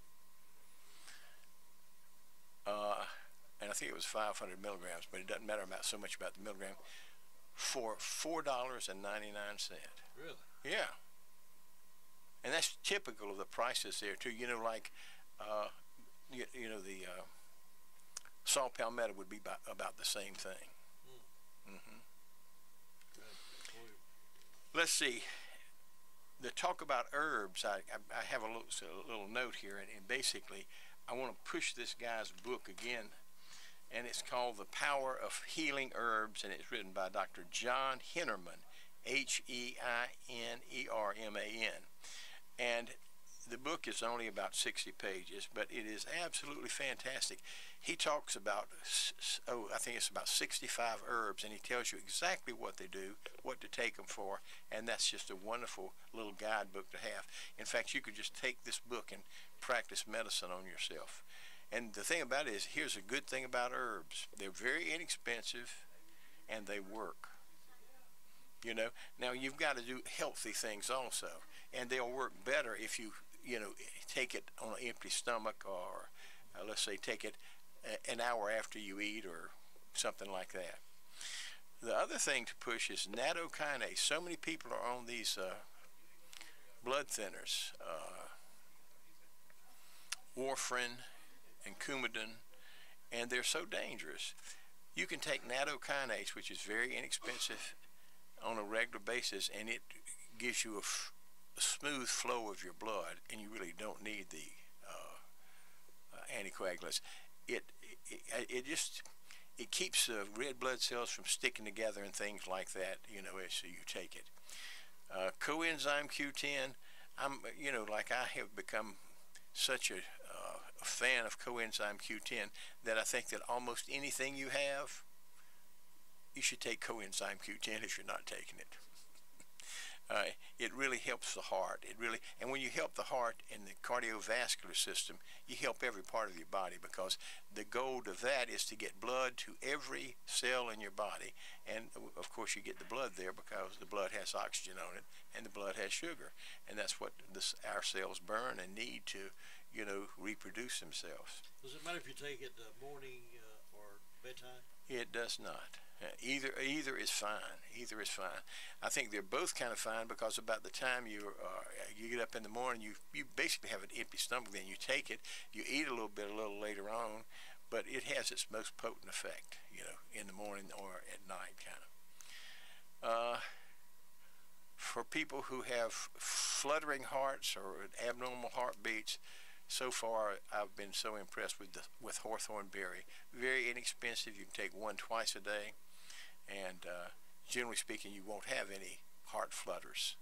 and I think it was 500 milligrams, but it doesn't matter so much about the milligram, for $4.99. Really? Yeah. And that's typical of the prices there too. Like the saw palmetto would be about the same thing. Let's see. The talk about herbs, I have a little note here, and basically I want to push this guy's book again, and it's called The Power of Healing Herbs, and it's written by Dr. John Heinerman, Heinerman. And the book is only about 60 pages, but it is absolutely fantastic. He talks about, I think it's about 65 herbs, and he tells you exactly what they do, what to take them for, and that's just a wonderful little guidebook to have. In fact, you could just take this book and practice medicine on yourself. And the thing about it is, here's a good thing about herbs. They're very inexpensive, and they work. Now you've got to do healthy things also, and they'll work better if you take it on an empty stomach, or let's say take it an hour after you eat or something like that. The other thing to push is nattokinase. So many people are on these blood thinners, warfarin and Coumadin, and they're so dangerous. You can take nattokinase, which is very inexpensive, on a regular basis, and it gives you a smooth flow of your blood, and you really don't need the anticoagulants. It keeps the red blood cells from sticking together and things like that, as you take it. Coenzyme Q10, I have become such a fan of coenzyme Q10 that I think that almost anything you have, you should take coenzyme Q10 if you're not taking it. It really helps the heart. And when you help the heart and the cardiovascular system, you help every part of your body, because the goal of that is to get blood to every cell in your body. And of course, you get the blood there because the blood has oxygen on it, and the blood has sugar, and that's what our cells burn and need to, reproduce themselves. Does it matter if you take it morning or bedtime? It does not. Either is fine. Either is fine. I think they're both kind of fine, because about the time you get up in the morning, you basically have an empty stomach. Then you take it, you eat a little bit a little later on, but it has its most potent effect, in the morning or at night, kind of. For people who have fluttering hearts or abnormal heartbeats, so far I've been so impressed with hawthorn berry. Very inexpensive. You can take one twice a day, and generally speaking, you won't have any heart flutters.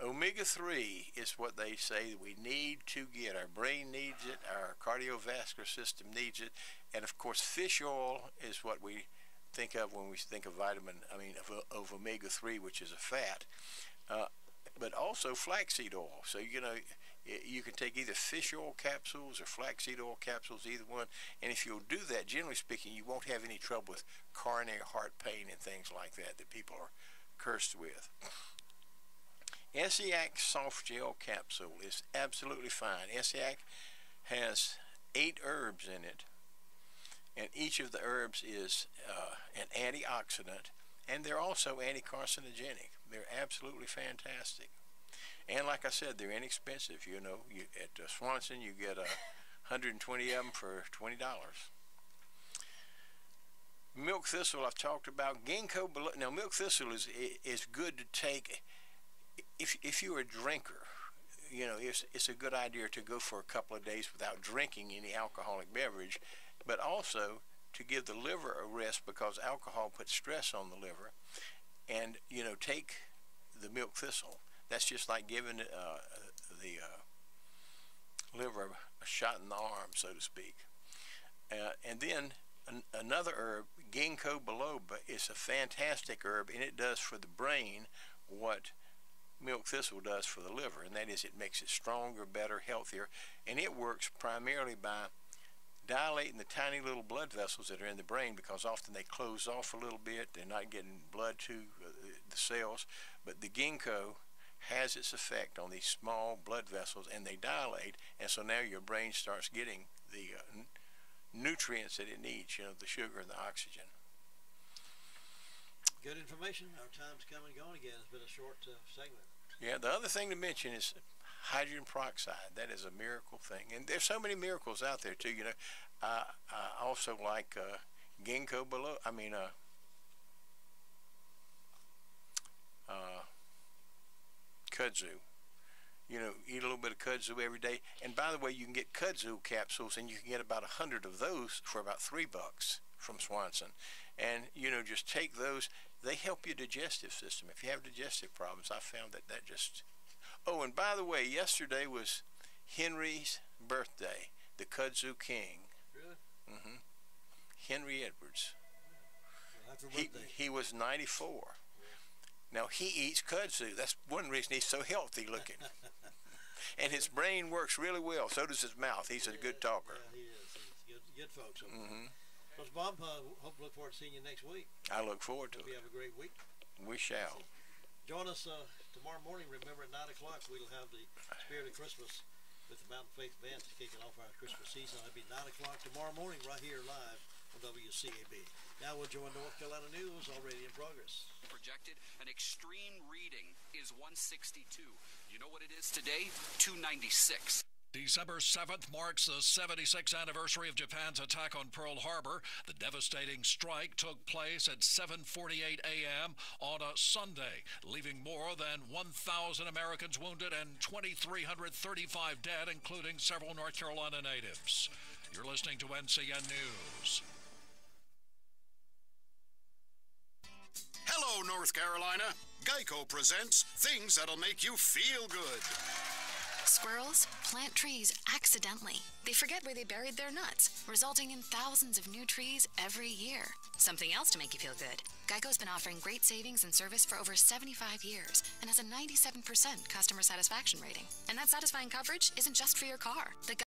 Omega-3 is what they say we need to get. Our brain needs it, our cardiovascular system needs it, and of course fish oil is what we think of when we think of of omega-3, which is a fat, but also flaxseed oil. So you can take either fish oil capsules or flaxseed oil capsules, either one, and if you'll do that, generally speaking, you won't have any trouble with coronary heart pain and things like that people are cursed with. Essiac soft gel capsule is absolutely fine. Essiac has 8 herbs in it, and each of the herbs is an antioxidant, and they're also anti-carcinogenic. They're absolutely fantastic. And like I said, they're inexpensive. At Swanson, you get 120 of them for $20. Milk thistle, I've talked about. Ginkgo. Now, milk thistle is good to take if you're a drinker. It's a good idea to go for a couple of days without drinking any alcoholic beverage, but also to give the liver a rest, because alcohol puts stress on the liver. And take the milk thistle. That's just like giving the liver a shot in the arm, so to speak. And then another herb, ginkgo biloba is a fantastic herb, and it does for the brain what milk thistle does for the liver, and that is it makes it stronger, better, healthier, and it works primarily by dilating the tiny little blood vessels that are in the brain, because often they close off a little bit. They're not getting blood to the cells, but the ginkgo has its effect on these small blood vessels, and they dilate, and so now your brain starts getting the nutrients that it needs, the sugar and the oxygen. Good information. Our time's come and gone again. It's been a short segment. Yeah, the other thing to mention is hydrogen peroxide. That is a miracle thing, and there's so many miracles out there too. I also like ginkgo biloba. Kudzu. Eat a little bit of kudzu every day. And by the way, you can get kudzu capsules, and you can get about 100 of those for about $3 from Swanson. And just take those. They help your digestive system. If you have digestive problems, I found that just. Oh, and by the way, yesterday was Henry's birthday, the kudzu king. Really? Mm-hmm. Henry Edwards. Well, happy birthday. He was 94. Now, he eats kudzu. That's one reason he's so healthy looking. And his brain works really well. So does his mouth. He's a good talker. Yeah, he is. He's good folks. Mm-hmm. Well, Bob, look forward to seeing you next week. I look forward to it. You have a great week. We shall. Join us tomorrow morning. Remember, at 9 o'clock, we'll have the Spirit of Christmas with the Mountain Faith Band kicking off our Christmas season. It'll be 9 o'clock tomorrow morning right here live on WCAB. Now we'll join North Carolina News, already in progress. Projected, an extreme reading is 162. You know what it is today? 296. December 7th marks the 76th anniversary of Japan's attack on Pearl Harbor. The devastating strike took place at 7:48 a.m. on a Sunday, leaving more than 1,000 Americans wounded and 2,335 dead, including several North Carolina natives. You're listening to NCN News. Hello, North Carolina. Geico presents things that'll make you feel good. Squirrels plant trees accidentally. They forget where they buried their nuts, resulting in thousands of new trees every year. Something else to make you feel good. Geico's been offering great savings and service for over 75 years and has a 97% customer satisfaction rating. And that satisfying coverage isn't just for your car. The